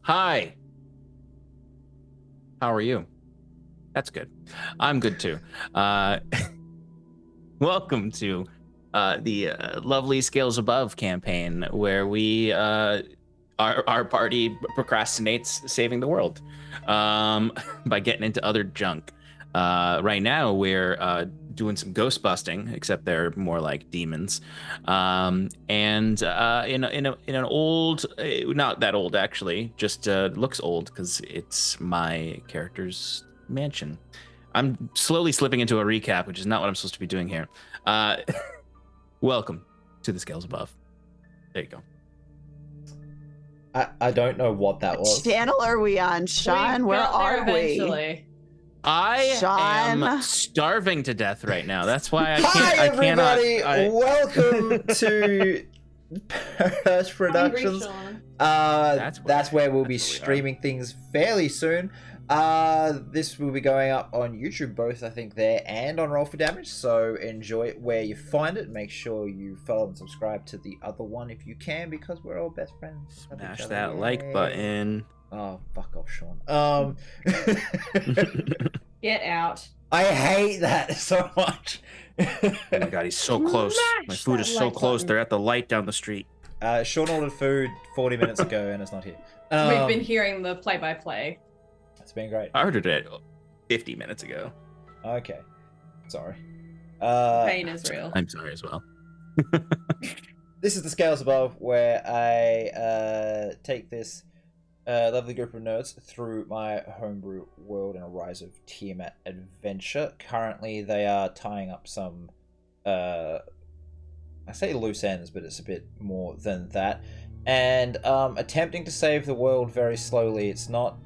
Hi. How are you? That's good. I'm good too. Uh, welcome to the lovely Scales Above campaign, where we our party procrastinates saving the world by getting into other junk. Right now, we're doing some ghost busting, except they're more like demons. And in an old, not that old actually, just looks old because it's my character's mansion. I'm slowly slipping into a recap, which is not what I'm supposed to be doing here. Uh, welcome to the Scales Above. There you go. I don't know what that was. What channel are we on, Sean? Where are we? I Sean? am starving to death right now. That's why I Hi, can't. everybody! I cannot. Welcome to Paradise Productions. That's where we'll be streaming things fairly soon. This will be going up on YouTube, both I think there and on Roll for Damage. So enjoy it where you find it. Make sure you follow and subscribe to the other one if you can, because we're all best friends. Smash that like button. Oh, fuck off, Sean. Get out. I hate that so much. Oh my god, he's so close. My food is so close. They're at the light down the street. Sean ordered food 40 minutes ago and it's not here. We've been hearing the play-by-play. It's been great. I ordered it 50 minutes ago. Okay. Sorry. Pain is real. I'm sorry as well. This is the Scales Above, where I take this lovely group of nerds through my homebrew world in a Rise of Tiamat adventure. Currently, they are tying up some, I say loose ends, but it's a bit more than that, and attempting to save the world very slowly. It's not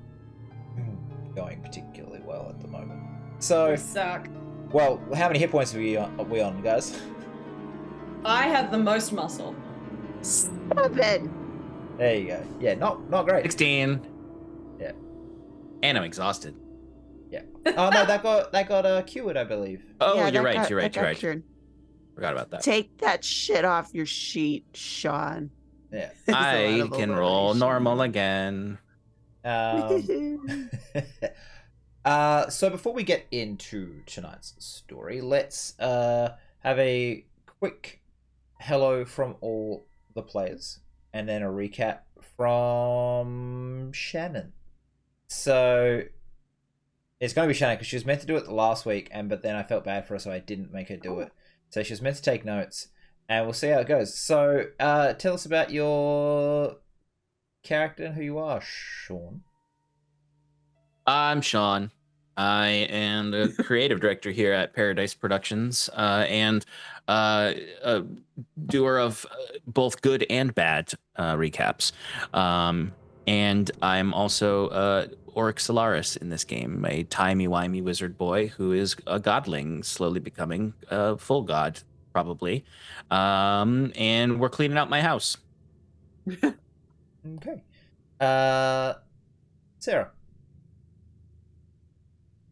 going particularly well at the moment. So, We suck. well, how many hit points are we on, guys? I have the most muscle. 7. There you go. Yeah, not great. 16. Yeah. And I'm exhausted. Yeah. Oh no, that got cured, I believe. Oh, Yeah, you're that right. got- You're right. that You're got right. cured. Forgot about that. Take that shit off your sheet, Sean. Yeah. There's a lot I of can roll alliteration. normal again. So before we get into tonight's story, let's have a quick hello from all the players, and then a recap from Shannon. So it's going to be Shannon because she was meant to do it last week, but then I felt bad for her, so I didn't make her do it. So she was meant to take notes, and we'll see how it goes. So tell us about your character and who you are, Sean. I'm Sean. I am the creative director here at Paradise Productions, and a doer of both good and bad recaps. And I'm also Oryx Solaris in this game, a timey-wimey wizard boy who is a godling, slowly becoming a full god, probably. And we're cleaning out my house. Okay. Sarah.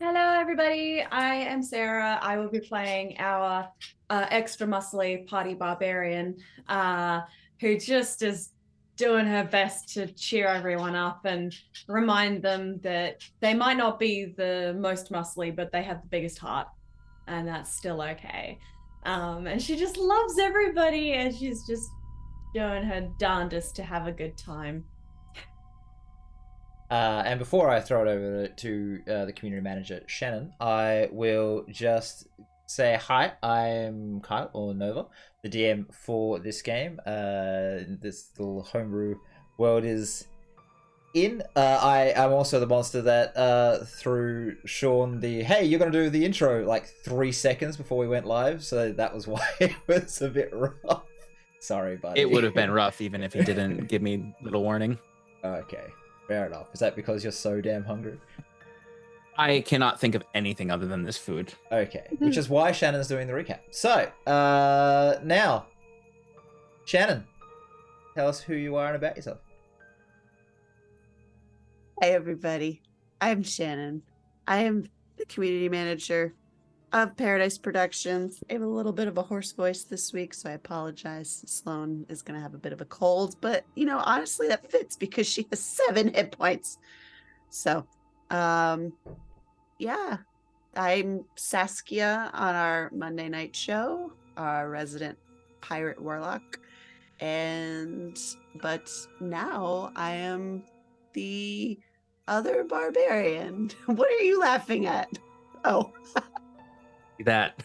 Hello, everybody. I am Sarah. I will be playing our extra muscly party barbarian, who just is doing her best to cheer everyone up and remind them that they might not be the most muscly, but they have the biggest heart, and that's still okay. And she just loves everybody, and she's just doing her darndest to have a good time. And before I throw it over to the community manager, Shannon, I will just say hi. I'm Kyle, or Nova, the DM for this game. This little homebrew world is in. I am also the monster that threw Sean the, hey, you're going to do the intro like 3 seconds before we went live, so that was why it was a bit rough. Sorry, buddy. It would have been rough even if he didn't give me a little warning. Okay. Fair enough. Is that because you're so damn hungry? I cannot think of anything other than this food. Okay, which is why Shannon's doing the recap. So, now, Shannon, tell us who you are and about yourself. Hi, everybody. I'm Shannon. I am the community manager of Paradise Productions. I have a little bit of a hoarse voice this week, so I apologize. Sloan is going to have a bit of a cold, but honestly, that fits because she has 7 hit points. So, yeah, I'm Saskia on our Monday night show, our resident pirate warlock, but now I am the other barbarian. What are you laughing at? Oh. That.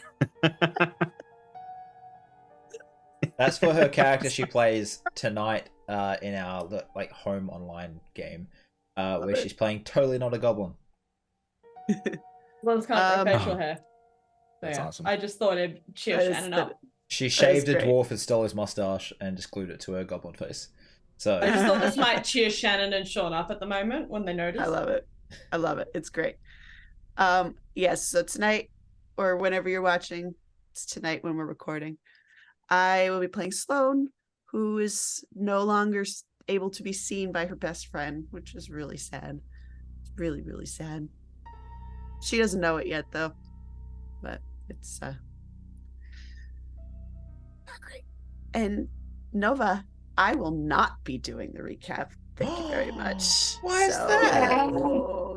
That's for her character she plays tonight in our home online game, where she's playing totally not a goblin. Well, it's kind of facial hair. That's awesome. I just thought it'd cheer Shannon up. She shaved a dwarf and stole his mustache and just glued it to her goblin face. So I just thought this might cheer Shannon and Sean up at the moment when they notice. I love it. It's great. Yes, so tonight, or whenever you're watching, it's tonight when we're recording, I will be playing Sloan, who is no longer able to be seen by her best friend, which is really sad. It's really, really sad. She doesn't know it yet, though, but it's great. And Nova, I will not be doing the recap. Thank you very much. Why is that?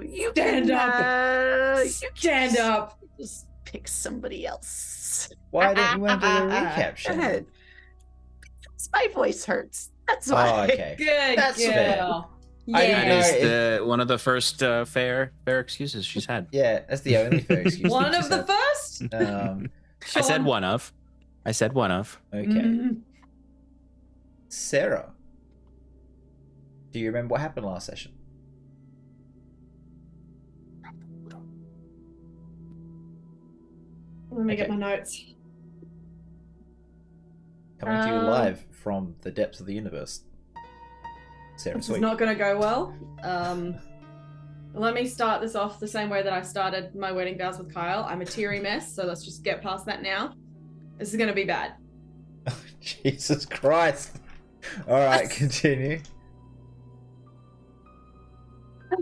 You Stand up. Stand up. Just pick somebody else. Why don't you want to do the recap, Shannon? Because my voice hurts. That's why. Oh, okay. Good That's girl. fair. Yeah. That is one of the first fair excuses she's had. Yeah, that's the only fair excuse. One of the first? I said one of. Okay. Mm-hmm. Sarah, do you remember what happened last session? Let me get my notes. Coming to you live from the depths of the universe. Sarah, This is not going to go well. Let me start this off the same way that I started my wedding vows with Kyle. I'm a teary mess, so let's just get past that now. This is going to be bad. Jesus Christ. All right, continue.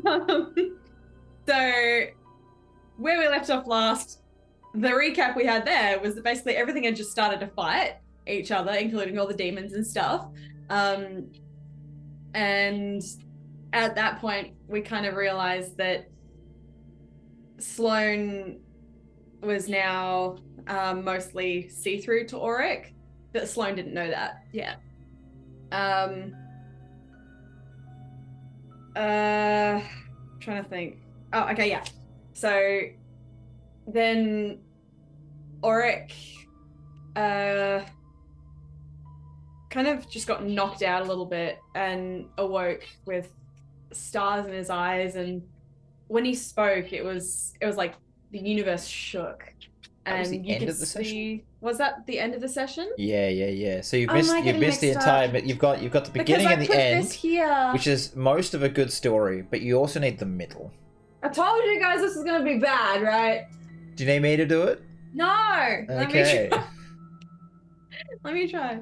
So, where we left off last, the recap we had there was that basically everything had just started to fight each other, including all the demons and stuff. And at that point, we kind of realized that Sloan was now mostly see-through to Auric, but Sloan didn't know that yet. Trying to think. Oh, okay, yeah. So then Auric kind of just got knocked out a little bit and awoke with stars in his eyes, and when he spoke it was like the universe shook. That was and the you end could of the see session? Was that the end of the session? Yeah. So you've Oh, am I missed getting the mixed entire up? but you've got the beginning Because and I the put end, this here. which is most of a good story, but you also need the middle. I told you guys this was gonna be bad, right? Do you need me to do it? No. Okay. Let me try.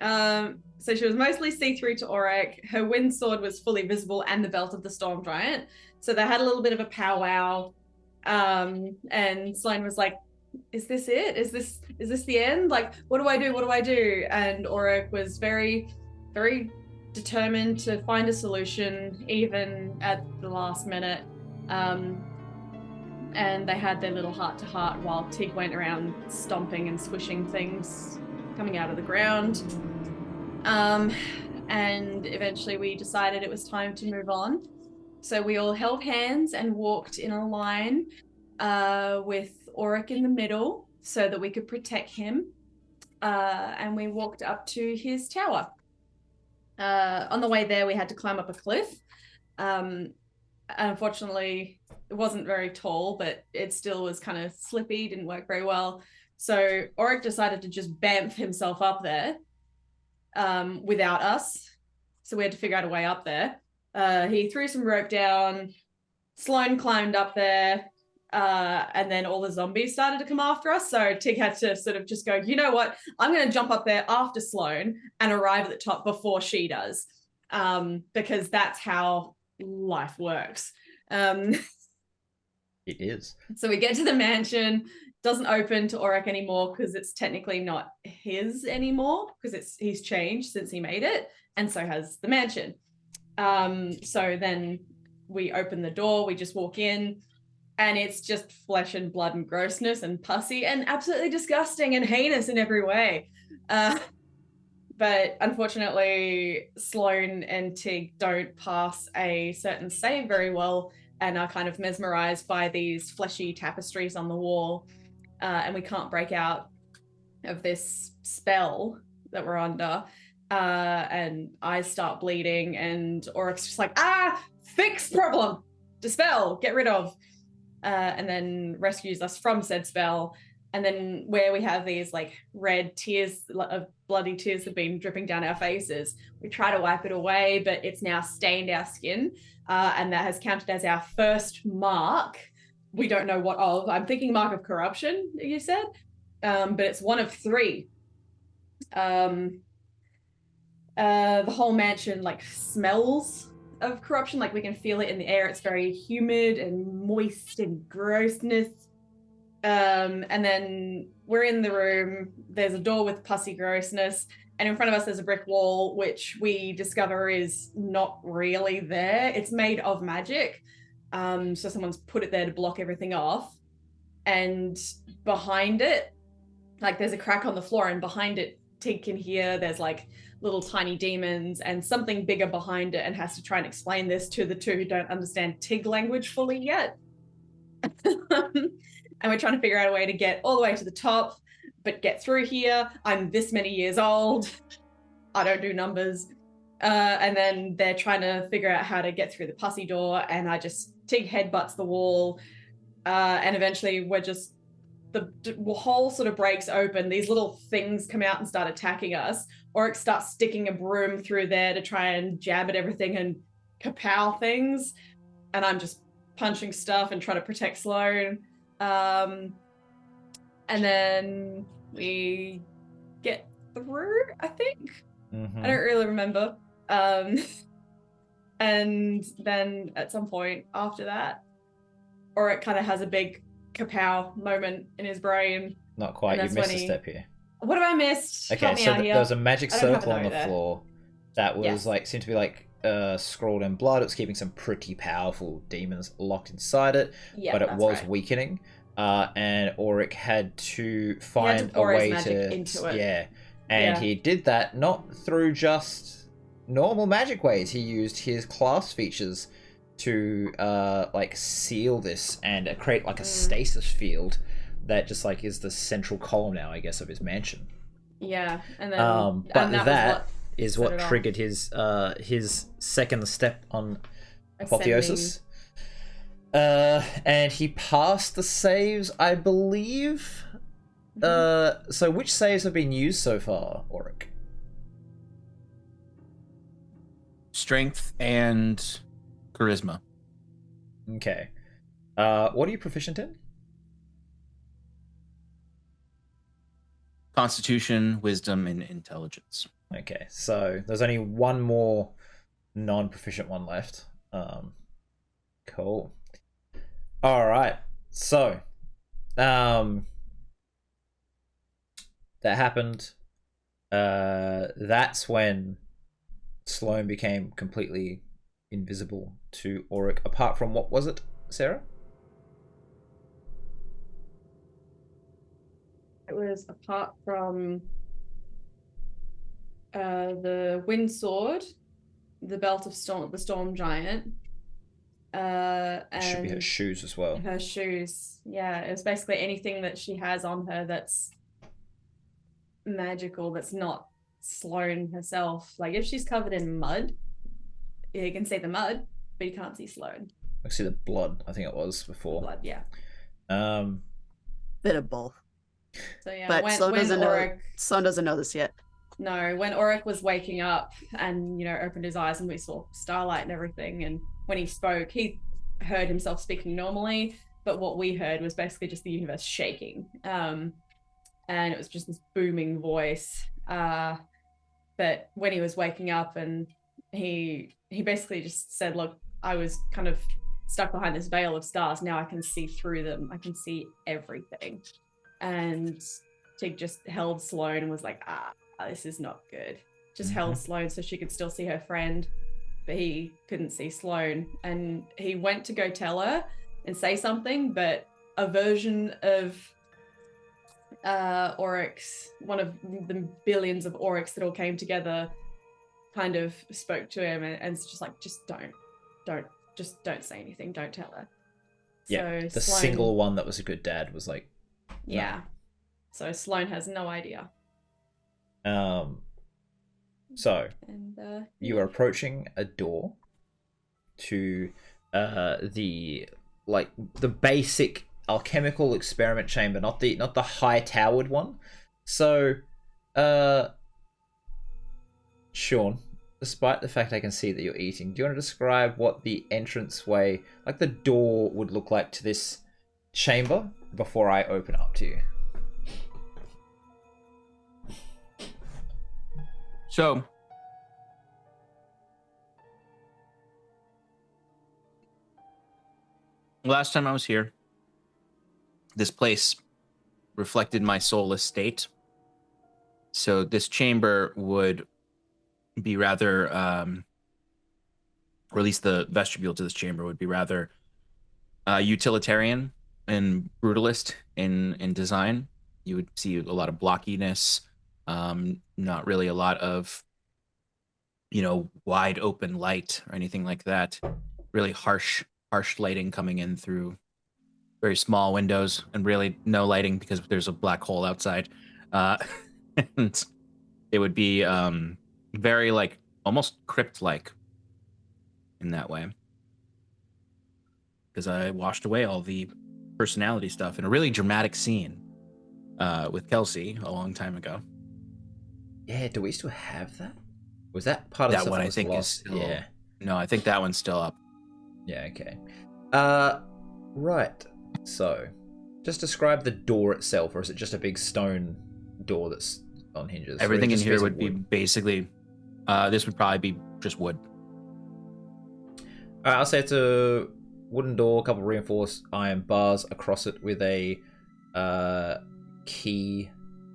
So she was mostly see-through to Auric. Her wind sword was fully visible, and the belt of the storm giant. So they had a little bit of a powwow. And Sloane was like, "Is this it? Is this the end? Like, what do I do? What do I do?" And Auric was very, very determined to find a solution, even at the last minute. And they had their little heart-to-heart while Tig went around stomping and squishing things coming out of the ground. And eventually we decided it was time to move on. So we all held hands and walked in a line with Auric in the middle so that we could protect him. And we walked up to his tower. On the way there, we had to climb up a cliff. Unfortunately, it wasn't very tall, but it still was kind of slippy, didn't work very well. So Auric decided to just bamf himself up there without us. So we had to figure out a way up there. He threw some rope down. Sloane climbed up there. And then all the zombies started to come after us. So Tig had to sort of just go, you know what? I'm going to jump up there after Sloane and arrive at the top before she does. Because that's how life works. It is. So we get to the mansion. doesn't open to Auric anymore because it's technically not his anymore because he's changed since he made it, and so has the mansion. So then we open the door, we just walk in, and it's just flesh and blood and grossness and pussy and absolutely disgusting and heinous in every way. But unfortunately, Sloane and Tig don't pass a certain save very well and are kind of mesmerized by these fleshy tapestries on the wall. And we can't break out of this spell that we're under. And I start bleeding, and Oryx's just like, fix problem, dispel, get rid of. And then rescues us from said spell. And then where we have these like red tears of bloody tears have been dripping down our faces, we try to wipe it away, but it's now stained our skin. And that has counted as our first mark. We don't know what of. I'm thinking mark of corruption, you said. But it's one of 3. The whole mansion like smells of corruption. Like we can feel it in the air. It's very humid and moist and grossness. And then we're in the room. There's a door with pussy grossness, and in front of us there's a brick wall, which we discover is not really there. It's made of magic. So someone's put it there to block everything off. And behind it, like there's a crack on the floor, and behind it, Tig can hear there's like little tiny demons and something bigger behind it, and has to try and explain this to the 2 who don't understand Tig language fully yet. And we're trying to figure out a way to get all the way to the top, but get through here. I'm this many years old. I don't do numbers. And then they're trying to figure out how to get through the pussy door, and Tig headbutts the wall. And eventually the hole sort of breaks open. These little things come out and start attacking us. Oryx starts sticking a broom through there to try and jab at everything and kapow things. And I'm just punching stuff and trying to protect Sloane. And then we get through, I think. Mm-hmm. I don't really remember. And then at some point after that, Oryx kind of has a big kapow moment in his brain. Not quite. You missed a step here. What have I missed? Okay, so there was a magic circle on the floor that was seemed to be like scrawled in blood. It was keeping some pretty powerful demons locked inside it, but it was weakening. And Auric had to find a way to into it. He did that not through just normal magic ways. He used his class features to like seal this and create like a stasis field that just like is the central column now, I guess, of his mansion. Yeah, and then but that is what triggered his second step on apotheosis. And he passed the saves, I believe. So which saves have been used so far, Auric? Strength and charisma. Okay. What are you proficient in? Constitution, wisdom, and intelligence. Okay, so there's only one more non-proficient one left. Cool. All right. So, that happened. That's when Sloane became completely invisible to Auric. Apart from, what was it, Sarah? It was apart from the wind sword, the belt of the storm giant. And should be her shoes as well. Her shoes, yeah. It was basically anything that she has on her that's magical, that's not Sloane herself. Like if she's covered in mud, you can see the mud, but you can't see Sloane. I see the blood. I think it was before. Blood, yeah. Bit of both. So yeah, but Sloane doesn't know this yet. No, when Auric was waking up and opened his eyes and we saw starlight and everything, and when he spoke, he heard himself speaking normally, but what we heard was basically just the universe shaking, and it was just this booming voice. But when he was waking up, and he basically just said, "Look, I was kind of stuck behind this veil of stars. Now I can see through them. I can see everything." and Tig just held Sloane and was like, this is not good. Just held Sloane so she could still see her friend, but he couldn't see Sloane. And he went to go tell her and say something, but a version of Oryx, one of the billions of Oryx that all came together, kind of spoke to him and it's just like, just don't say anything, don't tell her. Yeah, so the Sloane, single one that was a good dad was like, yeah. So Sloane has no idea. So And you are approaching a door to the basic alchemical experiment chamber, not the high towered one. So Sean, despite the fact I can see that you're eating, do you want to describe what the entranceway, like the door, would look like to this chamber before I open up to you? So, last time I was here, this place reflected my soulless state. So this chamber would be rather, or at least the vestibule to this chamber would be rather utilitarian and brutalist in design. You would see a lot of blockiness, not really a lot of, wide open light or anything like that. Really harsh lighting coming in through very small windows, and really no lighting because there's a black hole outside. And it would be very like almost crypt-like in that way, because I washed away all the personality stuff in a really dramatic scene with Kelsey a long time ago. Yeah, do we still have that? Was that part of the That stuff one that I was think lost? is still. Yeah. No, I think that one's still up. Yeah, okay. Right. So, just describe the door itself, or is it just a big stone door that's on hinges? Everything in here would wood? be basically. This would probably be just wood. I'll say it's a wooden door, a couple of reinforced iron bars across it with a key,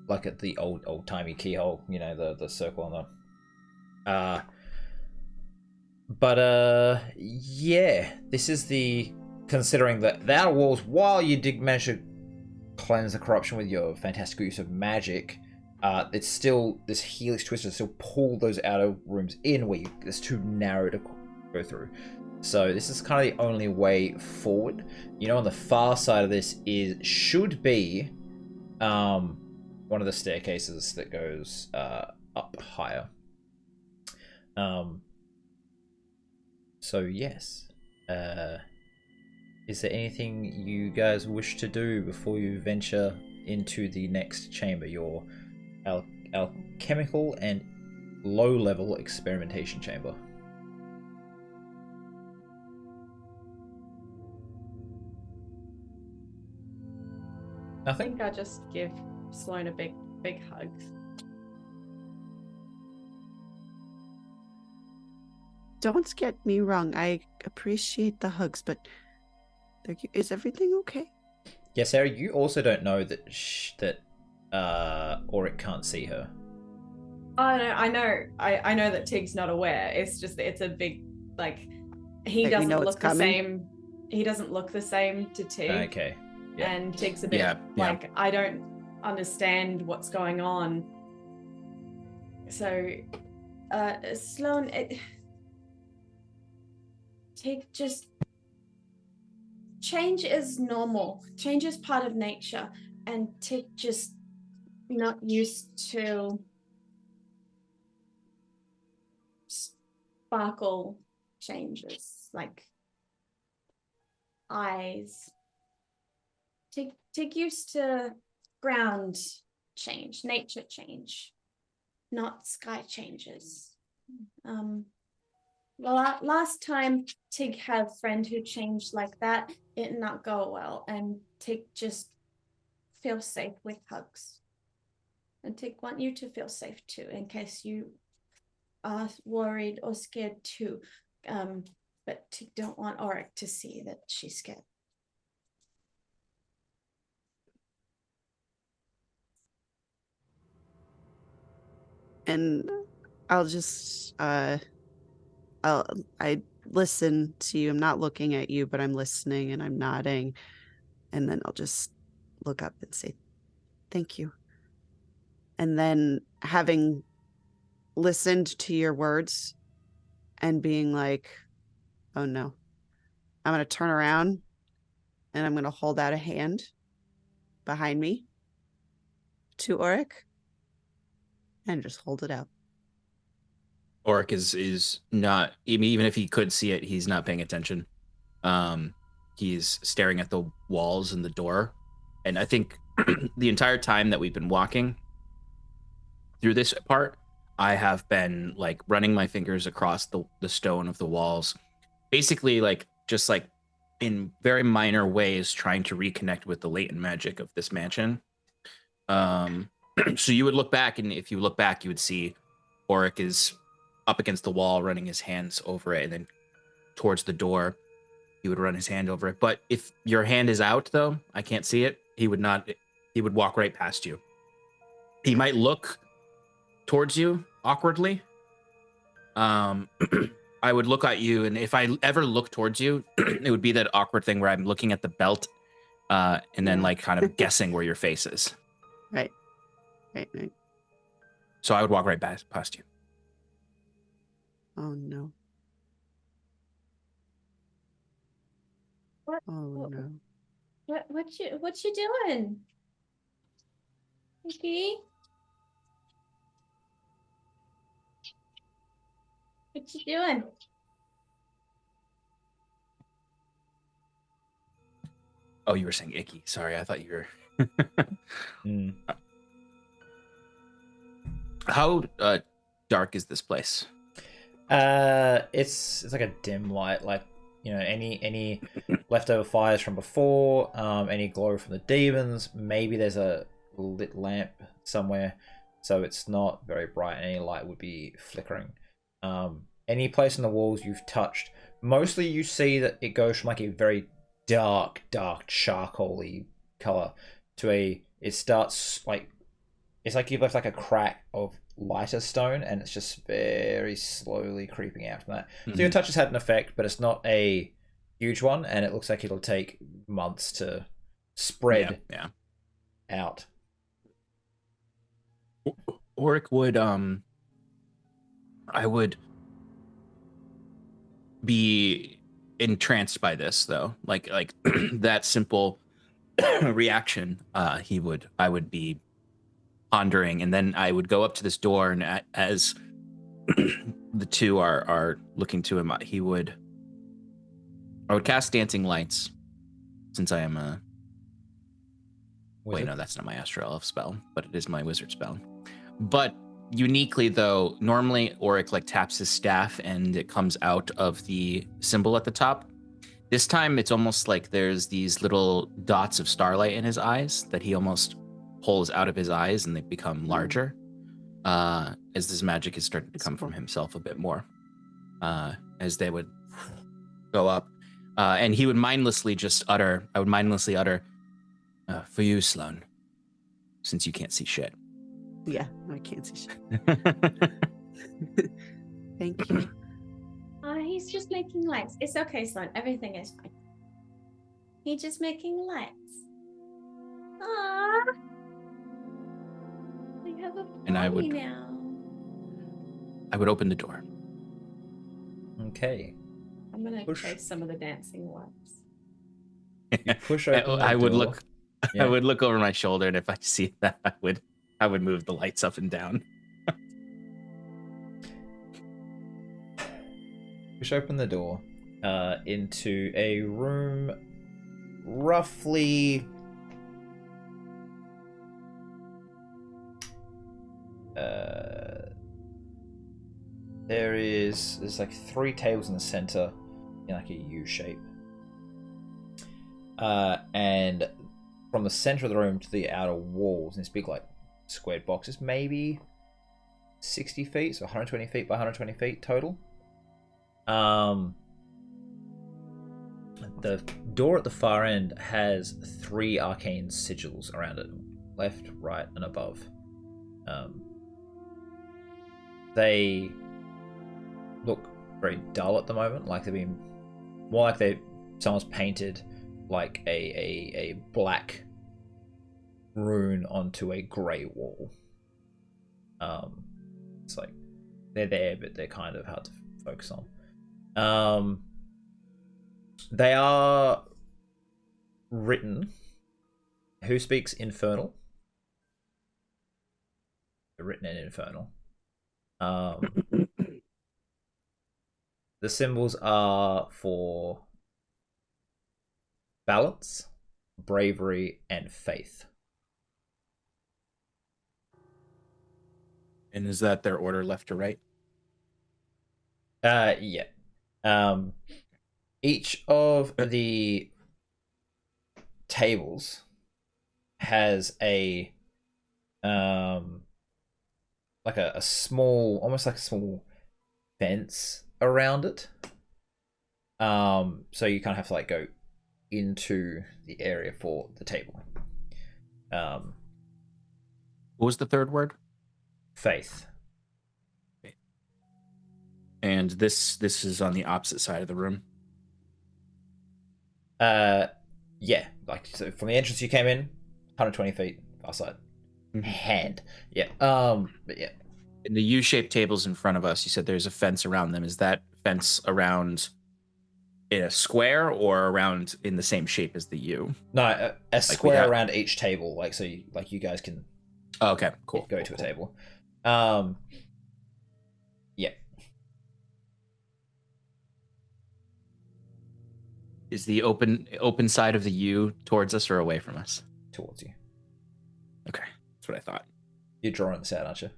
like at the old timey keyhole. You know, the circle on the. Yeah, this is the, considering that the outer walls, while you did manage to cleanse the corruption with your fantastic use of magic, it's still, this helix twister still pull those outer rooms in where it's too narrow to go through. So this is kind of the only way forward. On the far side of this should be one of the staircases that goes up higher. So yes, is there anything you guys wish to do before you venture into the next chamber, your alchemical and low-level experimentation chamber? I Nothing? think I'll just give Sloane a big hug. Don't get me wrong. I appreciate the hugs, but is everything okay? Yeah, Sarah, you also don't know that Auric can't see her. Oh no, I know that Tig's not aware. It's just that it's a big, like, he doesn't look the same. He doesn't look the same to Tig. Okay. Yeah. And Tig's a bit like, I don't understand what's going on. So, Sloane, Tig, just change is normal. Change is part of nature, and Tig just not used to sparkle changes, like eyes. Tig used to ground change, nature change, not sky changes. Well, last time Tig had a friend who changed like that, it did not go well, and Tig just feels safe with hugs. And Tig want you to feel safe too, in case you are worried or scared too. But Tig don't want Auric to see that she's scared. And I'll just I listen to you. I'm not looking at you, but I'm listening and I'm nodding. And then I'll just look up and say, thank you. And then having listened to your words and being like, oh no, I'm going to turn around and I'm going to hold out a hand behind me to Auric and just hold it out. Oric is not, even if he could see it, he's not paying attention. He's staring at the walls and the door. And I think the entire time that we've been walking through this part, I have been like running my fingers across the stone of the walls, basically like just like in very minor ways trying to reconnect with the latent magic of this mansion. So you would look back, and if you look back, you would see Oric is up against the wall, running his hands over it, and then towards the door, he would run his hand over it. But if your hand is out, though, I can't see it. He would not. He would walk right past you. He might look towards you awkwardly. I would look at you, and if I ever look towards you, it would be that awkward thing where I'm looking at the belt, and then like kind of guessing where your face is. Right. So I would walk right past you. Oh no. What? Oh no. What you doing? Mickey? What you doing? Oh, you were saying icky. Sorry, I thought you were. How dark is this place? It's like a dim light, like, you know, any leftover fires from before, any glow from the demons. Maybe there's a lit lamp somewhere, so it's not very bright. Any light would be flickering. Any place in the walls you've touched, mostly you see that it goes from like a very dark charcoaly color to it starts like, it's like you've left like a crack of lighter stone, and it's just very slowly creeping out from that. So your touch has had an effect, but it's not a huge one, and it looks like it'll take months to spread out. Oric would I would be entranced by this, though. Like that simple reaction, I would be pondering, and then I would go up to this door, and as the two are looking to him, I would cast dancing lights, since I am a wait, no, that's not my astral elf spell, but it is my wizard spell. But uniquely, though, normally Oric like taps his staff and it comes out of the symbol at the top. This time it's almost like there's these little dots of starlight in his eyes that he almost pulls out of his eyes, and they become larger as this magic is starting to come from himself a bit more, as they would go up. And he would mindlessly utter, for you, Sloan, since you can't see shit. Yeah, I can't see shit. Thank you. He's just making lights. It's okay, Sloan. Everything is fine. He's just making lights. Aww. We have a party now. I would open the door. Okay. I'm gonna chase some of the dancing lights. You push open the I would door. look. Yeah. I would look over my shoulder, and if I see that, I would move the lights up and down. Push open the door into a room roughly there's like 3 tables in the center in like a U shape, and from the center of the room to the outer walls, in this big like squared boxes, maybe 60 feet, so 120 feet by 120 feet total. The door at the far end has 3 arcane sigils around it, left, right, and above. they look very dull at the moment. Like they've been more like someone's painted like a black rune onto a grey wall. It's like they're there, but they're kind of hard to focus on. They are written. Who speaks Infernal? They're written in Infernal. The symbols are for balance, bravery, and faith. And is that their order left to right? Yeah. Each of the tables has a like a small, almost like a small fence around it. So you kind of have to like go into the area for the table. What was the third word? Faith. And this is on the opposite side of the room. Yeah, like so from the entrance you came in, 120 feet far side. Mhm. Hand. Yeah. But yeah. In the U-shaped tables in front of us, you said there's a fence around them. Is that fence around in a square or around in the same shape as the U? No, a square around each table, like so you guys can okay, cool. go to a table. Yeah. Is the open side of the U towards us or away from us? Towards you. Okay, that's what I thought. You're drawing this out, aren't you?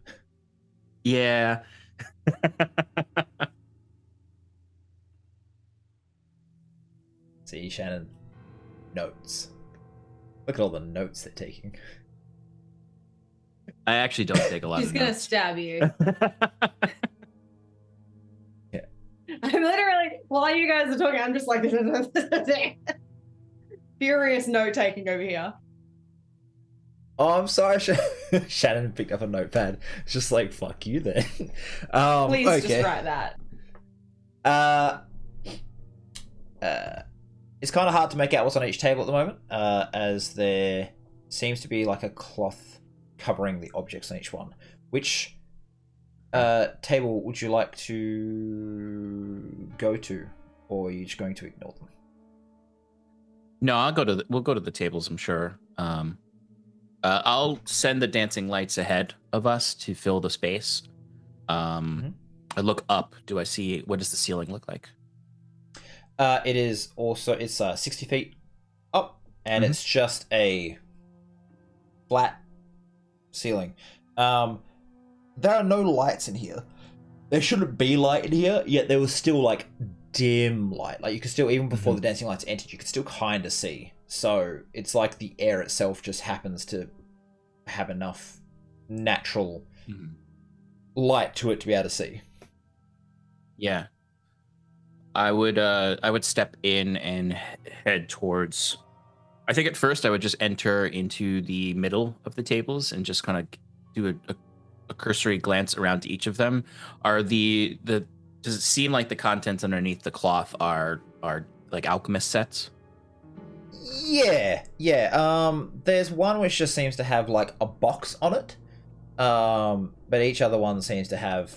Yeah. See, Shannon. Notes. Look at all the notes they're taking. I actually don't take a lot She's of gonna notes. stab you. Yeah. I'm literally, while you guys are talking, I'm just like furious note taking over here. Oh, I'm sorry, Shannon picked up a notepad. It's just like, fuck you then. Please okay. just write that. It's kind of hard to make out what's on each table at the moment, as there seems to be like a cloth covering the objects on each one. Which table would you like to go to, or are you just going to ignore them? No, we'll go to the tables, I'm sure. I'll send the dancing lights ahead of us to fill the space. I look up. Do I see, what does the ceiling look like? It is also, it's 60 feet up, and it's just a flat ceiling. There are no lights in here. There shouldn't be light in here, yet there was still like dim light. Like you could still, even before the dancing lights entered, you could still kind of see. So it's like the air itself just happens to have enough natural light to it to be able to see. Yeah. I would step in and head towards, I think at first I would just enter into the middle of the tables and just kind of do a cursory glance around to each of them. Are does it seem like the contents underneath the cloth are like alchemist sets? Yeah. There's one which just seems to have like a box on it. But each other one seems to have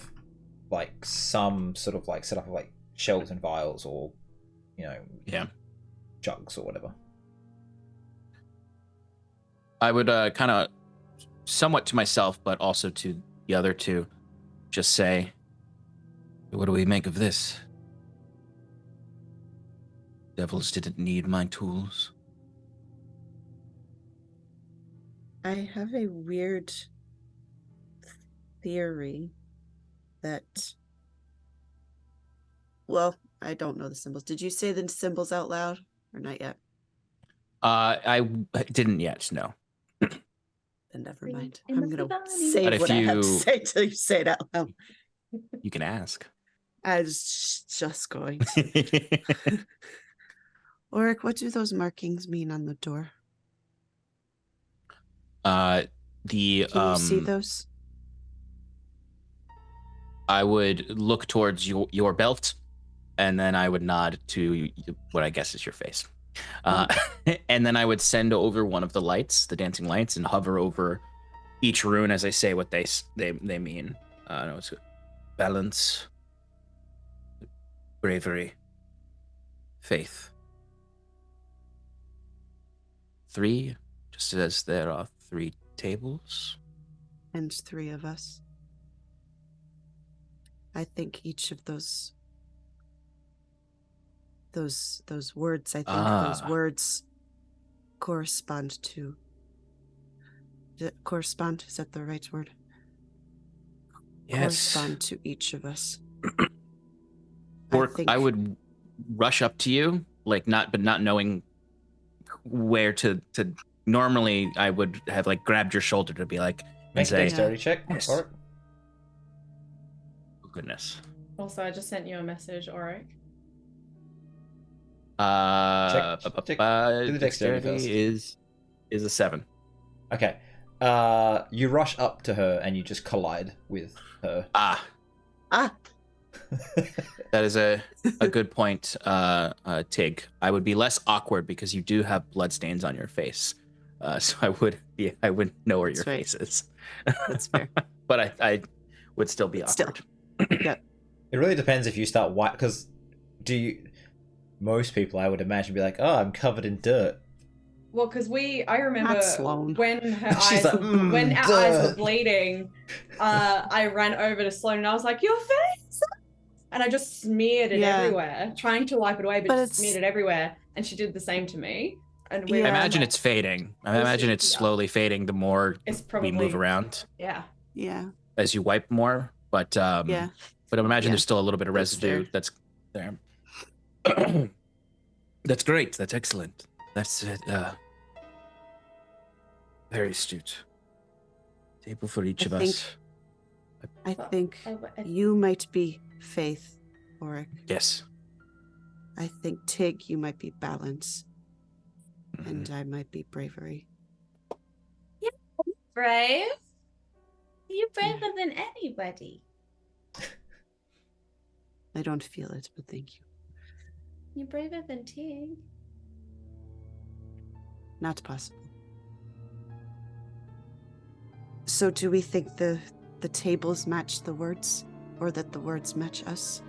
like some sort of like setup of like shells and vials, or jugs or whatever. I would kind of, somewhat to myself, but also to the other two, just say, what do we make of this? Devils didn't need my tools. I have a weird theory that, well, I don't know the symbols. Did you say the symbols out loud or not yet? I didn't yet, no. Then never mind. In I'm the going to Sudani. save But what if I have to you- say till you say it out loud. You can ask. I was just going to. Oric, what do those markings mean on the door? The Can you see those? I would look towards your belt, and then I would nod to what I guess is your face. And then I would send over one of the lights, the dancing lights, and hover over each rune as I say what they mean. No, it's balance, bravery, faith. 3, just as there are 3 tables. And 3 of us. I think each of those words, those words correspond to. Correspond? Is that the right word? Yes. Correspond to each of us. I would rush up to you, like not knowing where to. Normally, I would have like grabbed your shoulder to be like, Make a dexterity check. Yes. For it. Oh, goodness. Also, I just sent you a message, Auric. Do the dexterity first. Is a 7. Okay. You rush up to her and you just collide with her. That is a good point, Tig. I would be less awkward because you do have bloodstains on your face, so I would know where your face is. That's fair. But I would still be awkward. Yeah. It really depends if you start white, because most people I would imagine be like, oh, I'm covered in dirt. Well, because I remember when her She's eyes, like, when our dirt. eyes were bleeding, I ran over to Sloane and I was like, your face! And I just smeared it everywhere, trying to wipe it away, but just smeared it everywhere. And she did the same to me. And I imagine it's fading. I imagine it's slowly fading the more we move around. Yeah. Yeah. As you wipe more, but I imagine there's still a little bit of residue that's there. That's great. That's excellent. That's very astute. Table for each of us. I think you might be Faith, Auric. Yes. I think Tig, you might be balance. And I might be bravery. You're brave. You're braver than anybody. I don't feel it, but thank you. You're braver than Tig. Not possible. So do we think the tables match the words, or that the words match us?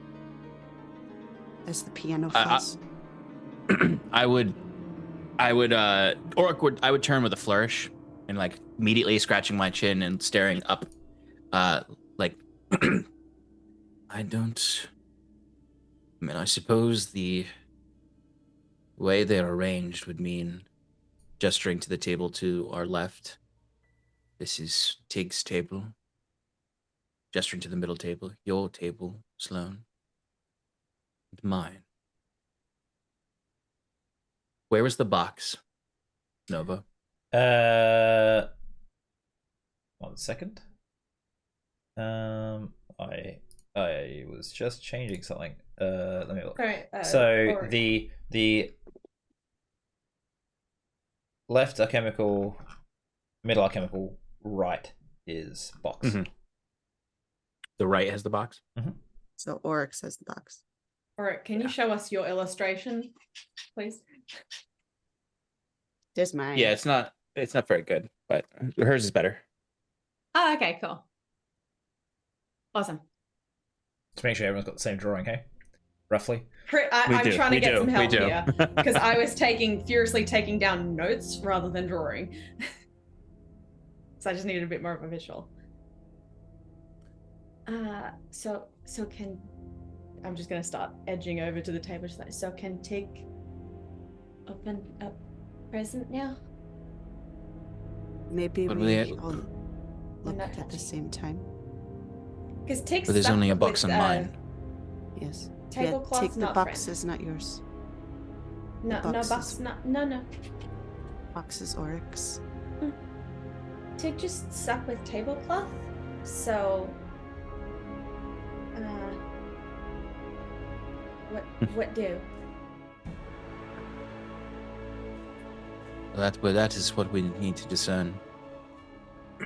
As the piano falls? I would turn with a flourish and like immediately scratching my chin and staring up, like I suppose the way they're arranged would mean gesturing to the table to our left. This is Tig's table. Gesturing to the middle table. Your table, Sloane. And mine. Where was the box, Nova? 1 second. I was just changing something. Let me look. So the left alchemical, middle alchemical, right is box. Mm-hmm. The right has the box. Mm-hmm. So Auric says the box. Auric, can you show us your illustration, please? There's mine. Yeah, it's not very good, but hers is better. Oh, okay, cool. Awesome. To make sure everyone's got the same drawing, hey? Roughly. I'm trying to get some help here because I was furiously taking down notes rather than drawing. So I just needed a bit more of a visual. So can I'm just gonna start edging over to the table. Just like, so can Tig open up present now? Maybe But we all look at the same time. Because Tig's But there's stuck only a box with, on mine. Yes. Tablecloth's Take the not box friend. is not yours. No, box not. No. Box is Auric's. Tig just stuck with tablecloth, so what do? That is what we need to discern.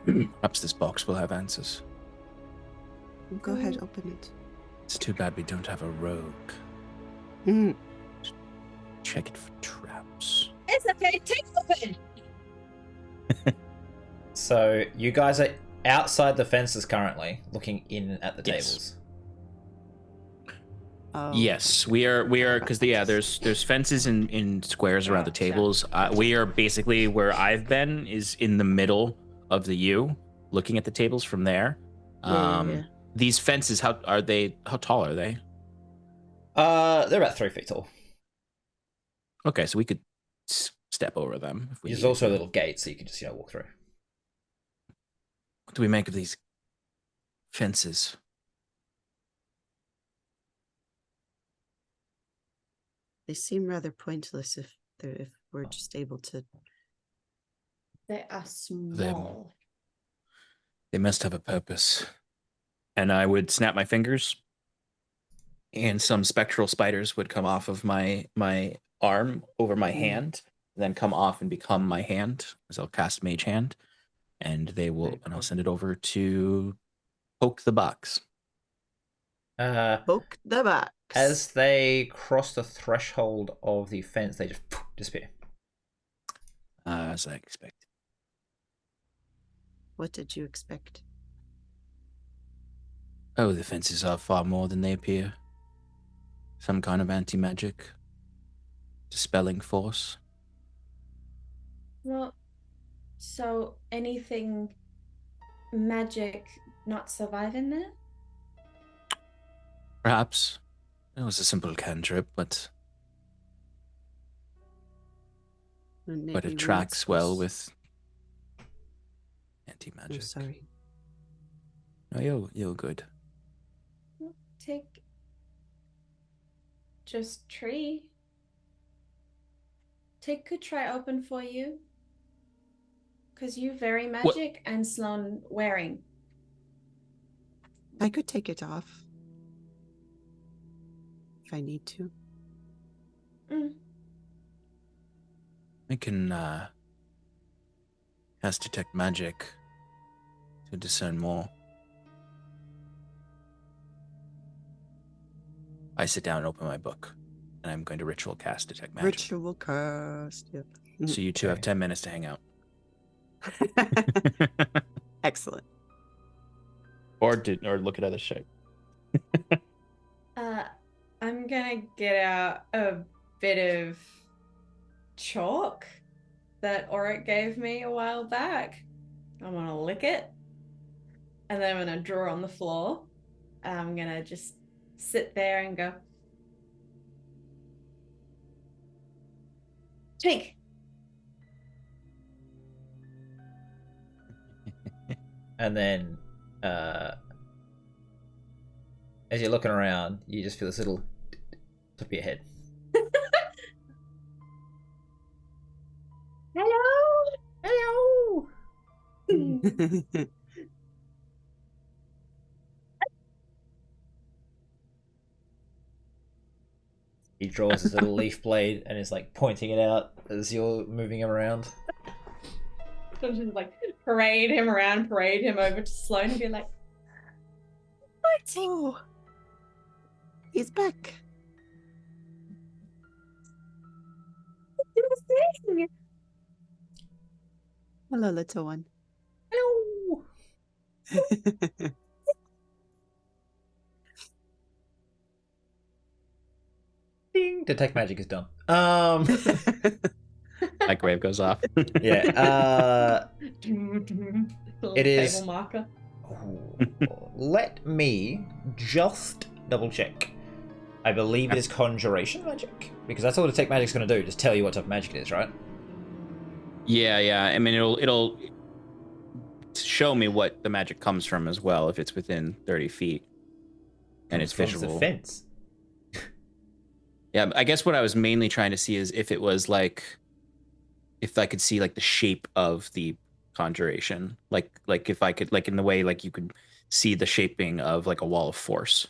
Perhaps this box will have answers. Go ahead, open it. It's too bad we don't have a rogue. Mm. Check it for traps. It's okay. Take open. So you guys are outside the fences currently, looking in at the Yes. tables. Oh, Yes, we are because there's fences in squares around the Gotcha. tables. We are basically where I've been is in the middle of the U, looking at the tables from there. Yeah. These fences, how tall are they? They're about 3 feet tall. Okay, so we could step over them if we There's needed also a to. little gate, so you can just walk through. What do we make of these fences? They seem rather pointless if we're just able to. They are small. They must have a purpose. And I would snap my fingers, and some spectral spiders would come off of my arm over my hand, then come off and become my hand, as I'll cast Mage Hand, and I'll send it over to poke the box. Poke the box. As they cross the threshold of the fence, they just disappear. As I expected. What did you expect? Oh, the fences are far more than they appear. Some kind of anti-magic, dispelling force. Well, so anything magic not surviving there? Perhaps it was a simple cantrip, but it tracks well with anti-magic. Oh, sorry. No, you're good. Take just tree. Take could try open for you. Cause you very magic and Sloan wearing. I could take it off if I need to. I can cast detect magic to discern more. I sit down and open my book, and I'm going to ritual cast detect magic. Ritual cast. Yep. So you two have 10 minutes to hang out. Excellent. Or look at other shit. I'm gonna get out a bit of chalk that Auric gave me a while back. I'm gonna lick it, and then I'm gonna draw on the floor. And I'm gonna just sit there and go, Pink. And then, as you're looking around, you just feel this little top of your head. Hello. Hello! He draws his little leaf blade and is pointing it out as you're moving him around. So just parade him around, parade him over to Sloan and be like, Oh, he's back. Hello, little one. Hello! Ding! Detect magic is done. Microwave goes off. Yeah. It is- table marker. Let me just double check. I believe it is conjuration magic, because that's all detect magic's going to do. Just tell you what type of magic it is, right? Yeah. I mean, it'll show me what the magic comes from as well if it's within 30 feet, and it's From visual. the fence. Yeah, I guess what I was mainly trying to see is if it was if I could see the shape of the conjuration, like if I could in the way you could see the shaping of a wall of force.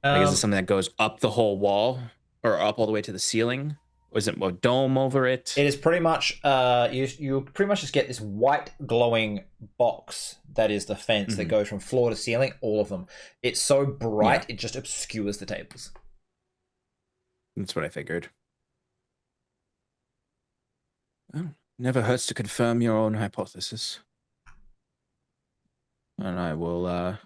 Is it something that goes up the whole wall or up all the way to the ceiling? Or is it a dome over it? It is pretty much you pretty much just get this white glowing box that is the fence that goes from floor to ceiling, all of them. It's so bright it just obscures the tables. That's what I figured. Well, never hurts to confirm your own hypothesis. And I will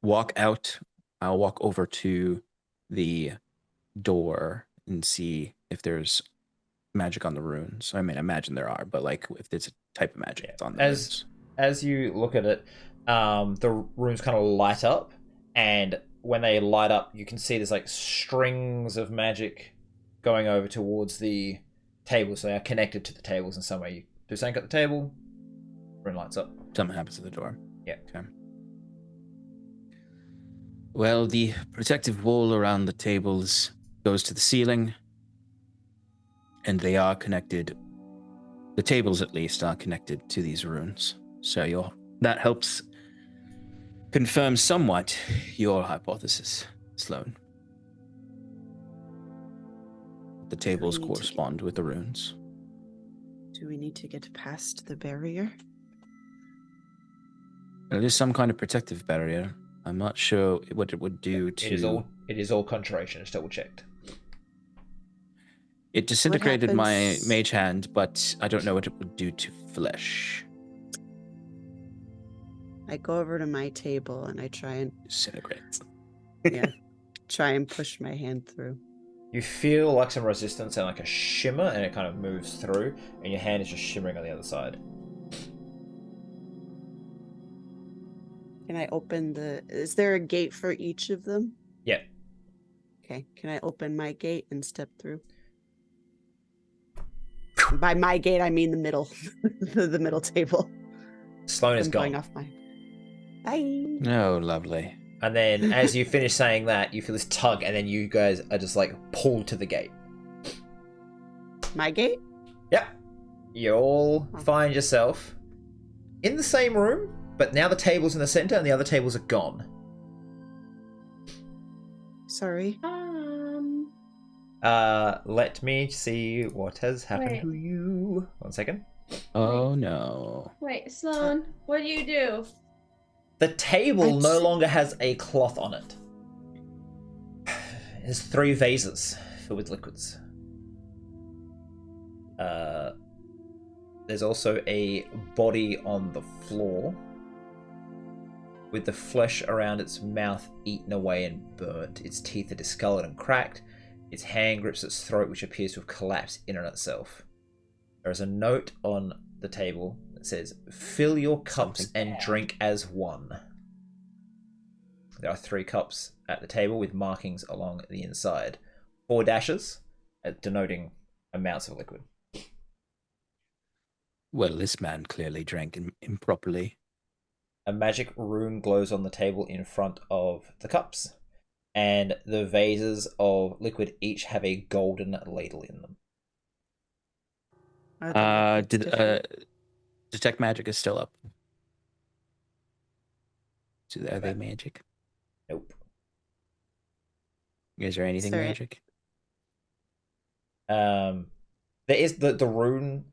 walk out. I'll walk over to the door and see if there's magic on the runes. I mean, I imagine there are, but like if there's a type of magic that's on the runes. As you look at it, the runes kind of light up, and when they light up, you can see there's like strings of magic going over towards the tables. So they are connected to the tables in some way. You do something at the table, rune lights up. Something happens at the door. Yeah. Okay. Well, the protective wall around the tables goes to the ceiling, and they are connected. The tables, at least, are connected to these runes. So that helps confirm somewhat your hypothesis, Sloan. The tables correspond with the runes. Do we need to get past the barrier? It is some kind of protective barrier. I'm not sure what it would do to... It is all conjuration. It's double checked. It disintegrated my mage hand, but I don't know what it would do to flesh. I go over to my table and I try and Disintegrate. try and push my hand through. You feel like some resistance and like a shimmer, and it kind of moves through, and your hand is just shimmering on the other side. Can I open is there a gate for each of them? Yeah. Okay. Can I open my gate and step through? By my gate, I mean the middle, the middle table. Sloan is going gone. off my. Bye. Oh, lovely. And then as you finish saying that, you feel this tug, and then you guys are just like pulled to the gate. My gate? Yep. You all find yourself in the same room, but now the table's in the center and the other tables are gone. Sorry. Let me see what has happened to you. 1 second. Oh, no. Wait, Sloan, what do you do? The table no longer has a cloth on it. There's 3 vases filled with liquids. There's also a body on the floor with the flesh around its mouth eaten away and burnt. Its teeth are discolored and cracked. Its hand grips its throat, which appears to have collapsed in on itself. There is a note on the table that says, "Fill your cups and drink as one." There are 3 cups at the table with markings along the inside. 4 dashes denoting amounts of liquid. Well, this man clearly drank improperly. A magic rune glows on the table in front of the cups, and the vases of liquid each have a golden ladle in them. Detect magic is still up. Are they magic? Nope. Is there anything magic? There is the rune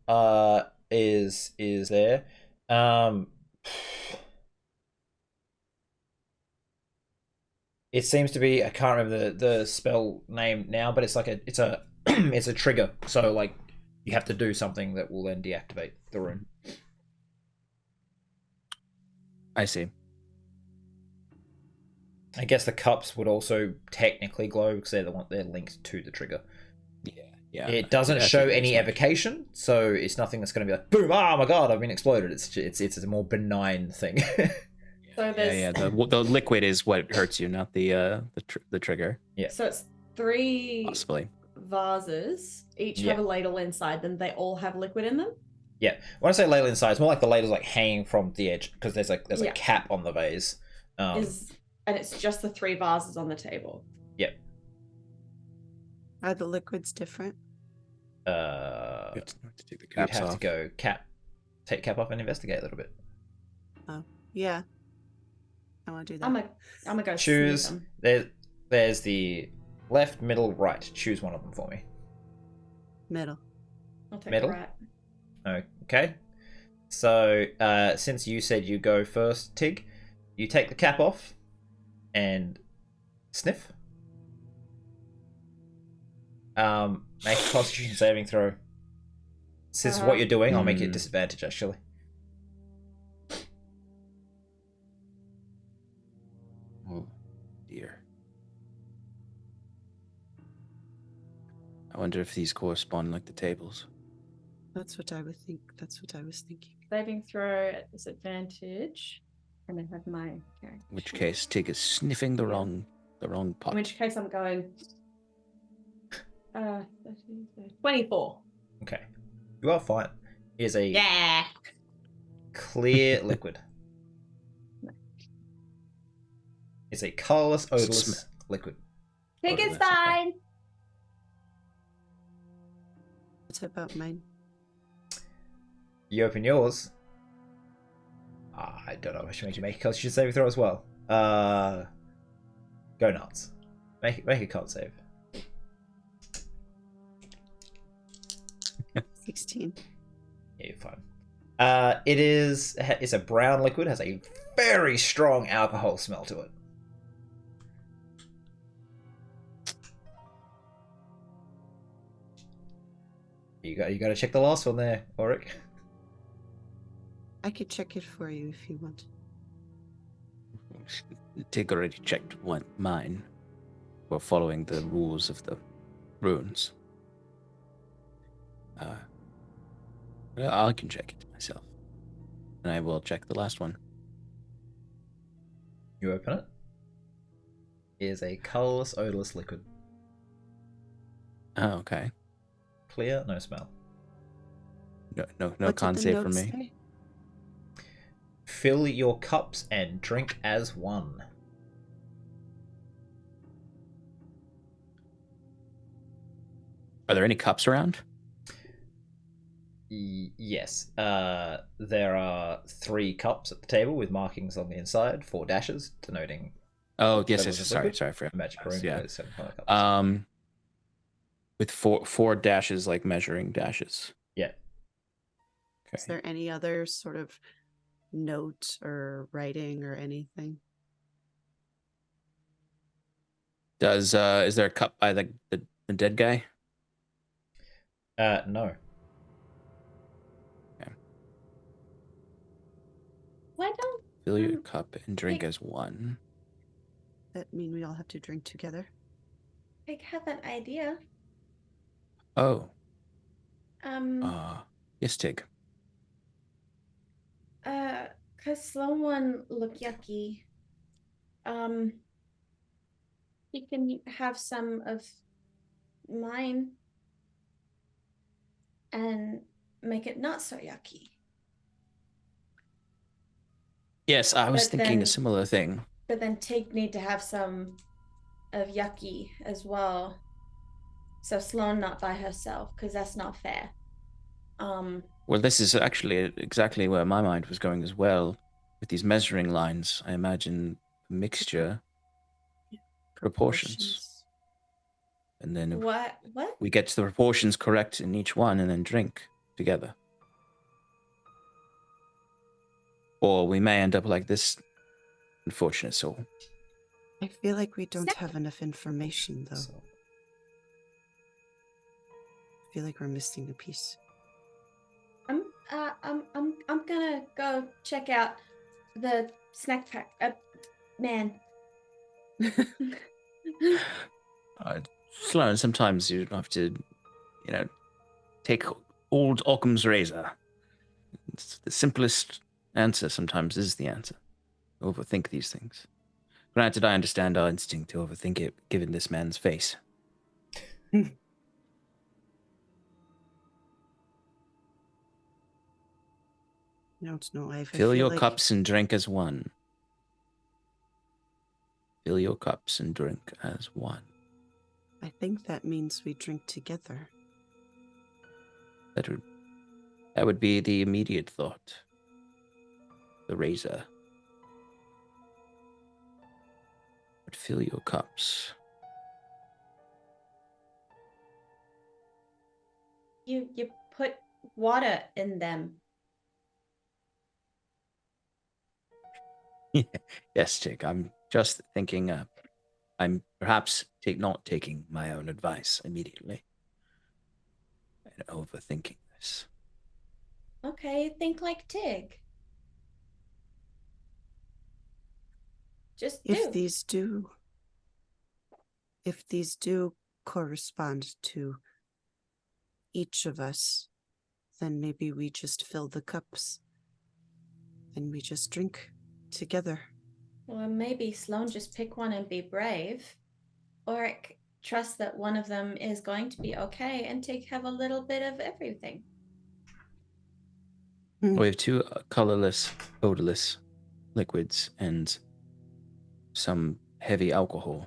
is there. It seems to be, I can't remember the spell name now, but it's like it's a it's a trigger. So like you have to do something that will then deactivate the rune. I see. I guess the cups would also technically glow because they're linked to the trigger. Yeah. It doesn't show any evocation, so it's nothing that's going to be like boom! Oh my god, I've been exploded. It's a more benign thing. So there's the liquid is what hurts you, not the trigger. Yeah. So it's 3 possibly vases. Each have a ladle inside them. They all have liquid in them. Yeah. When I say ladle inside, it's more like the ladle's like hanging from the edge because there's a cap on the vase. And it's just the 3 vases on the table. Yep. Are the liquids different? You have to take the caps off. You'd have to go take cap off and investigate a little bit. Oh, yeah. I want to do that. I'm gonna go choose. There's the Left, middle, right. Choose one of them for me. Middle. I'll take Middle? the right. Okay. So, since you said you go first, Tig, you take the cap off and sniff. Make a Constitution saving throw. Since what you're doing, I'll make it disadvantage actually. Oh dear. I wonder if these correspond like the tables. That's what I would think. That's what I was thinking. Saving throw at disadvantage. And then have my character. In which case, Tig is sniffing the wrong pot. In which case I'm going 24. Okay. You are fine. It is a Yeah. clear liquid. It's a colorless, odorless liquid. Think it's Odorless, okay. fine. What about mine? You open yours. I don't know. I should make you make a Constitution saving throw as well. Go nuts. Make a con save. 16. Yeah, you're fine. It's a brown liquid. Has a very strong alcohol smell to it. You got to check the last one there, Auric. I could check it for you if you want. Tig already checked mine. We're following the rules of the runes. I can check it myself. And I will check the last one. You open it. It is a colorless, odorless liquid. Oh, okay. Clear, no smell. No What did con the save for note me. say? Fill your cups and drink as one. Are there any cups around? Yes. There are 3 cups at the table with markings on the inside, 4 dashes denoting. Oh, yes, levels yes. of Sorry, liquid. I forgot. Magic room. Yeah. There's 7 color cups. With four dashes, like measuring dashes. Yeah. Is there any other sort of note or writing or anything? Is there a cup by the dead guy? No. Why don't Fill your cup and drink as one. That mean we all have to drink together? I have an idea? Oh. Um Yes, Tig. cause someone look yucky. You can have some of mine and make it not so yucky. Yes, I was But thinking then- a similar thing. But then Tig need to have some of yucky as well. So Sloane not by herself, because that's not fair. Well, this is actually exactly where my mind was going as well. With these measuring lines, I imagine a mixture, proportions. And then what? we get the proportions correct in each one and then drink together. Or we may end up like this unfortunate soul. I feel like we don't Snack. have enough information, though. So, I feel like we're missing a piece. I'm gonna go check out the snack pack. Man. Sloan, sometimes you have to, take old Occam's razor. It's the simplest answer sometimes is the answer. Overthink these things. Granted, I understand our instinct to overthink it, given this man's face. I don't know. I Fill feel your like cups and drink as one. Fill your cups and drink as one. I think that means we drink together. That would be the immediate thought. The razor. But fill your cups. You put water in them. Yes, Tig. I'm just thinking. I'm perhaps not taking my own advice immediately and overthinking this. Okay, think like Tig. Just If do. these do correspond to each of us, then maybe we just fill the cups and we just drink together. Or maybe Sloane just pick one and be brave. Or trust that one of them is going to be okay and have a little bit of everything. We have two colorless, odorless liquids and some heavy alcohol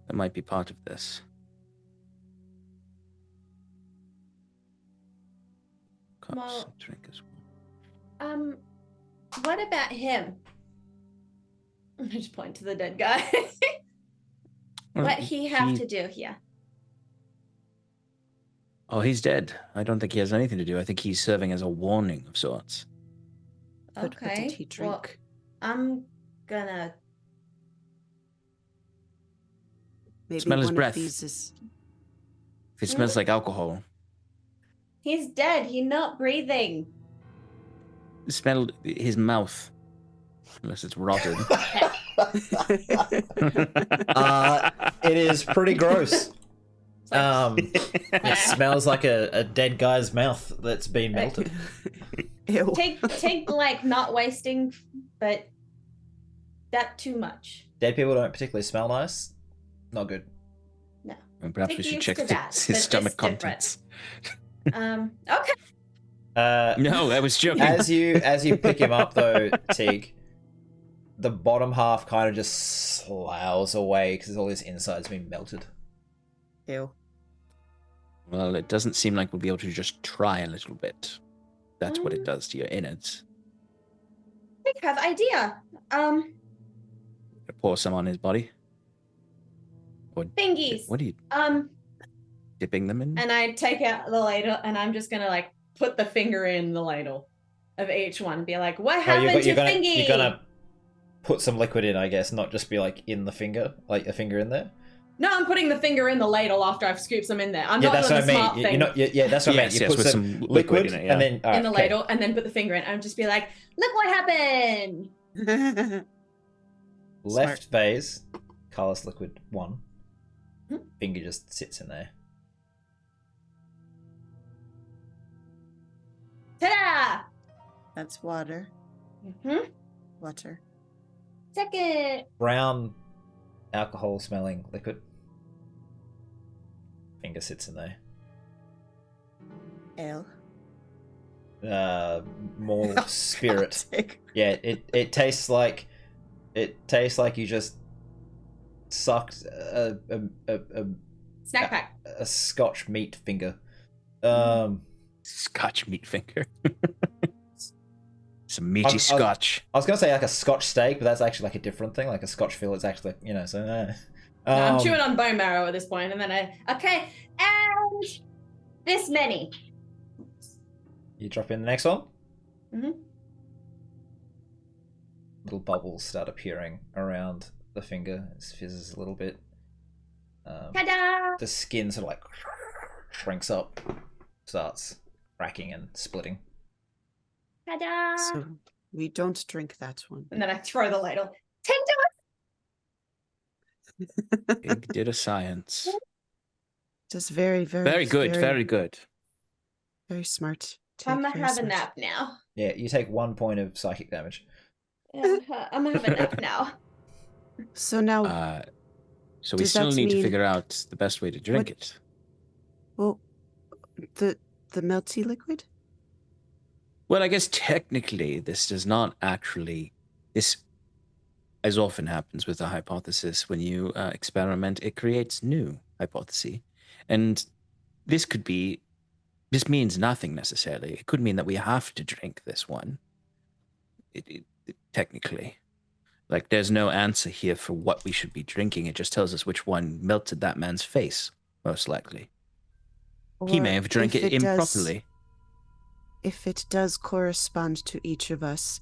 that might be part of this. Cups Well, and drink as well. What about him? I just point to the dead guy. What he have to do here? Oh, he's dead. I don't think he has anything to do. I think he's serving as a warning of sorts. But what did he drink? Well, I'm gonna Maybe Smell his one breath. of these is. If it smells like alcohol, He's dead. He's not breathing. smell his mouth. Unless it's rotted. It is pretty gross. It smells like a dead guy's mouth that's been melted. Ew. Take like not wasting, but that too much. Dead people don't particularly smell nice. Not good. No. And perhaps Take we should used check to that, his but stomach it's different. contents. Okay. No, I was joking. As you pick him up though, Teague, the bottom half kind of just sloughs away because all his inside's been melted. Ew. Well, it doesn't seem like we'll be able to just try a little bit. That's what it does to your innards. I have idea. Pour some on his body. Or Fingies. what are you dipping them in? And I take out the ladle and I'm just gonna like put the finger in the ladle of each one. Be like, what happened to Fingy? You're gonna put some liquid in, I guess, not just be like in the finger, like a finger in there. No, I'm putting the finger in the ladle after I've scooped some in there. I'm Yeah, not that's doing what the I smart mean. thing. You're not, yeah, that's what I meant. You put with some liquid in it, yeah. and then in the ladle and then put the finger in. I'm just be like, look what happened. Left vase, colorless liquid 1. Hmm? Finger just sits in there. Ta-da! That's water. Mm-hmm. Water. Second. Brown, alcohol smelling liquid. Finger sits in there. Ale. More spirit. Yeah, it tastes like you just sucked Snack pack. a Scotch meat finger. Scotch meat finger. Some meaty Scotch. I was gonna say like a Scotch steak, but that's actually like a different thing. Like a Scotch fillet, it's actually so. No, I'm chewing on bone marrow at this point, and then and this many. You drop in the next one. Mm-hmm. Little bubbles start appearing around the finger. It fizzes a little bit. Ta-da! The skin sort of like shrinks up, starts cracking and splitting. Ta-da! So we don't drink that one. And then I throw the ladle. Take Big did a science. Just very, very, Very good, very good. very smart. I'm gonna Very have a smart. nap now. Yeah, you take 1 point of psychic damage. Yeah, I'm gonna have a nap now. So now, So we Does still that need to mean- figure out the best way to drink What- it. well, the melty liquid. Well, I guess technically this does not actually. This, as often happens with a hypothesis, when you experiment, it creates new hypotheses, and this could be. This means nothing necessarily. It could mean that we have to drink this one. Technically, like there's no answer here for what we should be drinking. It just tells us which one melted that man's face, most likely. He Or may have drank if it does- improperly. If it does correspond to each of us,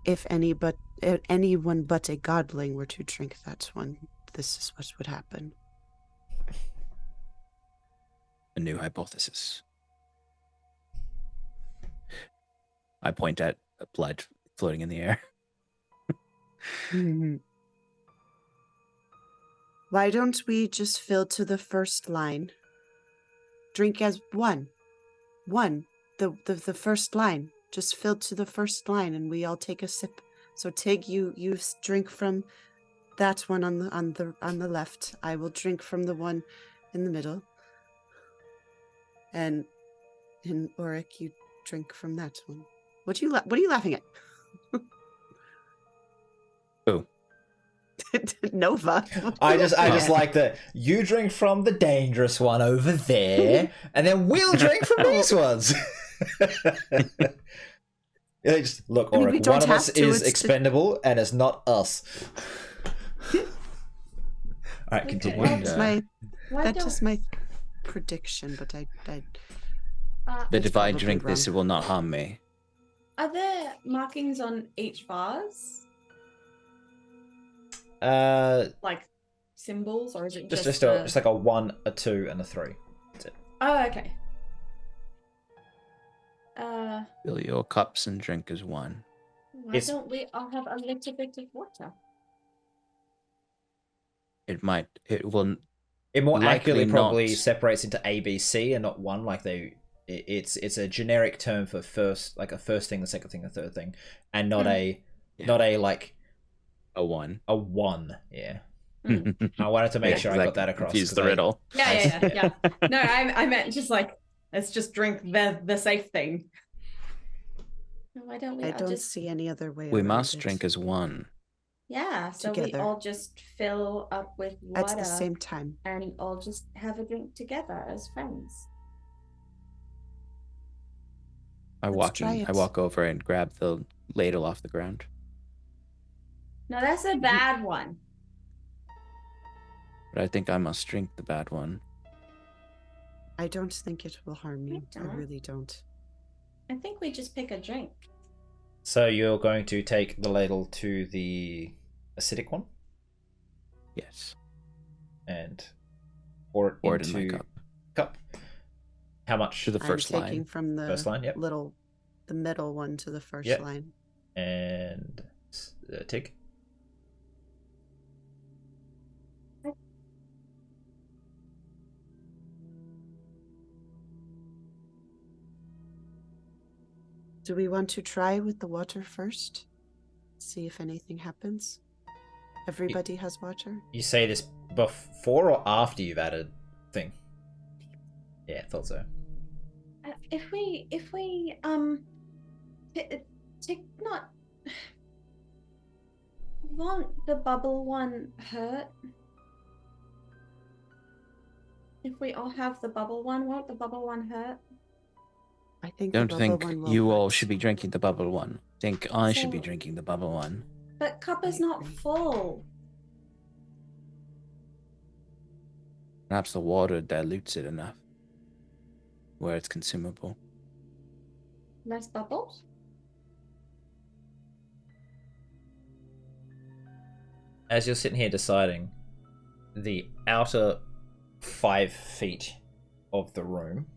if anyone but a godling were to drink that one, this is what would happen. A new hypothesis. I point at blood floating in the air. Why don't we just fill to the first line? Drink as one. The first line. Just fill to the first line, and we all take a sip. So Tig, you drink from that one on the left. I will drink from the one in the middle. And Auric, you drink from that one. What are you laughing at? Who? Nova. I just like that you drink from the dangerous one over there, and then we'll drink from these ones. Yeah, just look, I mean, Auric, we don't one of us have to, is it's expendable, and it's not us. All right, continue. Wonder. That's just my prediction, but I But it's if I probably drink this, it wrong. will not harm me. Are there markings on each vase? Like symbols, or is it just just like a 1, a 2, and a 3. That's it. Oh, okay. Fill your cups and drink as one. Why don't we all have a little bit of water? It will. It more Likely accurately probably not. separates into A, B, C, and not one. Like it's a generic term for first, like a first thing, the second thing, the third thing, and not not a like A one. a 1. Yeah. I wanted to make sure I got that across. Use 'cause the riddle. Yeah. No, I meant just like, let's just drink the safe thing. Why don't we? I all don't just see any other way. We around must it. drink as one. Yeah, so we Together. all just fill up with water At the same time. and all just have a drink together as friends. I Let's try it. walk over and grab the ladle off the ground. No, that's a bad one. But I think I must drink the bad one. I don't think it will harm you. I don't. really don't. I think we just pick a drink. So you're going to take the ladle to the acidic one Yes. and pour Pour it it into in my cup. cup. How much? To the first I'm taking line. from the First line, yep. the middle one to the first Yep. line. And Tig. Do we want to try with the water first? See if anything happens. Everybody has water. You say this before or after you've added thing? Yeah, thought so. If we not won't the bubble one hurt? If we all have the bubble one, won't the bubble one hurt? I think Don't the think bubble one will you all hurt. should be drinking the bubble one. Think I should be So- drinking the bubble one. But cup is I not agree. full. Perhaps the water dilutes it enough where it's consumable. Less bubbles? As you're sitting here deciding, the outer 5 feet of the room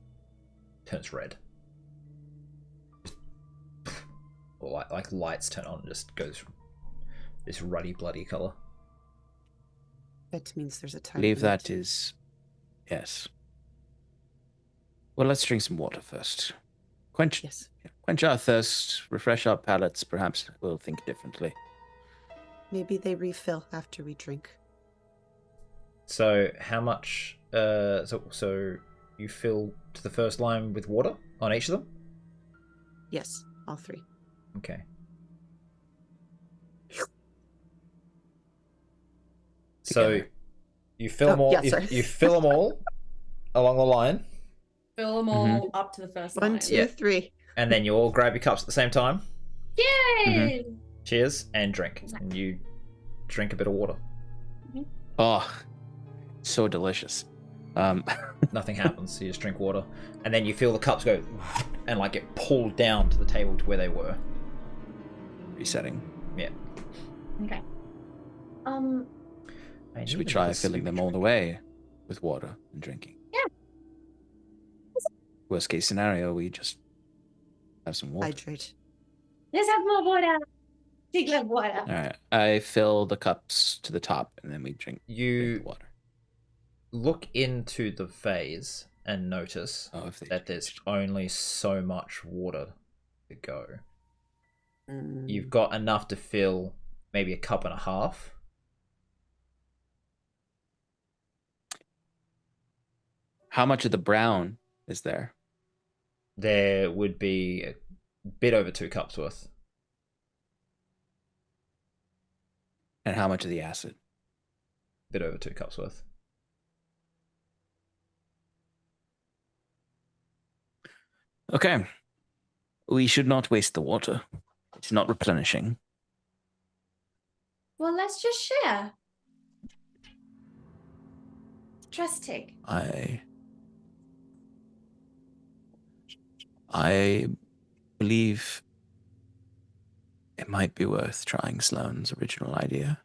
turns red. Or like lights turn on and just goes from this ruddy bloody color. That means there's a I time. believe limit. that is. Yes. Well, let's drink some water first. Quench our thirst, refresh our palates. Perhaps we'll think differently. Maybe they refill after we drink. So how much? So you fill to the first line with water on each of them. Yes, all 3. Okay. So Together. you fill them all. yeah, sorry. You fill them all along the line, Fill them all up to the first 1, line. 2, Yeah. 3. and then you all grab your cups at the same time. Yay! Cheers and drink. And you drink a bit of water. Oh, so delicious. Nothing happens. You just drink water, and then you feel the cups go and like get pulled down to the table to where they were. Resetting. Yeah. Okay. Should we try filling them all the way with water and drinking? Yeah. Worst case scenario, we just have some water. Hydrate. Let's have more water. Take love water. All right. I fill the cups to the top, and then we drink You the water. look into the vase and notice that there's only so much water to go. You've got enough to fill maybe a cup and a half. How much of the brown is there? There would be a bit over 2 cups worth. And how much of the acid? Bit over 2 cups worth. Okay. We should not waste the water. It's not replenishing. Well, let's just share. Trusting. I believe it might be worth trying Sloane's original idea.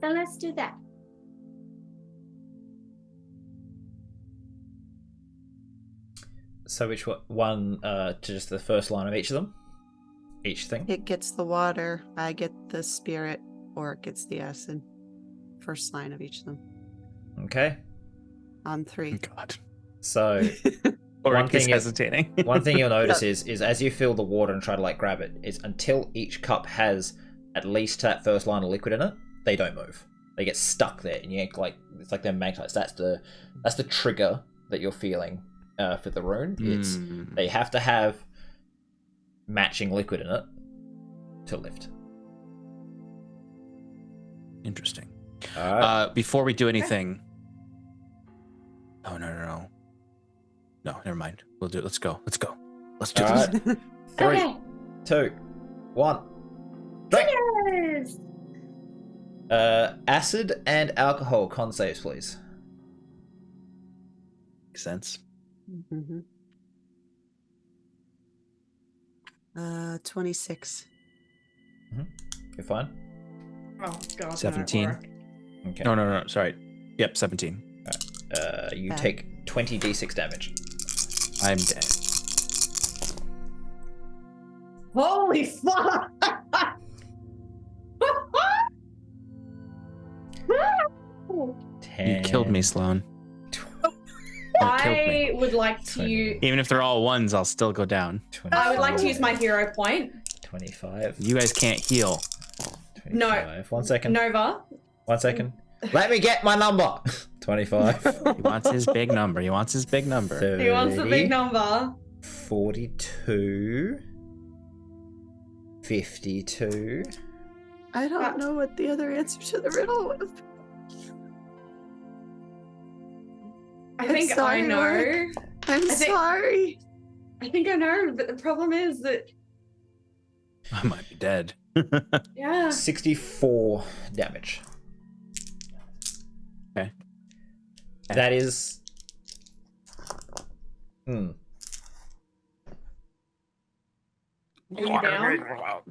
Then let's do that. So which one to just the first line of each of them? Each thing? It gets the water, I get the spirit, or it gets the acid. First line of each of them. Okay. On 3. God. So Or one in case thing hesitating. one thing you'll notice is as you fill the water and try to like grab it, is until each cup has at least that first line of liquid in it, they don't move. They get stuck there, and you get like it's like they're magnetized. That's the trigger that you're feeling for the rune. It's they have to have matching liquid in it to lift. Interesting. All right. Before we do anything. Oh, no. No, never mind. We'll do it. Let's go. Let's do All this. right. 3, Okay. 2, 1. Drink. Cheers. Acid and alcohol con saves, please. Makes sense. 26. You're fine. Oh God. 17. Okay. No. Sorry. Yep, 17. You Bad. take 20 d6 damage. I'm dead. Holy fuck! 10. You killed me, Sloane. I would like to 20. use. Even if they're all ones, I'll still go down. 24, I would like to use my hero point. 25. You guys can't heal. 25. 1 second. Nova. 1 second. Let me get my number. 25. He wants his big number. 30. He wants the big number. 42. 52. I don't know what the other answer to the riddle was. I think sorry, I know. Mark. I'm sorry. I think I know, but the problem is that I might be dead. yeah. 64 damage. Okay. That is. Are you down?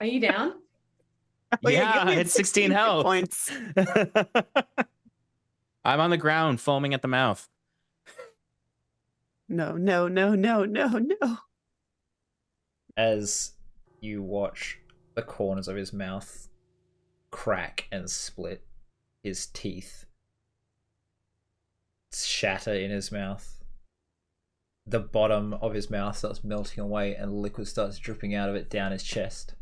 Are you down? Oh, Yeah, give me I had 16 health. points. I'm on the ground, foaming at the mouth. No. As you watch the corners of his mouth crack and split, his teeth shatter in his mouth. The bottom of his mouth starts melting away and liquid starts dripping out of it down his chest.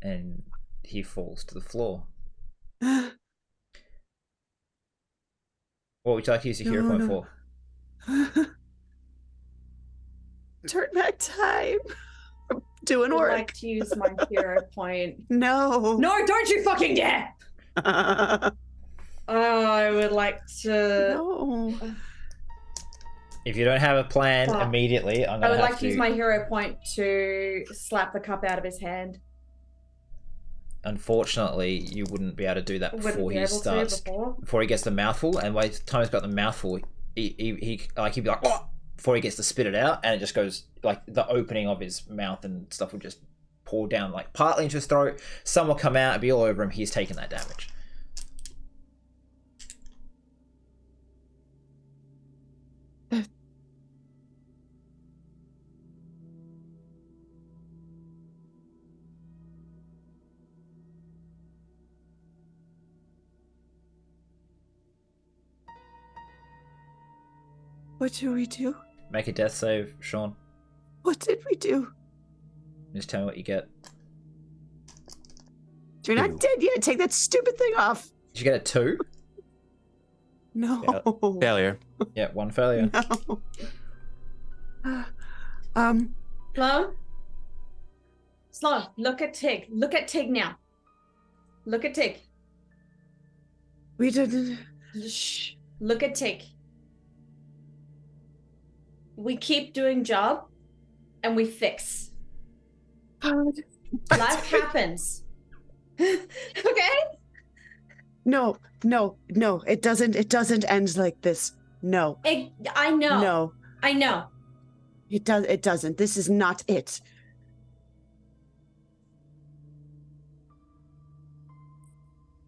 And he falls to the floor. What would you like to use your hero point for? Turn back time. I'm doing I would work. like to use my hero point. No. No, don't you fucking dare! I would like to. No. If you don't have a plan Fuck. immediately, I'm I going would to have like to use my hero point to slap the cup out of his hand. unfortunately, you wouldn't be able to do that Wouldn't before be he able to starts. before. Before he gets the mouthful, and by the time he's got the mouthful, he like he'd be like, oh, before he gets to spit it out, and it just goes like the opening of his mouth and stuff would just pour down like partly into his throat. Some will come out and be all over him. He's taken that damage. What do we do? Make a death save, Sean. What did we do? Just tell me what you get. You're not dead yet. Take that stupid thing off. Did you get a 2? No. Failure. Yeah, 1 failure. No. Sloan, look at Tig. Look at Tig now. Look at Tig. We didn't. Shh. Look at Tig. We keep doing job and we fix. Life happens. Okay? No. It doesn't end like this. No. I know. No. I know. It doesn't. This is not it.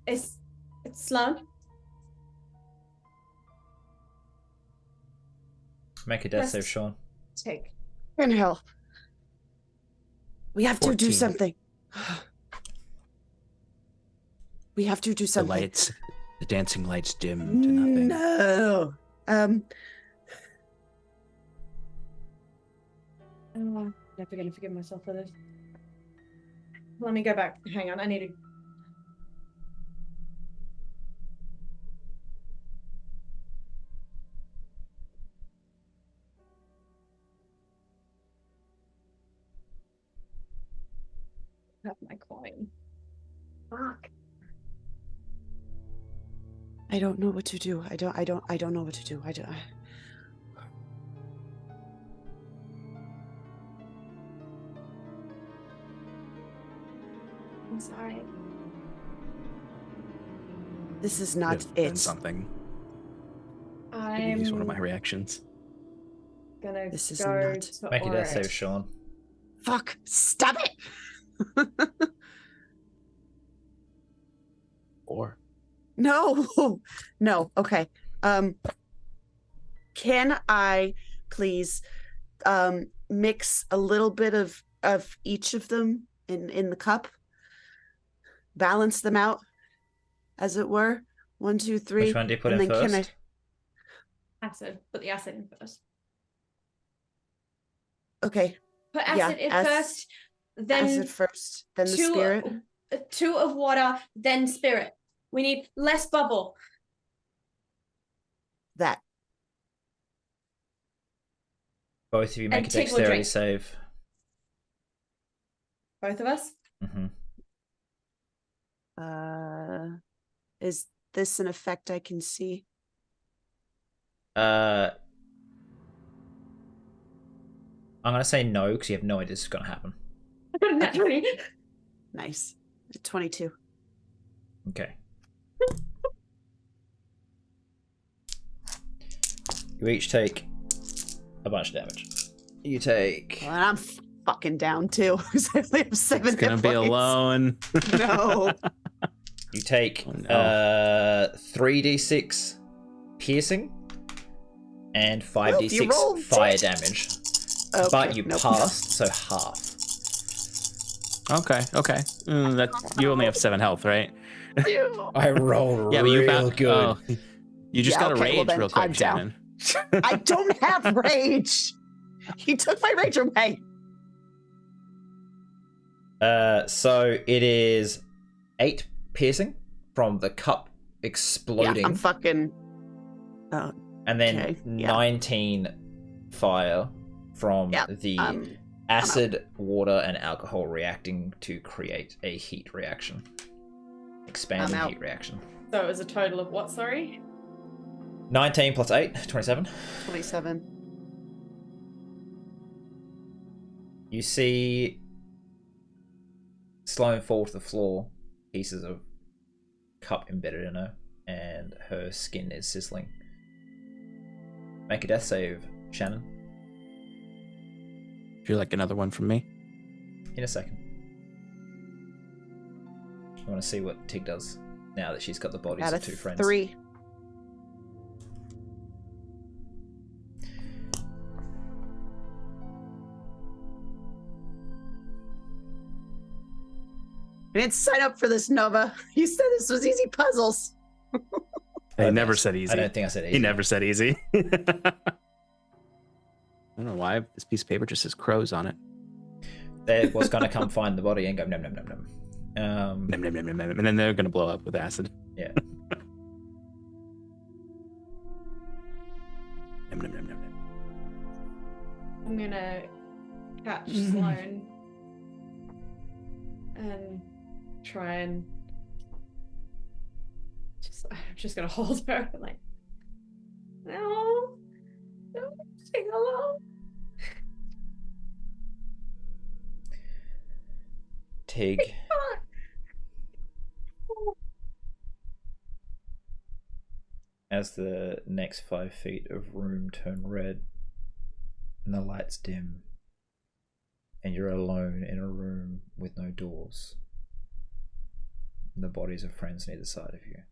It's Sloan. Make a death Yes. save, Sean. Tig. In hell. We have to 14. do something. We have to do The something. lights, the dancing lights dim to nothing. No. I'm never gonna forgive myself for this. Let me go back. Hang on, I need to. Have my coin. Fuck. I don't know what to do. I don't know what to do. I'm sorry. This is not Could've done it. something. I'm Use one of my reactions. gonna This is go not- to Make a death Oryx. save, Sean. Fuck! Stop it! Or No. Okay. Can I please mix a little bit of each of them in the cup? Balance them out, as it were. 1, 2, 3. Which one do you put and in then can first? Acid. Put the acid in first. Okay. Put Yeah, acid in ac- first, then Acid first, then the 2 spirit. 2 of water, then spirit. We need less bubble. That. Both of you make And a Tig will dexterity drink. save. Both of us. Mm-hmm. Is this an effect I can see? I'm gonna say no because you have no idea this is gonna happen. Naturally. Nice. 22. Okay. You each take a bunch of damage. You take. Well, and I'm fucking down too. Because I only have 7 it's gonna hit be points. alone. No. You take Oh, no. 3d6 piercing and Well, you 5d6 rolled fire it. damage. Okay, But you nope. passed, so half. Okay. That you only have 7 health, right? I rolled Yeah, but you real found. good. Oh, you just Yeah, got a okay, well rage then real quick, I'm down. Shannon. I don't have rage. He took my rage away. So it is 8 piercing from the cup exploding. Yeah, I'm fucking. Oh, and then okay, yeah. 19 fire from Yeah, the I'm acid, water, and alcohol reacting to create a heat reaction. Expanding I'm out. heat reaction. So it was a total of what, sorry? 19 plus 8, 27. 27. You see Sloan fall to the floor pieces of cup embedded in her, and her skin is sizzling. Make a death save, Shannon. Would you like another one from me? In a second. I want to see what Tig does now that she's got the bodies Out of of 2 friends. 3. I didn't sign up for this, Nova. You said this was easy puzzles. He never said easy. I don't think I said easy. He never said easy. I don't know why this piece of paper just says crows on it. They was going to come find the body and go nom nom nom nom. Nom, nom, nom, nom, nom, and then they're going to blow up with acid. Yeah. Nom, nom, nom, nom, nom. I'm gonna catch Sloane and try and I'm just gonna hold her and like, no, don't sing along. Tig. As the next 5 feet of room turn red and the lights dim and you're alone in a room with no doors and the bodies of friends on either side of you.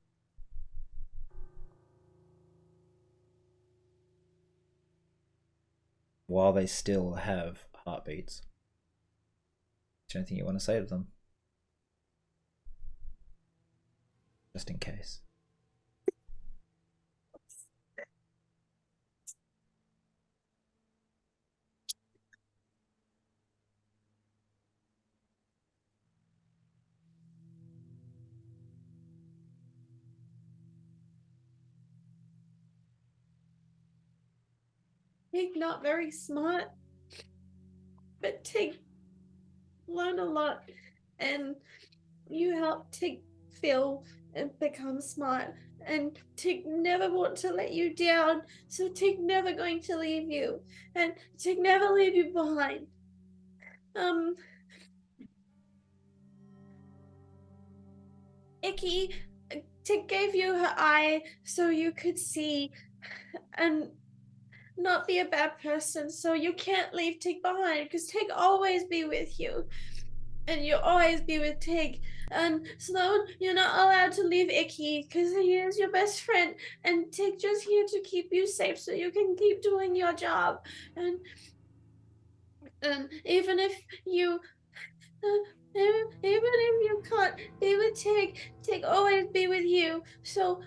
While they still have heartbeats. Is there anything you want to say to them? Just in case. Tig not very smart, but Tig learn a lot, and you help Tig feel and become smart, and Tig never want to let you down, so Tig never going to leave you, and Tig never leave you behind. Icky, Tig gave you her eye so you could see and not be a bad person, so you can't leave Tig behind, because Tig always be with you, and you'll always be with Tig. And Sloane, you're not allowed to leave Icky, because he is your best friend, and Tig just here to keep you safe so you can keep doing your job. And even if you even if you can't be with Tig always be with you. So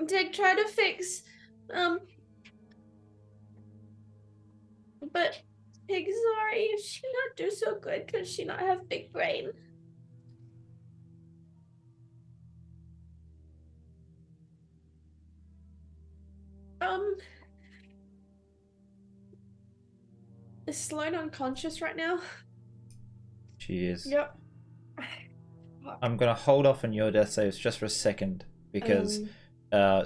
Tig try to fix but Tig sorry if she not do so good because she not have big brain. Is Sloane unconscious right now? She is. Yep. I'm going to hold off on your death saves just for a second because,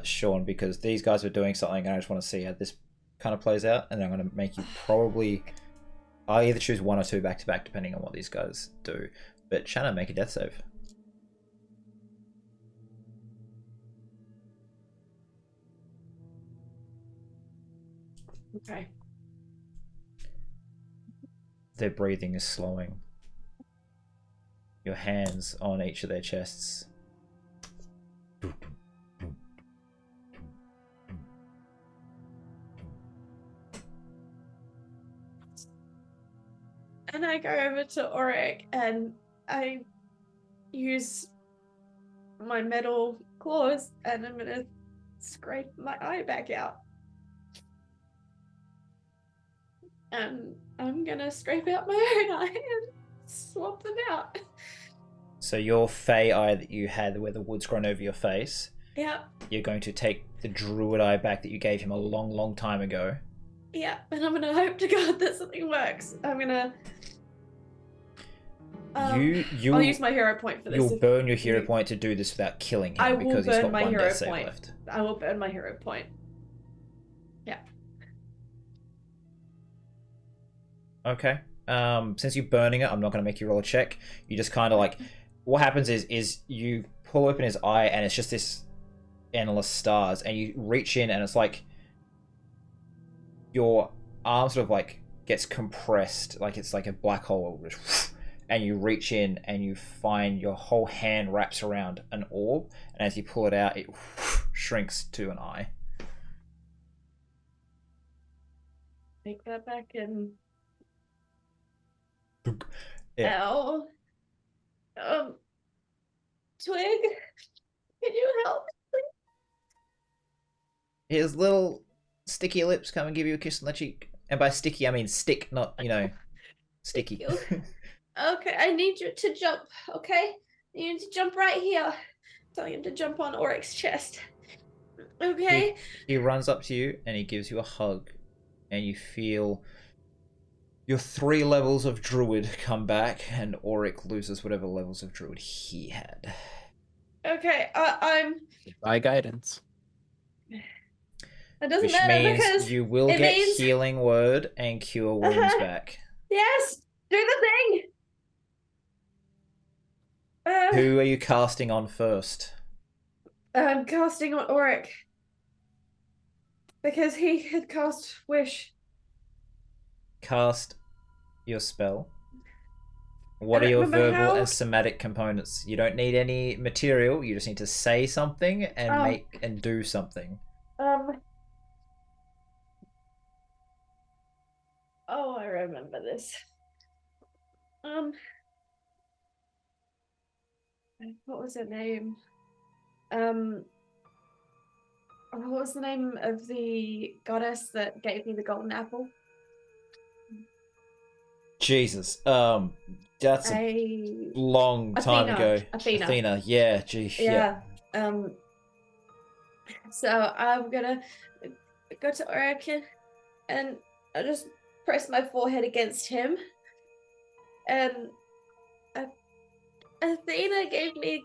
Sean, because these guys are doing something and I just want to see how this kind of plays out. And I'm going to make you probably... I'll either choose 1 or 2 back to back depending on what these guys do. But Shannon, make a death save. Okay. Their breathing is slowing. Your hands on each of their chests. And I go over to Auric and I use my metal claws and I'm gonna scrape my eye back out. And I'm gonna scrape out my own eye and swap them out. So your fey eye that you had where the wood's grown over your face, Yeah. you're going to take the druid eye back that you gave him a long, long time ago. Yeah, and I'm gonna hope to God that something works. I'm gonna I'll use my hero point for this. You'll burn your hero point to do this without killing him because he's got 1 death save left. I will burn my hero point. Yeah. Okay. since you're burning it, I'm not going to make you roll a check. You just kind of like, what happens is you pull open his eye and it's just this endless stars, and you reach in and it's like your arm sort of like gets compressed, like it's like a black hole, and you reach in and you find your whole hand wraps around an orb, and as you pull it out, it shrinks to an eye. Take that back and Yeah. ow. Twig, can you help? His little sticky lips come and give you a kiss on the cheek. And by sticky, I mean stick, not, sticky. Okay, I need you to jump, okay? You need to jump right here. Telling him to jump on Oryx's chest. Okay? He runs up to you and he gives you a hug. And you feel your 3 levels of druid come back, and Oryx loses whatever levels of druid he had. Okay, I'm... By guidance. It doesn't Which matter means because you will get healing word and cure wounds back. Yes! Do the thing! Who are you casting on first? I'm casting on Oryx. Because he had cast Wish. Cast your spell. What are your verbal and somatic components? You don't need any material, you just need to say something and make and do something. Oh, I remember this. What was her name? What was the name of the goddess that gave me the golden apple? Jesus. That's a long time ago. Athena. Yeah, gee. Yeah. So I'm gonna go to Orion and I just press my forehead against him. And Athena gave me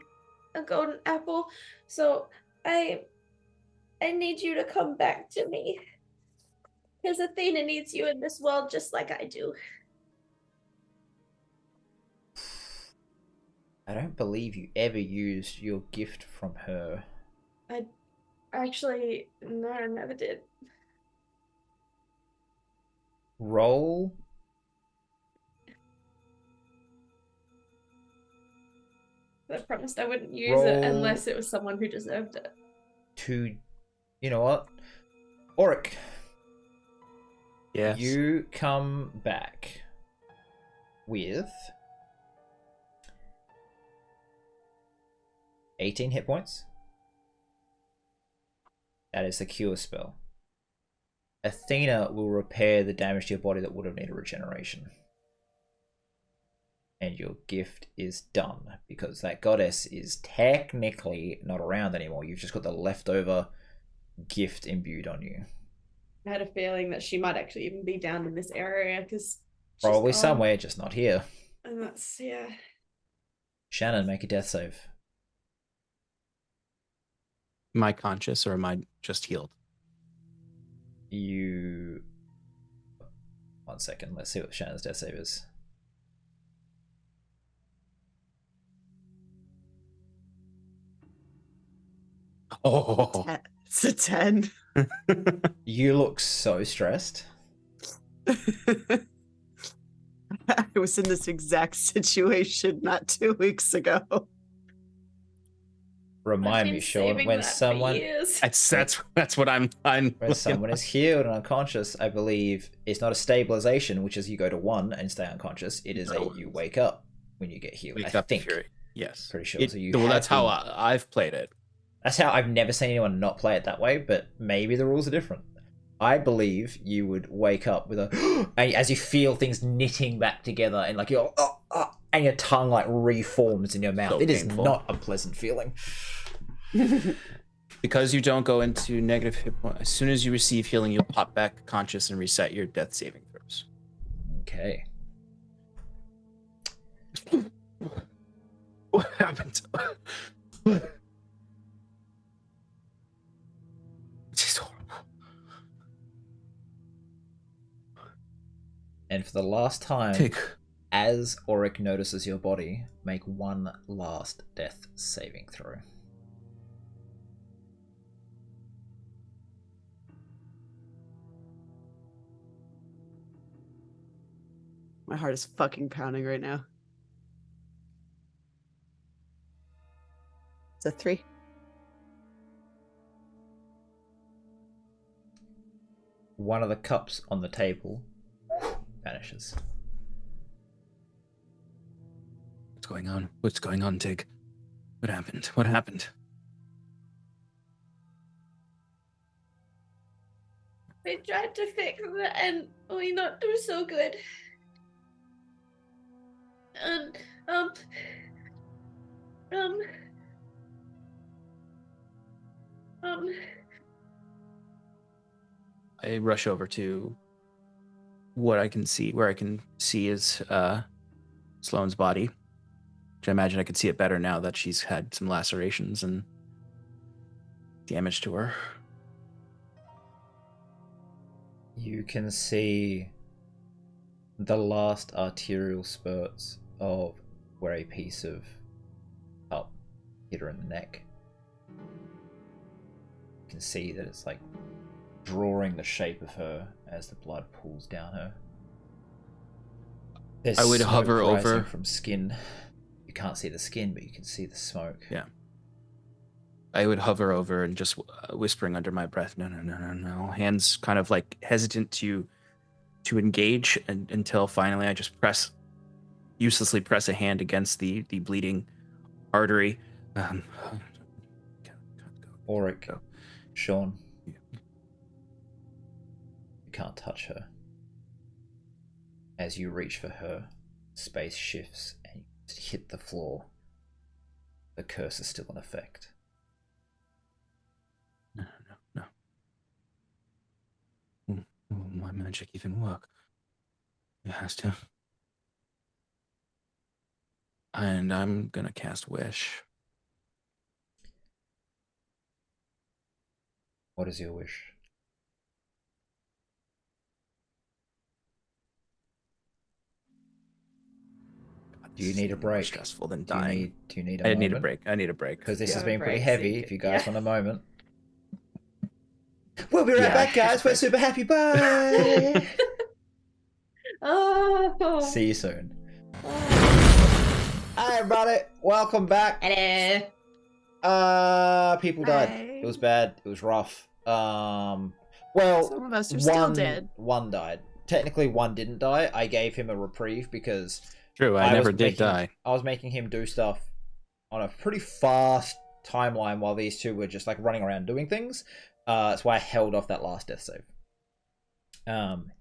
a golden apple, so I need you to come back to me. Because Athena needs you in this world just like I do. I don't believe you ever used your gift from her. No, I never did. Roll. I promised I wouldn't use it unless it was someone who deserved it. You know what? Auric. Yes. You come back with 18 hit points. That is the cure spell. Athena will repair the damage to your body that would have needed regeneration. And your gift is done, because that goddess is technically not around anymore. You've just got the leftover gift imbued on you. I had a feeling that she might actually even be down in this area, because probably somewhere, just not here. And that's, yeah. Shannon, make a death save. Am I conscious or am I just healed? You... 1 second, let's see what Shannon's death save is. Oh, It's a 10. You look so stressed. I was in this exact situation not 2 weeks ago. Remind me, Sean, when someone that's what I'm when someone is healed and unconscious, I believe it's not a stabilization, which is you go to 1 and stay unconscious. It is you wake up when you get healed. I think. Yes, pretty sure. So that's how I've played it. That's how I've never seen anyone not play it that way, but maybe the rules are different. I believe you would wake up with a as you feel things knitting back together, and like you're and your tongue like reforms in your mouth. So it painful. Is not a pleasant feeling. Because you don't go into negative hit point. As soon as you receive healing, you'll pop back conscious and reset your death saving throws. Okay. What happened? And for the last time, Tig. as Auric notices your body, make one last death saving throw. My heart is fucking pounding right now. It's a 3. One of the cups on the table vanishes. What's going on? What's going on, Tig? What happened? What happened? We tried to fix it and we not do so good. And I rush over to where I can see is Sloane's body. Which I imagine I can see it better now that she's had some lacerations and damage to her. You can see the last arterial spurts of where a piece of cup hit her in the neck. You can see that it's like drawing the shape of her as the blood pools down her. There's I would smoke hover rising over from skin. You can't see the skin, but you can see the smoke. Yeah. I would hover over and just whispering under my breath, no. Hands kind of like hesitant to engage until finally I just uselessly press a hand against the bleeding artery. Auric, Go. Sean, Yeah. you can't touch her. As you reach for her, space shifts and you hit the floor. The curse is still in effect. No. Will my magic even work? It has to. And I'm gonna cast Wish. What is your wish? Do you need a More break? stressful than Do you dying. need, do you need a I moment? need a break. I need a break. Because this Yeah, has been pretty break, so heavy. you If you could- guys yeah. want a moment. We'll be right Yeah, back, guys. it's We're break. super happy. Bye. Oh. See you soon. Hi, everybody. Welcome back. Hello. People died. Hi. It was bad. It was rough. Well, Some of us are still dead. One died. Technically, one didn't die. I gave him a reprieve because True, I was never did making- die. I was making him do stuff on a pretty fast timeline while these two were just like running around doing things. That's why I held off that last death save.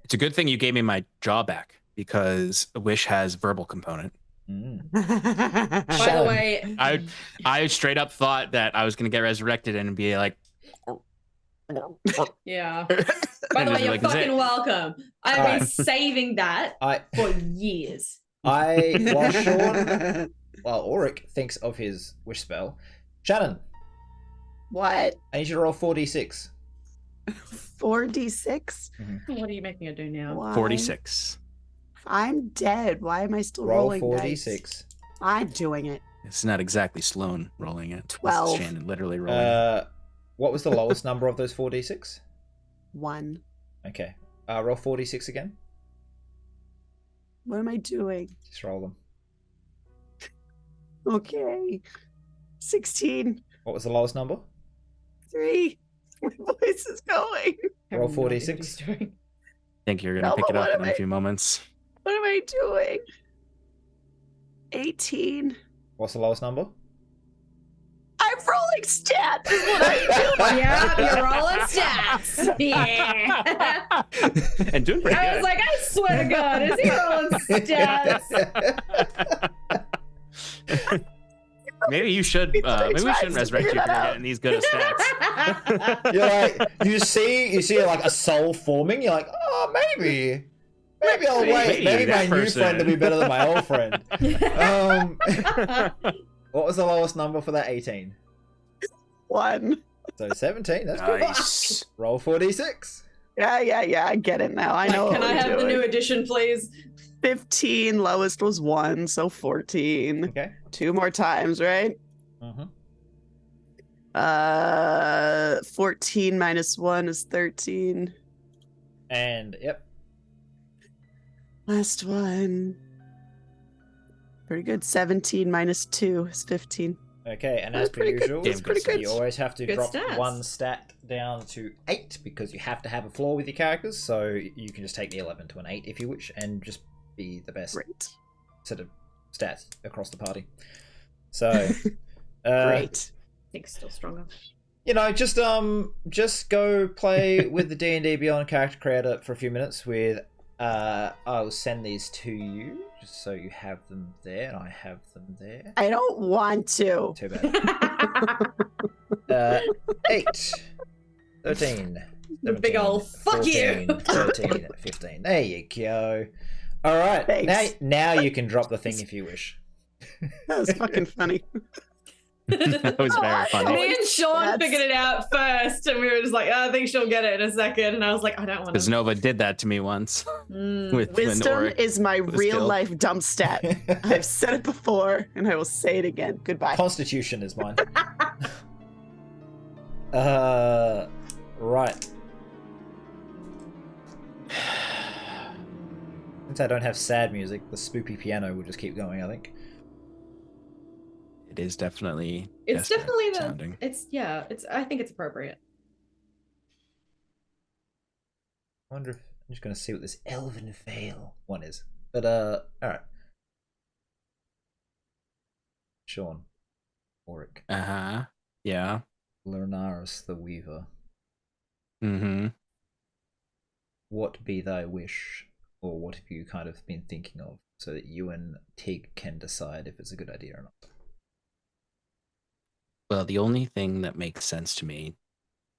It's a good thing you gave me my jaw back because Wish has verbal component. mm. By the Shannon. way, I straight up thought that I was gonna get resurrected and be like, yeah. and By the just way, be you're like, "That's it." fucking welcome. I've Alright. been saving that I for years. while Sean while Auric thinks of his wish spell, Shannon, What? I need you to roll 4d6. 4d6? What are you making her do now? Why? 46. I'm dead. Why am I still Roll rolling 4d6. dice? I'm doing it. It's not exactly Sloan rolling it. This is 12. Shannon literally rolling it. What was the lowest number of those 4d6? 1. Okay. Roll 4d6 again. What am I doing? Just roll them. Okay. 16. What was the lowest number? 3. My voice is going. I have Roll no idea 4d6. what he's doing. I think you're gonna No, pick but it up what in am a I- few moments. What am I doing? 18. What's the lowest number? I'm rolling stats. Is what I'm doing. Yeah, you're rolling stats. Yeah. And doing pretty I good. was like, I swear to God, is he rolling stats? Maybe you should. People are Maybe we trying shouldn't to resurrect you figure if that you're out. getting these good of stats. You're like, you see like a soul forming. You're like, oh, maybe I'll wait. Maybe Maybe my that new person. friend will be better than my old friend. What was the lowest number for that 18? 1. So 17. That's good. Nice. Roll 4d6. Yeah. I get it now. I know. Can what I we're have the doing. new edition, please? 15, lowest was 1, so 14. Okay. 2 more times, right? Mm-hmm. 14 minus 1 is 13. And yep. Last one. Pretty good. 17 minus 2 is 15. Okay, and That's as per pretty good. usual, That's pretty good. you always have to Good drop stats. one stat down to 8 because you have to have a floor with your characters. So you can just take the 11 to an 8 if you wish, and just be the best Great. set of stats across the party. So, Great. I think still stronger. you know, just go play with the D&D Beyond character creator for a few minutes. With I'll send these to you just so you have them there, and I have them there. I don't want to. Too bad. 8, 13, 17, Big ol' fuck you. 14, 13, 15. There you go. All right. Thanks. Now you can drop the thing if you wish. That was fucking funny. That was very funny. Me and Sean That's- figured it out first, and we were just like, oh, I think she'll get it in a second. And I was like, I don't want Because to. Nova did that to me once. With when Wisdom Oric is my was real killed. life dump stat. I've said it before, and I will say it again. Goodbye. Constitution is mine. Right. Since I don't have sad music, the spoopy piano will just keep going, I think. It is definitely. It's desperate definitely the. sounding. I think it's appropriate. I wonder if I'm just gonna see what this Elven Vale one is. But alright. Sean. Auric. Yeah. Lernaris the Weaver. Mm-hmm. What be thy wish? Or what have you kind of been thinking of? So that you and Tig can decide if it's a good idea or not. Well, the only thing that makes sense to me,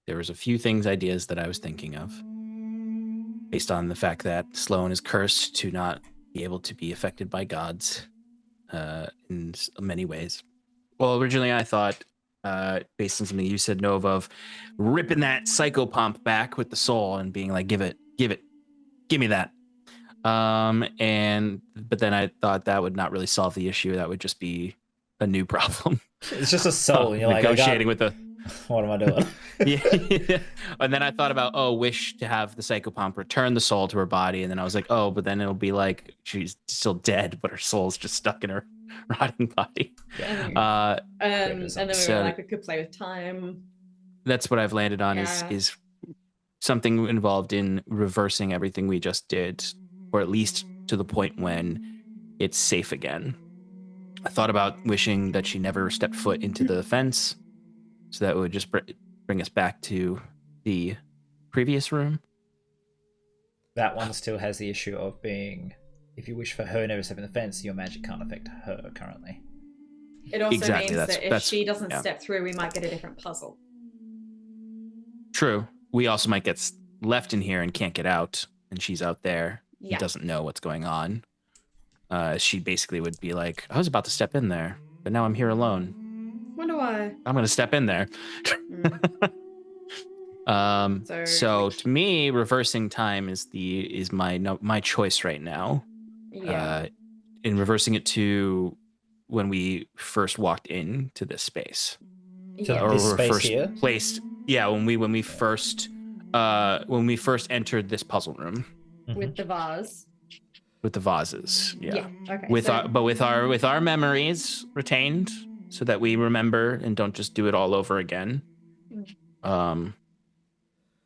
there was a few ideas that I was thinking of, based on the fact that Sloane is cursed to not be able to be affected by gods, in many ways. Well, originally I thought, based on something you said, Nova, of ripping that psychopomp back with the soul and being like, give me that. But then I thought that would not really solve the issue. That would just be a new problem. It's just a soul, and you're like, negotiating with the. what am I doing? Yeah. And then I thought about, wish to have the psychopomp return the soul to her body. And then I was like, but then it'll be like she's still dead, but her soul's just stuck in her rotting body. Yeah. And then we So- were like, we could play with time. That's what I've landed on Yeah. is something involved in reversing everything we just did, or at least to the point when it's safe again. I thought about wishing that she never stepped foot into the fence, so that would just bring us back to the previous room. That one still has the issue of being, if you wish for her never step in the fence, your magic can't affect her currently. It also Exactly, means that's- that if that's- she doesn't yeah. step through, we might get a different puzzle. True. We also might get left in here and can't get out, and she's out there Yeah. and doesn't know what's going on. She basically would be like, I was about to step in there, but now I'm here alone. Wonder why. I'm going to step in there. So- So to me, reversing time is my choice right now. Yeah. In reversing it to when we first walked into this space, Yeah. or This were space first here? placed. Yeah, when we first entered this puzzle room With the vase. with the vases. Yeah. Okay. With so- with our memories retained, so that we remember and don't just do it all over again.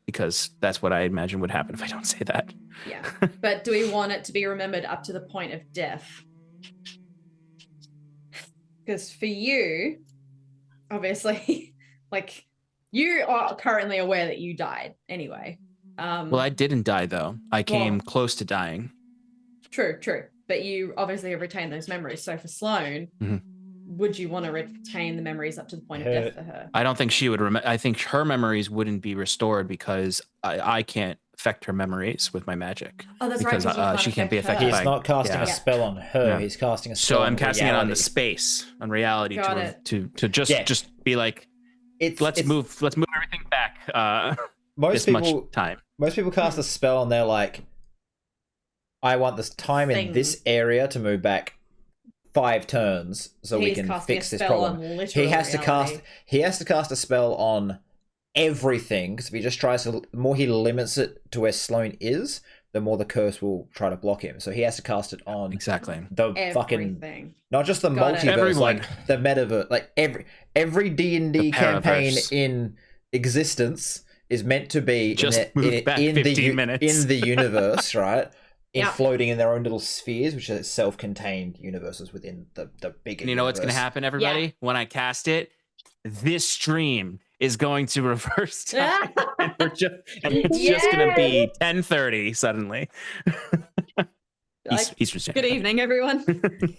Because that's what I imagine would happen if I don't say that. Yeah. But do we want it to be remembered up to the point of death? Because for you, obviously, like you are currently aware that you died anyway. Well, I didn't die though. I came close to dying. True. But you obviously have retained those memories. So for Sloane, Mhm. would you want to retain the memories up to the point of death for her? I don't think she would remember. I think her memories wouldn't be restored because I can't affect her memories with my magic. Oh, that's because, right. 'cause you she can't be affect affected her. He's not casting yeah. a spell on her, Yeah. he's casting a spell So on I'm casting it on the reality. space, on reality, Got to just Yeah. just be like, It's let's move everything back. most this much people time. most people cast a spell and they're like, I want this time in this Thing. area to move back 5 turns so we He's can casting fix a this spell problem. on literal He has to reality. cast a spell on everything, because if he just tries to, the more he limits it to where Sloane is, the more the curse will try to block him. So he has to cast it on Exactly. the fucking, Everything. not just the Got it. multiverse, Everyone. like the metaverse, like every D&D The campaign Paraverse. in existence is meant to be Just move back 15 minutes. in the universe, right? In Yep. floating in their own little spheres, which are self-contained universes within the bigger. And you know what's going to universe. happen, everybody? When I cast it, this stream is going to reverse time, and it's just going to be 10:30 suddenly. Like, Eastern Standard good Time. evening, everyone.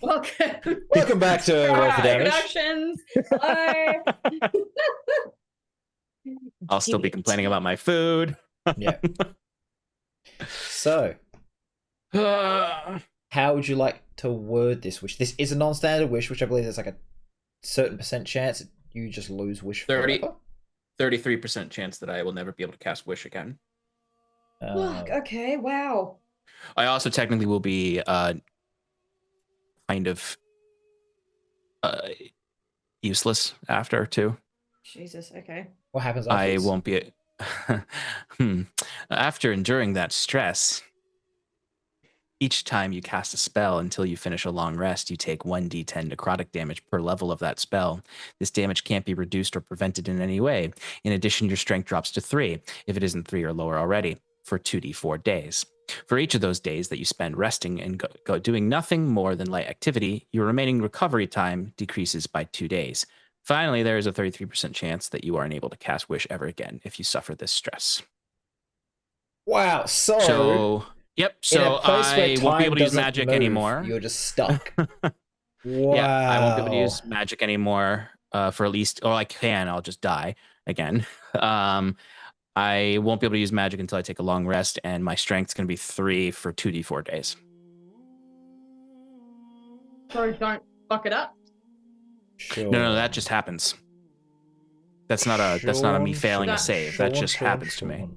Welcome. Welcome back to Roll for Damage. Productions. Hello. I'll still be complaining about my food. Yeah. So, how would you like to word this wish? This is a non-standard wish, which I believe there's like a certain % chance you just lose wish 30. forever. 33% chance that I will never be able to cast Wish again. Look, okay, wow. I also technically will be kind of useless after too. Jesus, okay. What happens I afterwards? won't be. After enduring that stress, each time you cast a spell until you finish a long rest, you take 1d10 necrotic damage per level of that spell. This damage can't be reduced or prevented in any way. In addition, your strength drops to 3, if it isn't 3 or lower already, for 2d4 days. For each of those days that you spend resting and go doing nothing more than light activity, your remaining recovery time decreases by 2 days. Finally, there is a 33% chance that you are unable to cast Wish ever again if you suffer this stress. Wow. So yep. in a So place where I time won't be able to use doesn't magic move, anymore. You're just stuck. Wow. Yeah, I won't be able to use magic anymore for at least, or I can, I'll just die again. I won't be able to use magic until I take a long rest, and my strength's going to be 3 for 2d4 days. So don't fuck it up. Sure. No, that just happens. That's not a me failing a save. That just happens to me.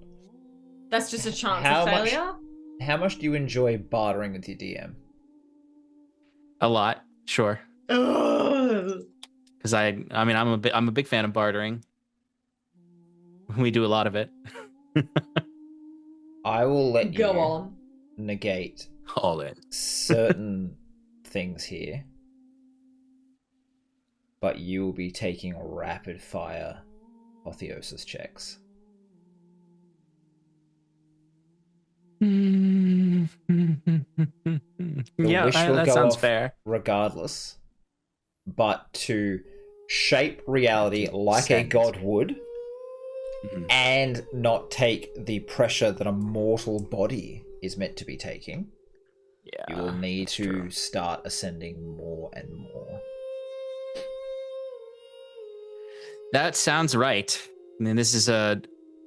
That's just a chance How of much- failure. How much do you enjoy bartering with your DM? A lot, sure. Ugh. Because I mean, I'm a big fan of bartering. We do a lot of it. I will let you Go on. negate All in. certain things here, but you will be taking rapid fire apotheosis checks. Yeah, wish will that go sounds off fair. regardless, but to shape reality like a Send. god would, Mhm. and not take the pressure that a mortal body is meant to be taking, Yeah, you will need that's to true. start ascending more and more. That sounds right. I mean, this is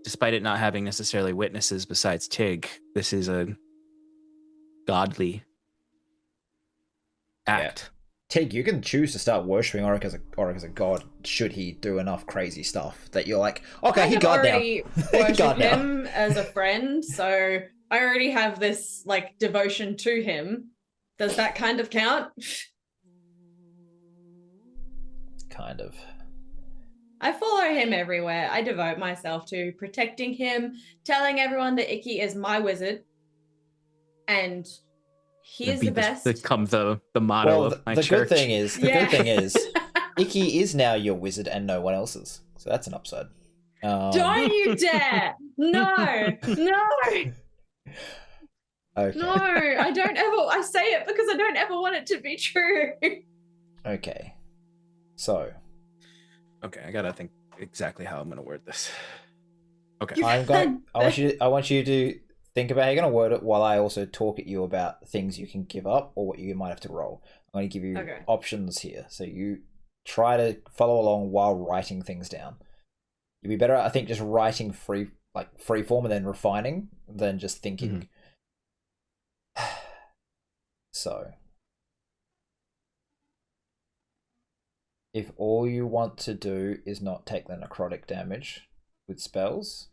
despite it not having necessarily witnesses besides Tig, this is a godly act. Tig, you can choose to start worshipping Oric as a god should he do enough crazy stuff that you're like, okay, I he have god now. already He worshipped god now. him as a friend, so I already have this like devotion to him. Does that kind of count? Kind of. I follow him everywhere. I devote myself to protecting him, telling everyone that Icky is my wizard, and he is the best. Become the motto Well, of my the church. good thing is, Yeah. Icky is now your wizard and no one else's, so that's an upside. Don't you dare! No, no, Okay. no! I don't ever. I say it because I don't ever want it to be true. Okay. So Okay, I gotta think exactly how I'm gonna word this. Okay. I want you to think about how you're gonna word it while I also talk at you about things you can give up or what you might have to roll. I'm gonna give you Okay. options here, so you try to follow along while writing things down. You'd be better, I think, just writing free form and then refining than just thinking. So, if all you want to do is not take the necrotic damage with spells,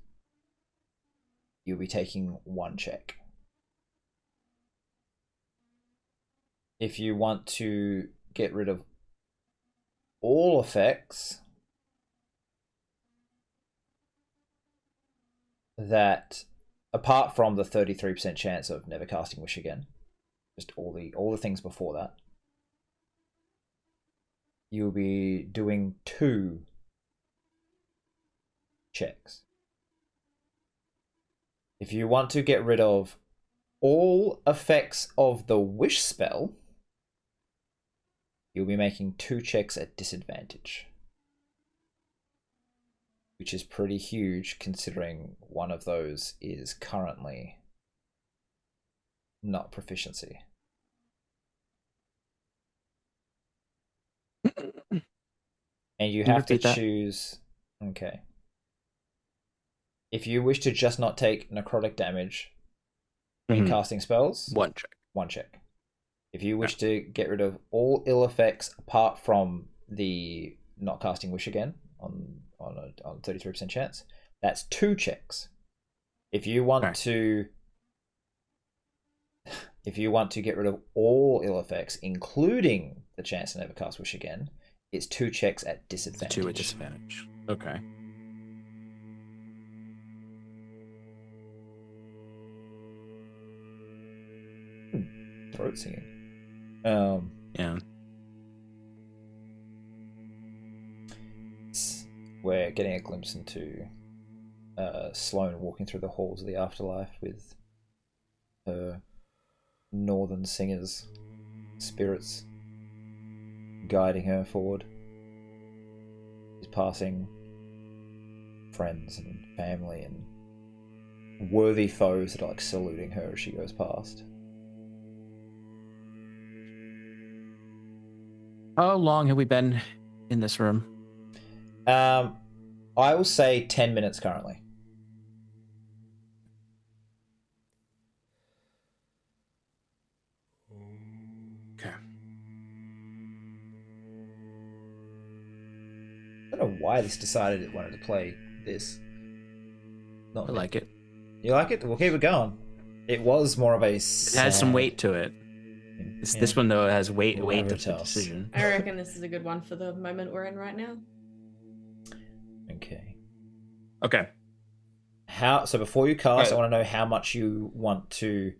you'll be taking 1 check. If you want to get rid of all effects that, apart from the 33% chance of never casting Wish again, just all the things before that, you'll be doing 2 checks. If you want to get rid of all effects of the Wish spell, you'll be making 2 checks at disadvantage, which is pretty huge considering one of those is currently not proficiency. And you have to choose. Okay. If you wish to just not take necrotic damage when casting spells, 1 check. 1 check. If you wish to get rid of all ill effects apart from the not casting Wish again on a 33% chance, that's 2 checks. If you want to get rid of all ill effects, including the chance to never cast Wish again, it's 2 checks at disadvantage. 2 at disadvantage. Okay. Throat singing. Yeah. We're getting a glimpse into Sloane walking through the halls of the afterlife with her northern singers, spirits guiding her forward. She's passing friends and family and worthy foes that are like saluting her as she goes past. How long have we been in this room? I will say 10 minutes currently. Okay. I don't know why this decided it wanted to play this. I like it. You like it? We'll keep it going. It was more of a It has some weight to it. This one though has weight of the decision. I reckon this is a good one for the moment we're in right now. Okay. So before you cast, I want to know how much you want to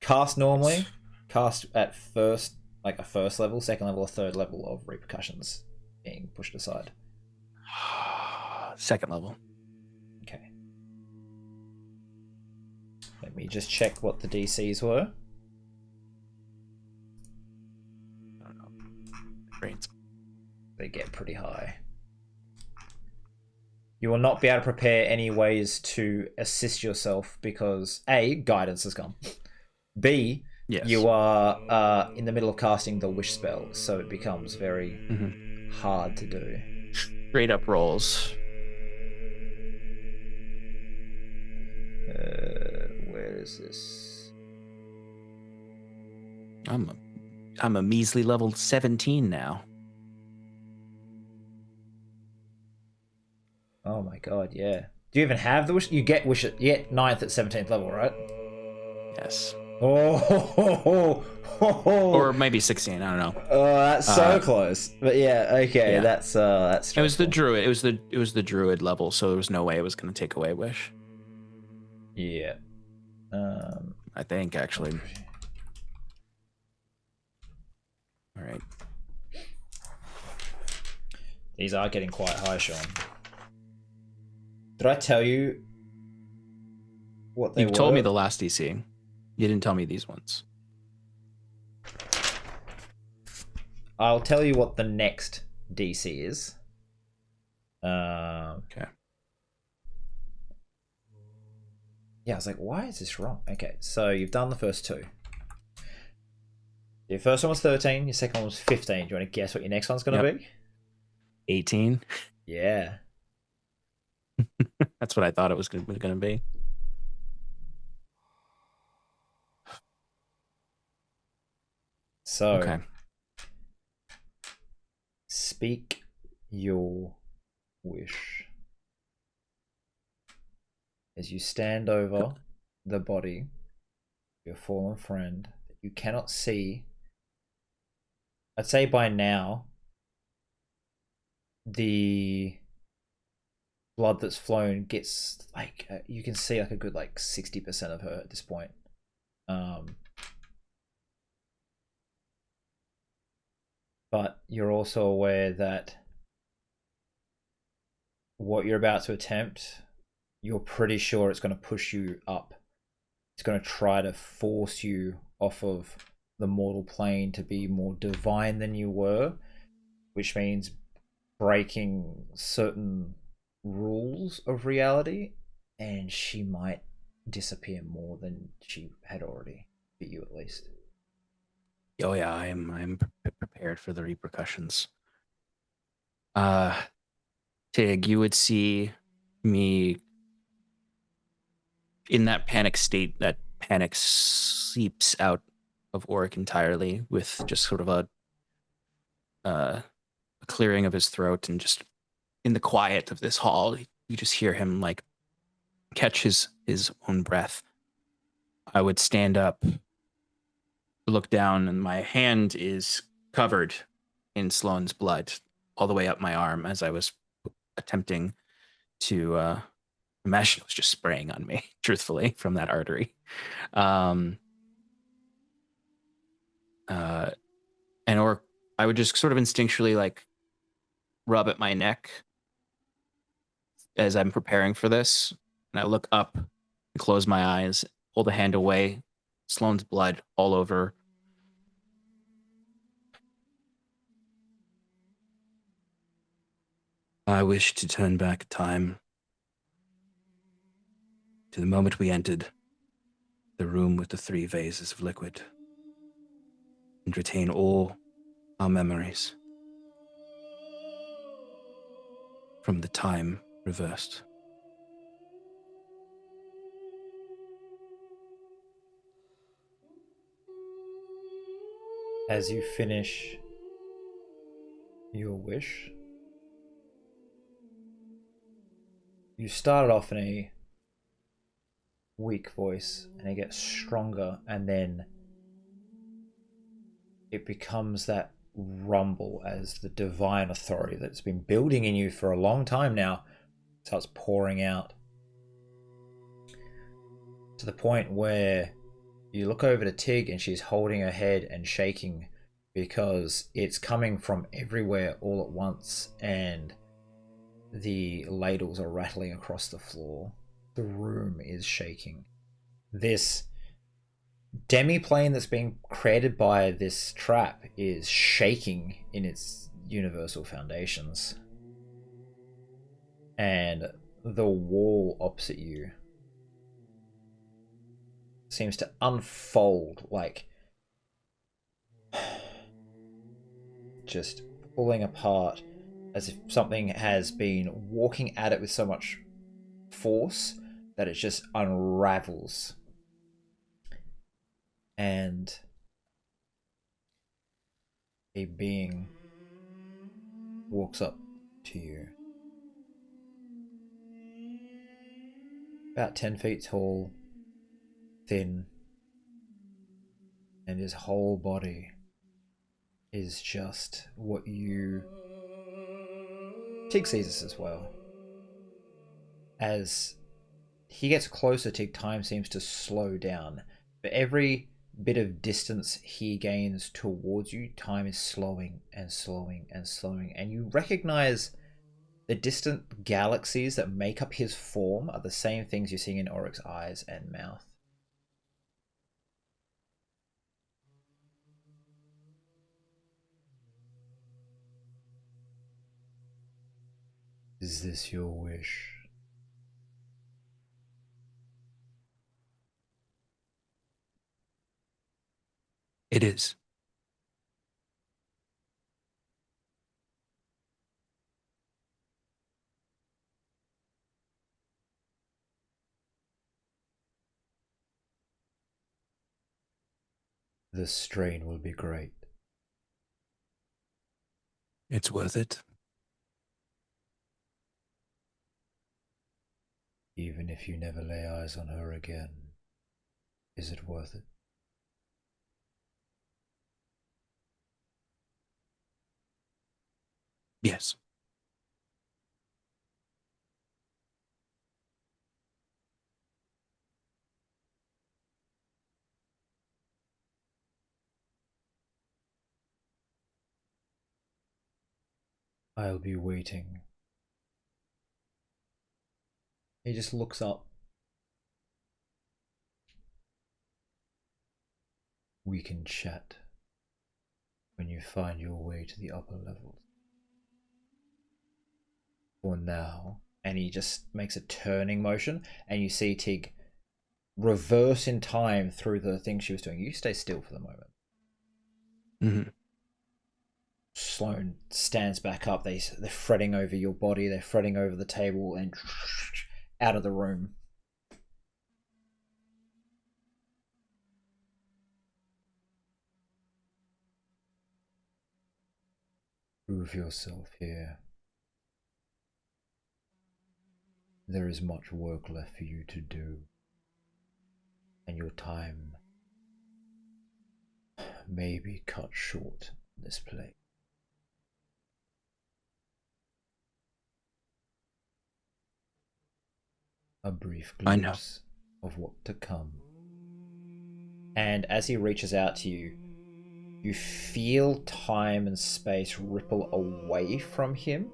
cast normally, cast at first, like a first level, second level, or third level of repercussions being pushed aside. Second level. Okay. Let me just check what the DCs were. I don't know. Brains. They get pretty high. You will not be able to prepare any ways to assist yourself because A, guidance has gone. B, you are in the middle of casting the Wish spell, so it becomes very hard to do. Straight up rolls. Where is this? I'm a measly level 17 now. Oh my god, yeah. Do you even have the Wish? You get Wish at 9th at 17th level, right? Yes. Oh, or maybe 16. I don't know. Oh, that's so close. But yeah, okay, yeah. That's It was the druid. It was the druid level, so there was no way it was going to take away Wish. Yeah. I think actually. All right. These are getting quite high, Sean. Did I tell you what they were? You told me the last DC. You didn't tell me these ones. I'll tell you what the next DC is. Okay. Yeah, I was like, why is this wrong? Okay, so you've done the first 2. Your first one was 13, your second one was 15. Do you want to guess what your next one's going to be? 18. Yeah. That's what I thought it was going to be. So, okay. Speak your wish. as you stand over the body of your fallen friend that you cannot see. I'd say by now, the blood that's flown gets like you can see like a good like 60% of her at this point. But you're also aware that what you're about to attempt, you're pretty sure it's going to push you up. It's going to try to force you off of the mortal plane to be more divine than you were, which means breaking certain rules of reality, and she might disappear more than she had already, for you at least. Oh yeah, I'm prepared for the repercussions. Tig, you would see me in that panic state. That panic seeps out of Oric entirely, with just sort of a clearing of his throat, and just in the quiet of this hall, you just hear him like catch his own breath. I would stand up, look down, and my hand is covered in Sloane's blood all the way up my arm as I was attempting to imagine it was just spraying on me, truthfully, from that artery. Or I would just sort of instinctually like rub at my neck as I'm preparing for this. And I look up and close my eyes, pull the hand away, Sloane's blood all over. I wish to turn back time to the moment we entered the room with the 3 vases of liquid and retain all our memories from the time reversed. As you finish your wish, you started off in a weak voice and it gets stronger, and then it becomes that rumble as the divine authority that's been building in you for a long time now starts pouring out, to the point where you look over to Tig and she's holding her head and shaking because it's coming from everywhere all at once, and the ladles are rattling across the floor. The room is shaking. This demi-plane that's being created by this trap is shaking in its universal foundations. And the wall opposite you seems to unfold, like just pulling apart, as if something has been walking at it with so much force that it just unravels. And a being walks up to you. About 10 feet tall, thin, and his whole body is just what you... Tig sees this as well. As he gets closer, Tig, time seems to slow down. For every bit of distance he gains towards you, time is slowing and slowing and slowing. And you recognize the distant galaxies that make up his form are the same things you're seeing in Oric's eyes and mouth. Is this your wish? It is. The strain will be great. It's worth it. Even if you never lay eyes on her again, is it worth it? Yes. I'll be waiting. He just looks up. We can chat when you find your way to the upper levels. For now, and he just makes a turning motion, and you see Tig reverse in time through the thing she was doing. You stay still for the moment. Mm-hmm. Sloane stands back up. They're fretting over your body. They're fretting over the table and out of the room. Prove yourself here. There is much work left for you to do, and your time may be cut short in this place. A brief glimpse of what to come. And as he reaches out to you, you feel time and space ripple away from him,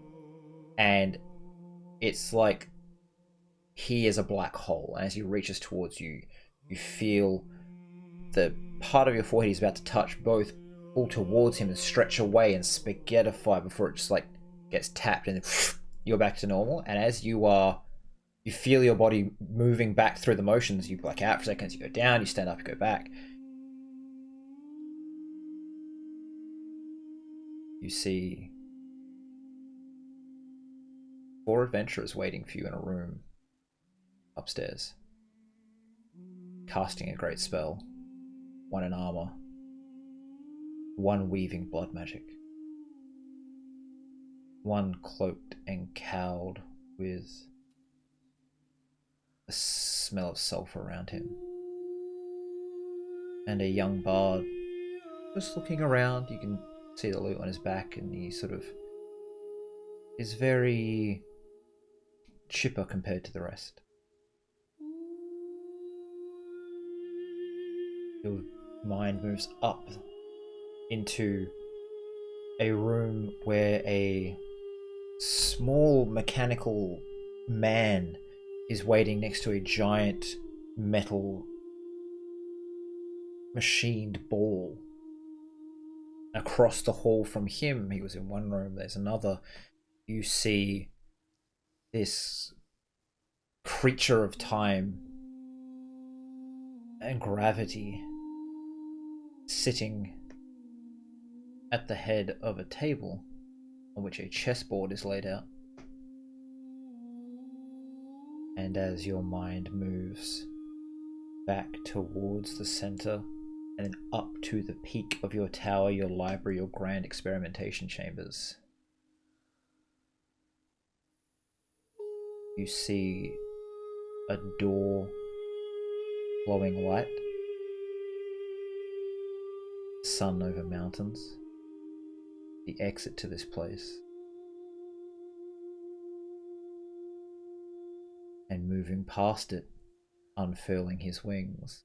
and it's like he is a black hole. And as he reaches towards you, you feel the part of your forehead he's about to touch both pull towards him and stretch away and spaghettify before it just like gets tapped, and you're back to normal. And as you feel your body moving back through the motions. You black out for seconds, you go down, you stand up, you go back. You see 4 adventurers waiting for you in a room upstairs, casting a great spell. 1 in armor, 1 weaving blood magic, 1 cloaked and cowled with the smell of sulfur around him, and a young bard just looking around. You can see the loot on his back, and he sort of is very chipper compared to the rest. Your mind moves up into a room where a small mechanical man is waiting next to a giant metal machined ball. Across the hall from him, he was in one room, there's another. You see this creature of time and gravity sitting at the head of a table on which a chessboard is laid out. And as your mind moves back towards the center and then up to the peak of your tower, your library, your grand experimentation chambers, you see a door, glowing light, sun over mountains, the exit to this place. And moving past it, unfurling his wings,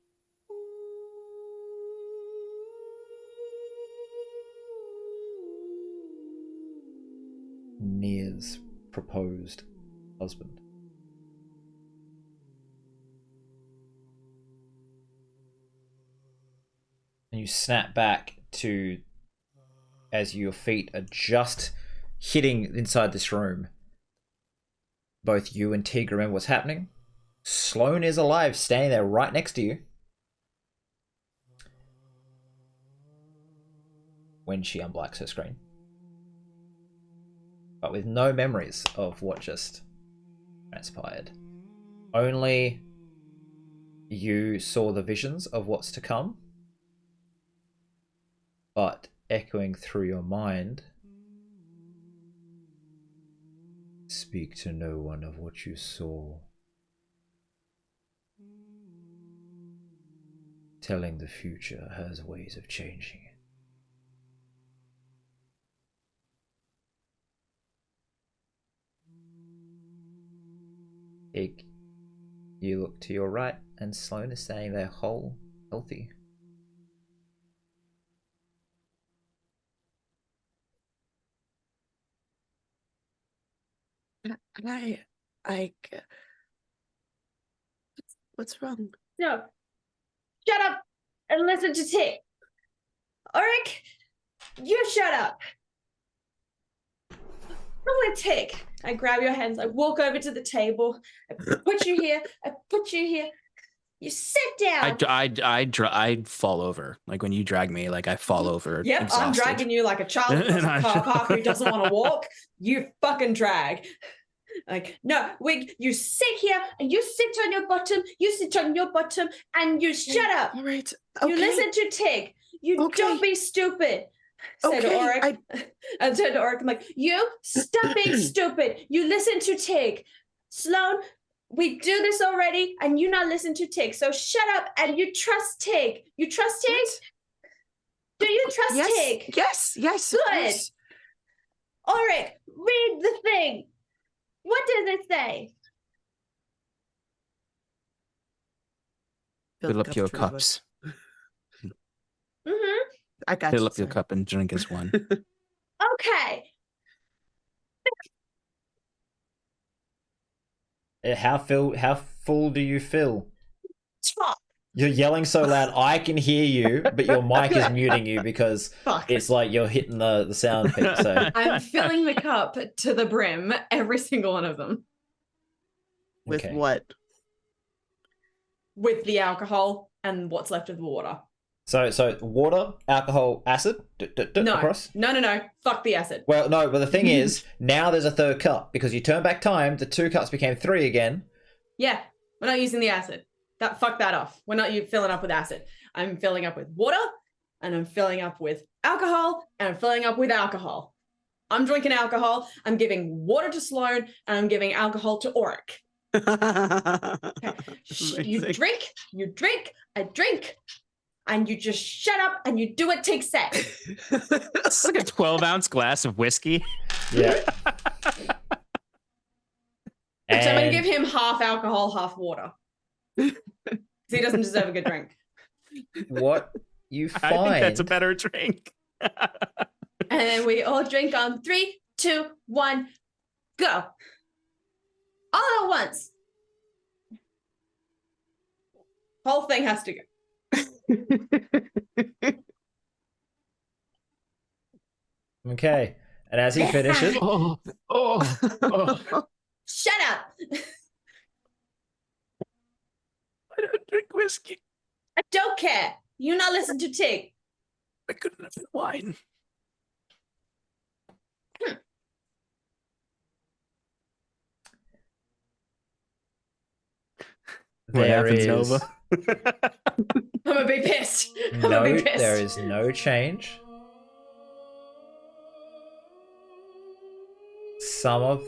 Nia's proposed husband. And you snap back to as your feet are just hitting inside this room. Both you and Tig remember what's happening. Sloane is alive, standing there right next to you. When she unblacks her screen. But with no memories of what just transpired. Only you saw the visions of what's to come. But echoing through your mind, speak to no one of what you saw. telling the future has ways of changing it. You look to your right, and Sloane is standing there whole, healthy. I, what's wrong? No. Shut up and listen to Tig. Ulrich, you shut up. Come with Tig. I grab your hands. I walk over to the table. I put you here. I put you here. You sit down. I'd fall over. Like when you drag me, like I fall over. Yep, exhausted. I'm dragging you like a child across a car park who doesn't want to walk. You fucking drag. Like, no, you sit here and you sit on your bottom, you sit on your bottom, and you shut up. All right. Okay. You listen to Tig. You Okay. don't be stupid. Said to Ulrich. I said to Ulrich, I'm like, you stop being stupid. You listen to Tig. Sloane, we do this already, and you not listen to Tig. So shut up and you trust Tig. You trust Tig? Do you trust Tig? Yes. Good. Ulrich, read the thing. What does it say? Fill up your cups. Mm-hmm. I got Fill you, up your sorry. cup and drink as one. Okay. How full do you feel? Top. You're yelling so loud I can hear you, but your mic is muting you because Fuck. it's like you're hitting the sound peak. So I'm filling the cup to the brim, every single one of them, With okay. what? with the alcohol and what's left of the water. So water, alcohol, acid. No, Across. no. Fuck the acid. Well, no, but the thing is, now there's a third cup because you turn back time. The 2 cups became 3 again. Yeah, we're not using the acid. Fuck that off. We're not filling up with acid. I'm filling up with water, and I'm filling up with alcohol, and I'm filling up with alcohol. I'm drinking alcohol. I'm giving water to Sloane, and I'm giving alcohol to Ulrich. You drink, I drink, and you just shut up and you do what Tig said. It's like a 12-ounce glass of whiskey. Yeah. Which I'm going to And- give him half alcohol, half water. Because he doesn't deserve a good drink. What you find? I think that's a better drink. And then we all drink on 3, 2, 1, go. All at once. Whole thing has to go. Okay. And as he finishes, Oh. Shut up. I don't drink whiskey. I don't care. You not listen to Tig. I couldn't have wine. What there happens, is Nova? I'm gonna be pissed. I'm gonna be pissed. there is no change. Some of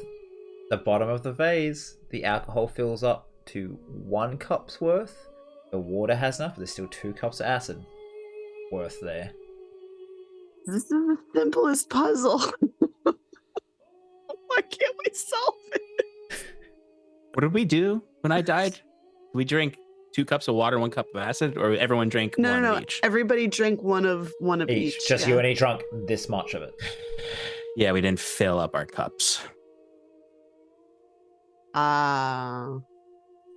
the bottom of the vase, the alcohol fills up to 1 cup's worth. The water has enough, but there's still 2 cups of acid worth there. This is the simplest puzzle. Why can't we solve it? What did we do when I died? We drink 2 cups of water, 1 cup of acid, or everyone drank one No. of each? Everybody drank one of each. Just yeah. you and he drunk this much of it. Yeah, we didn't fill up our cups.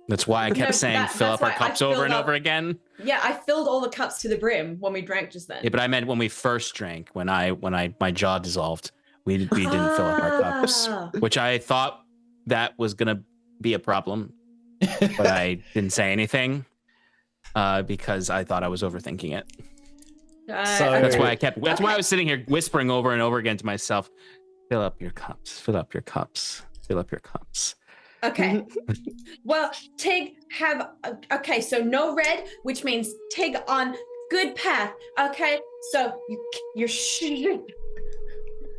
That's why I kept saying fill up our that's why I cups over filled and up- over again. Yeah, I filled all the cups to the brim when we drank just then. Yeah, but I meant when we first drank, when my jaw dissolved, we didn't fill up our cups, Ah. which I thought that was gonna be a problem, but I didn't say anything because I thought I was overthinking it. So- That's why That's why I was sitting here whispering over and over again to myself, fill up your cups, fill up your cups, fill up your cups. Okay. Well, Tig okay, so no red, which means Tig on good path. Okay, so you're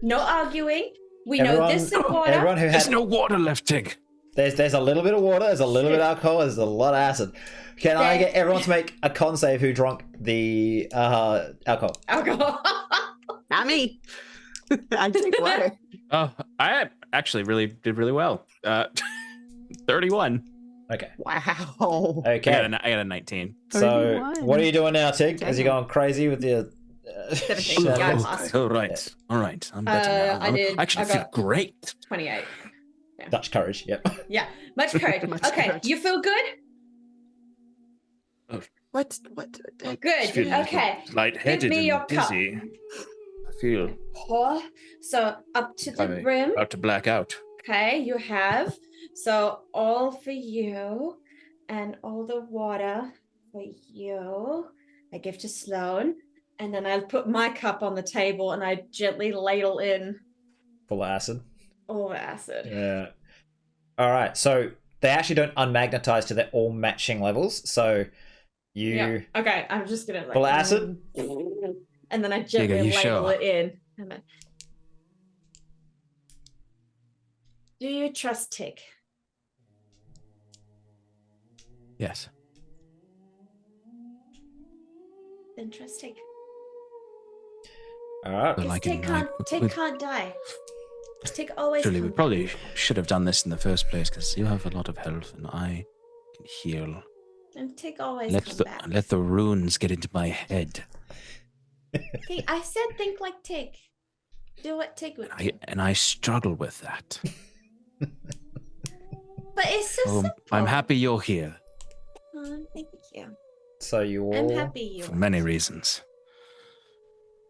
no arguing. We know this is water. Everyone who There's had no water left, Tig. There's a little bit of water, there's a little bit of alcohol, there's a lot of acid. Can I get everyone to make a con save who drank the alcohol? Alcohol. Not me. I drink water. Oh, I actually did really well. 31. Okay. Wow. Okay. I got a 19. So 31. what are you doing now, Tig? As you're Damn. going crazy with your 17. shenanigans? Yeah, I Oh, passed. all right. All right. I'm better now. I actually feel got- great. 28. Dutch courage. Yep. Yeah, much courage. Much Okay, courage. you feel good? What? Good. Okay. Lightheaded Give me your and cup. dizzy. I feel Pour. So up to the I'm brim. about to black out. Okay, you have. So all for you, and all the water for you. I give to Sloan, and then I put my cup on the table, and I gently ladle in Full of acid. all the acid. Yeah. All right. So they actually don't unmagnetize to they're all matching levels. So you Yeah. Okay, I'm just gonna like full of acid. and then I gently you ladle sure? it in. And then... Do you trust Tig? Yes. Then trust Tig. All right. But Because like Tig in, Tig can't die. Tig always Surely we comes probably back. should have done this in the first place because you have a lot of health and I can heal. And Tig always Let comes the back. let the runes get into my head. I said think like Tig. Do what Tig would do. And I struggle with that. But it's so Oh, simple. I'm happy you're here Thank you. So you all. I'm happy you for are. many reasons.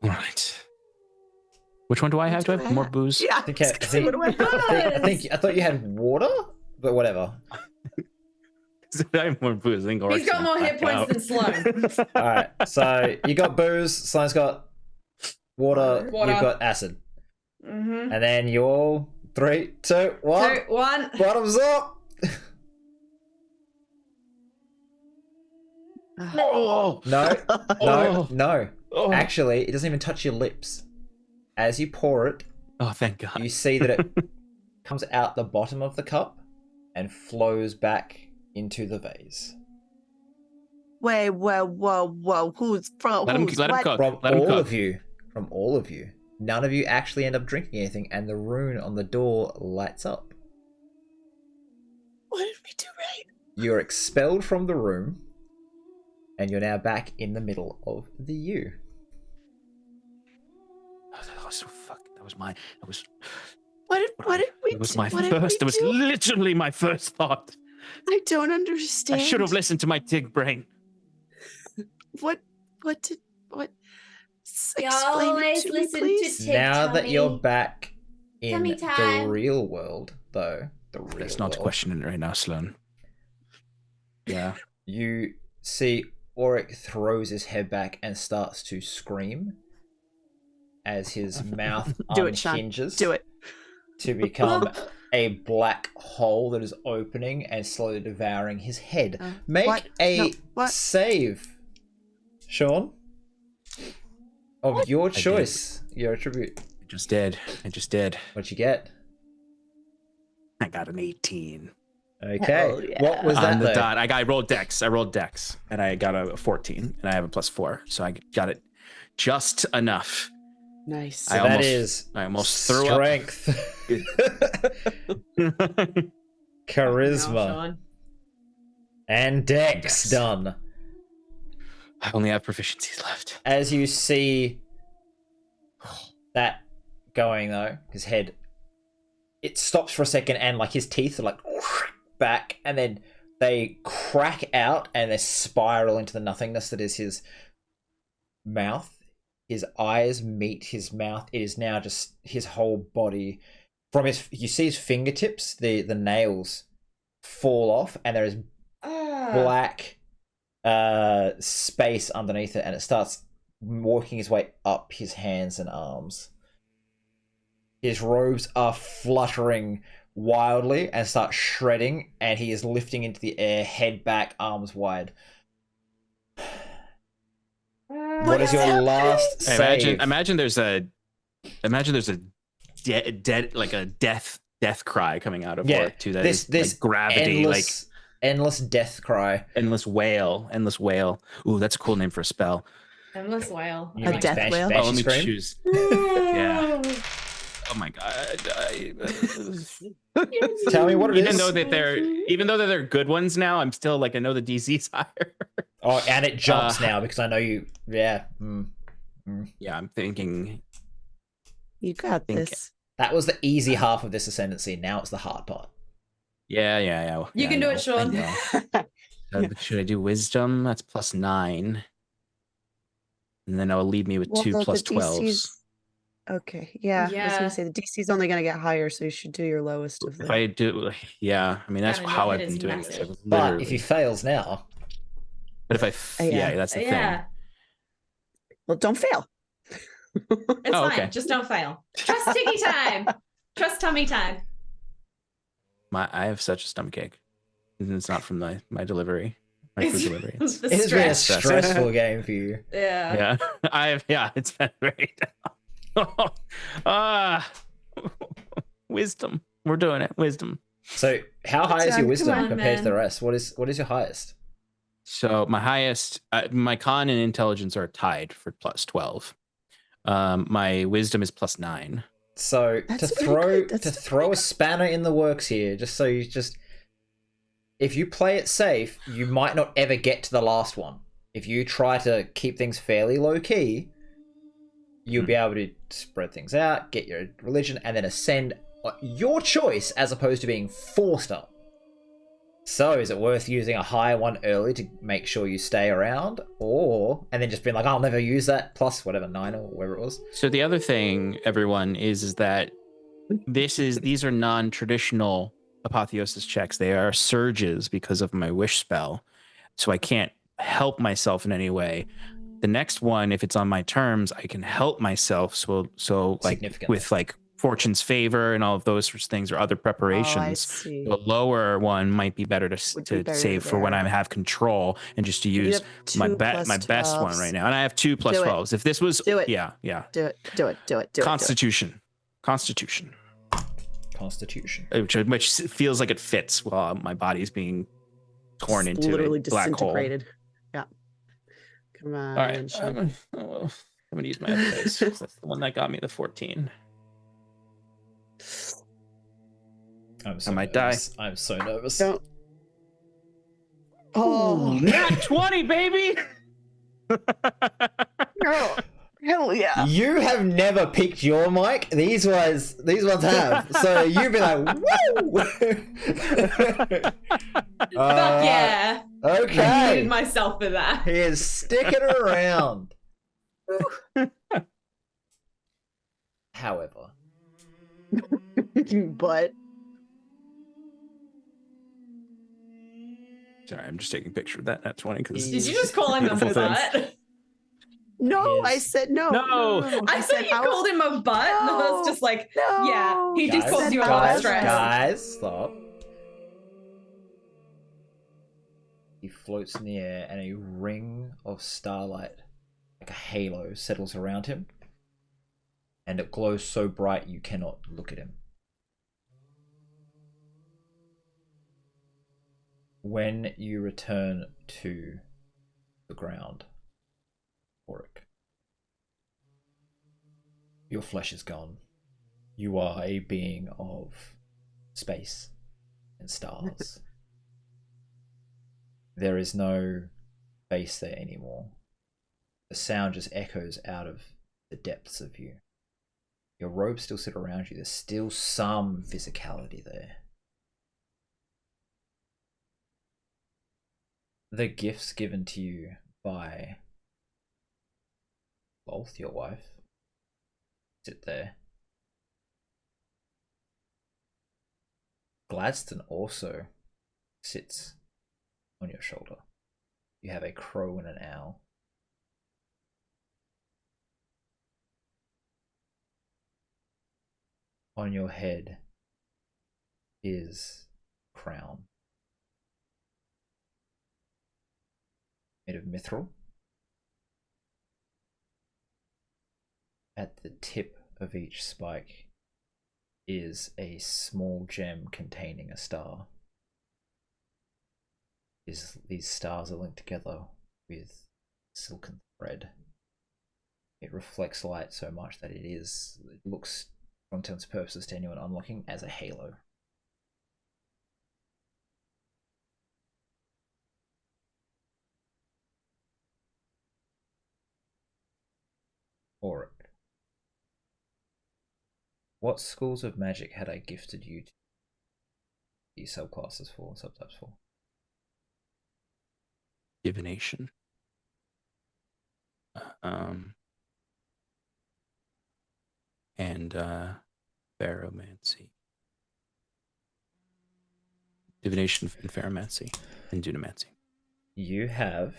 All right. Which one do I have? Do I have more booze? Yeah. I think What do I have? I thought you had water, but whatever. I have more booze. I think He's got Orc's more gonna hit black points out. than Sloan. All right. So you got booze. Sloan's got water. Water. You've got acid, Mm-hmm. and then you all 3, 2, 1. 2, 1. Bottoms up. Oh, No, no, Oh. no. oh. Actually, it doesn't even touch your lips. As you pour it, Oh, thank God. you see that it comes out the bottom of the cup and flows back into the vase. Wait, whoa. Who's from? Let him who's let him what? cook. From Let him all cook. of you, none of you actually end up drinking anything, and the rune on the door lights up. What did we do right? You're expelled from the room, and you're now back in the middle of the U. Oh, that was so fuck. That was my. That was. What did we It was do? my What did we first. It was do? literally my first thought. I don't understand. I should have listened to my Tig brain. What did You explain always it to listen me, to please? Tig. Now that tummy. you're back in Tummy the time. real world, though, Let's not question it right now, Sloan. Yeah. You see Auric throws his head back and starts to scream as his mouth Do it, Sean. unhinges Do it. to become a black hole that is opening and slowly devouring his head. Make what? a No, what? save, Sean, of What? your did. choice. Your attribute. I just did. What'd you get? I got an 18. Okay. Hell yeah. What was On that the though? dot. I rolled Dex. And I got a 14, and I have a +4, so I got it just enough. Nice. So I that is I almost threw up. strength, charisma, Sean. and dex Dex. done. I only have proficiencies left. As you see that going though, his head, it stops for a second and like his teeth are like back and then they crack out and they spiral into the nothingness that is his mouth. His eyes meet his mouth. It is now just his whole body. From his, you see his fingertips, the nails fall off and there is black space underneath it and it starts walking his way up his hands and arms. His robes are fluttering wildly and start shredding and he is lifting into the air, head back, arms wide. What is your last save? Imagine there's a dead like a death death cry coming out of Yeah, Oric too. That this is like gravity, endless death cry. endless wail. Ooh, that's a cool name for a spell. Endless whale. You A mean death whale? Oh, Banshee let me scream? choose. Yeah. Oh my god. Tell me what it even is. though they're good ones now, I'm still like I know the DC's higher. Oh, and it jumps now because I know you. Yeah. Yeah, I'm thinking. You got this. That was the easy half of this ascendancy. Now it's the hard part. Yeah. You can do it, Sean. Should I do wisdom? That's +9. And then it'll leave me with Well, 2 the plus 12s. DC's Okay, yeah. I was Yeah. gonna say the DC's only gonna get higher, so you should do your lowest of If the. I do, yeah, I mean that's Gotta how know I've it been is doing this. massive. I've But literally. if he fails now, But if I, Yeah. yeah, that's the Yeah. Well, don't fail. It's Oh, fine. okay. Just don't fail. Trust Tiggy time. Trust tummy time. thing. I have such a stomach ache. And it's not from my delivery, my food delivery. It's, the it has been a stress. stressful game for you. Yeah. yeah, it's been very. Wisdom. We're doing it. Wisdom. So, how high is Come your on, wisdom compared to the man. rest? What is your highest? So my highest, my con and intelligence are tied for +12. My wisdom is +9. So That's to pretty throw good. That's to pretty throw a good. spanner in the works here, if you play it safe, you might not ever get to the last one. If you try to keep things fairly low key, you'll be able to spread things out, get your religion, and then ascend your choice as opposed to being forced up. So is it worth using a higher one early to make sure you stay around, and then just being like, I'll never use that plus whatever 9 or whatever it was? So the other thing, everyone, is that these are non-traditional apotheosis checks. They are surges because of my wish spell, so I can't help myself in any way. The next one, if it's on my terms, I can help myself. So like Significantly. with like fortune's favor and all of those sorts of things or other Oh, I preparations. see. The lower one might be better Would to be better save for when there. I have control and just to You use have my 2 plus my best one 12s. right now. And I have 2 plus Do it. 12s. If this was Do it. yeah. Do it. Do it. Do it. Do it. Constitution. Constitution. Which feels like it fits while my body's being torn It's into literally a black hole. disintegrated. Yeah. Come on. All right, Sean. I'm gonna use my other dice. That's the one that got me the 14. I might die. I'm so nervous. Don't. Oh, nat 20, baby! Oh, hell yeah. You have never picked your mic. These ones have. So you've been like, woo! Fuck yeah. I Okay. hated myself for that. He is sticking around. However, But Sorry, I'm just taking a picture of that nat 20 because Did you just call him a Beautiful things. butt? no, I Yes. said no. No. I thought you called him a butt. And I was just like, yeah, he just guys, calls you a guys, butt. guys, stop. He floats in the air, and a ring of starlight, like a halo, settles around him, and it glows so bright you cannot look at him. When you return to the ground, Oric, your flesh is gone. You are a being of space and stars. There is no base there anymore. The sound just echoes out of the depths of you. Your robes still sit around you. There's still some physicality there. The gifts given to you by both your wife sit there. Gladstone also sits on your shoulder. You have a crow and an owl. On your head is a crown made of mithril. At the tip of each spike is a small gem containing a star. These stars are linked together with silken thread. It reflects light so much that it looks, for intents and purposes to anyone unlocking, as a halo. Or what schools of magic had I gifted you to these subclasses for, subtypes for? Divination. And Pheromancy. Divination and Pheromancy and Dunamancy. You have...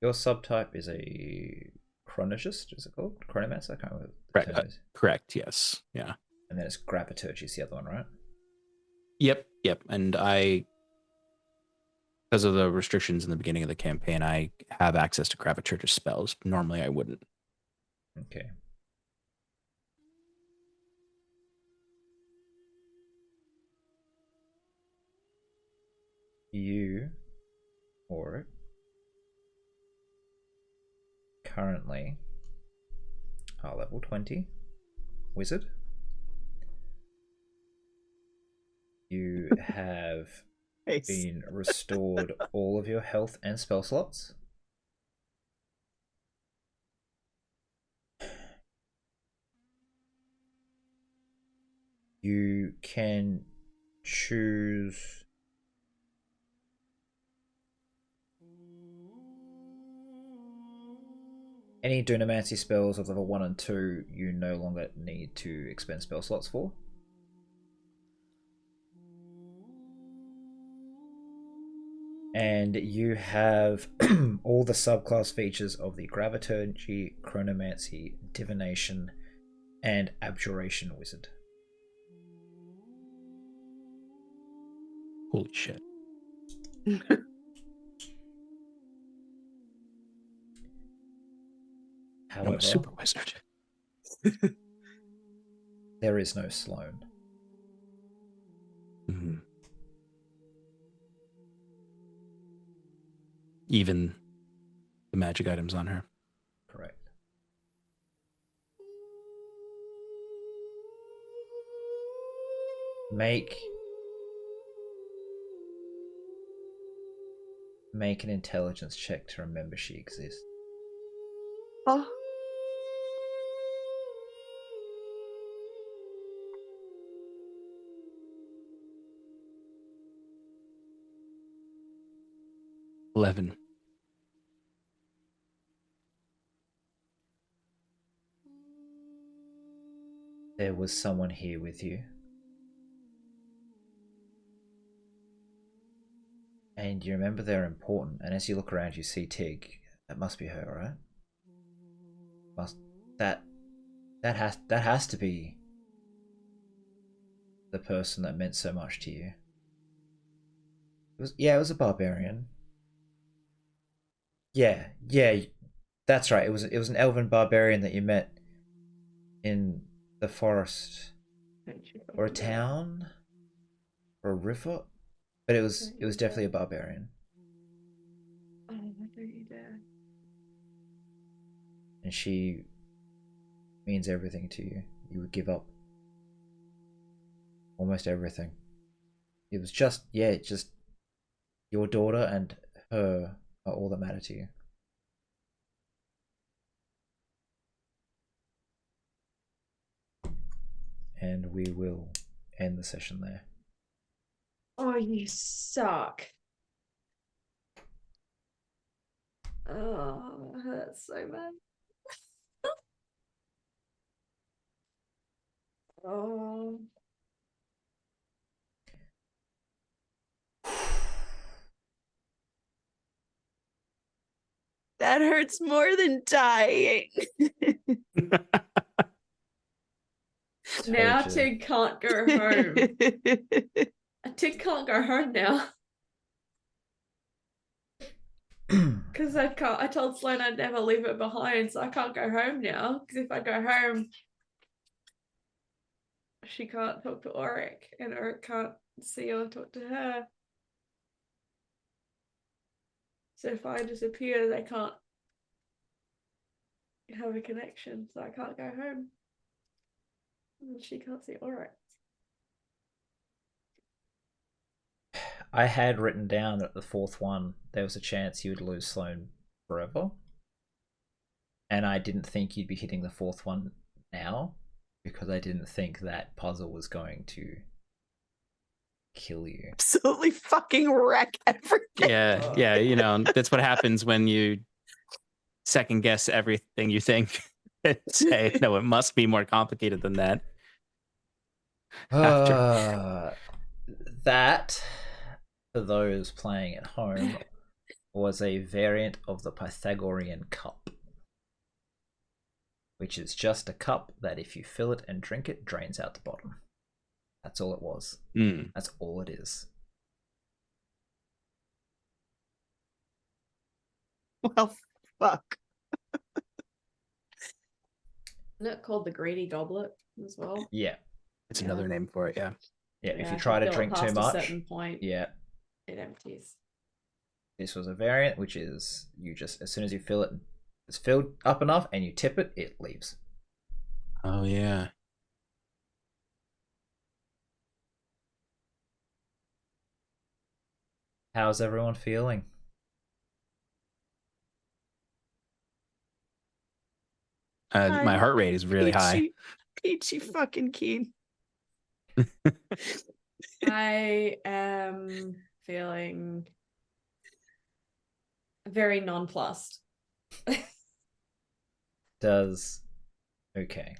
Your subtype is a chronologist, is it called? Chronomancer? I can't remember what the term is. Correct, yes. Yeah. And then it's Graviturgy is the other one, right? Yep. And because of the restrictions in the beginning of the campaign, I have access to Graviturgy spells. Normally I wouldn't. Okay. You, or currently are level 20 wizard. You have been restored all of your health and spell slots. You can choose any Dunamancy spells of level 1 and 2 you no longer need to expend spell slots for. And you have all the subclass features of the Graviturgy, Chronomancy, Divination, and Abjuration Wizard. Holy shit. However, I'm a super wizard. there is no Sloane. Mm-hmm. Even the magic items on her. Correct. Make an intelligence check to remember she exists. Oh. $11. There was someone here with you. And you remember they're important, and as you look around you see Tig. That must be her, right? That has to be the person that meant so much to you. It was a barbarian. Yeah, that's right. It was an elven barbarian that you met in the forest, or a town, or a river. But it was definitely a barbarian. Oh, I thought you did. And she means everything to you. You would give up almost everything. It was just your daughter and her are all that matter to you. And we will end the session there. Oh, you suck. Oh, that hurts so bad. Oh. That hurts more than dying. Now Told you. Tig can't go home. Tig can't go home now. Because I can't. I told Sloane I'd never leave it behind, so I can't go home now. Because if I go home, she can't talk to Auric, and Auric can't see or talk to her. So if I disappear, they can't have a connection, so I can't go home. And she can't see Auric. I had written down that the fourth one, there was a chance you would lose Sloane forever. And I didn't think you'd be hitting the fourth one now, because I didn't think that puzzle was going to kill you. Absolutely fucking wreck everything. Yeah, you know, that's what happens when you second guess everything you think and say, no, it must be more complicated than that. That, for those playing at home, was a variant of the Pythagorean cup, which is just a cup that if you fill it and drink it, drains out the bottom. That's all it was. That's all it is. Well, fuck. Isn't it called the greedy goblet as well? Yeah. It's another name for it, yeah. Yeah, if you if try to fill it drink too past much, a certain point, yeah. it empties. This was a variant, which is you just, as soon as you fill it, it's filled up enough and you tip it, it leaves. Oh, yeah. How's everyone feeling? My heart rate is really high. Peachy fucking keen. I am feeling very nonplussed. Okay.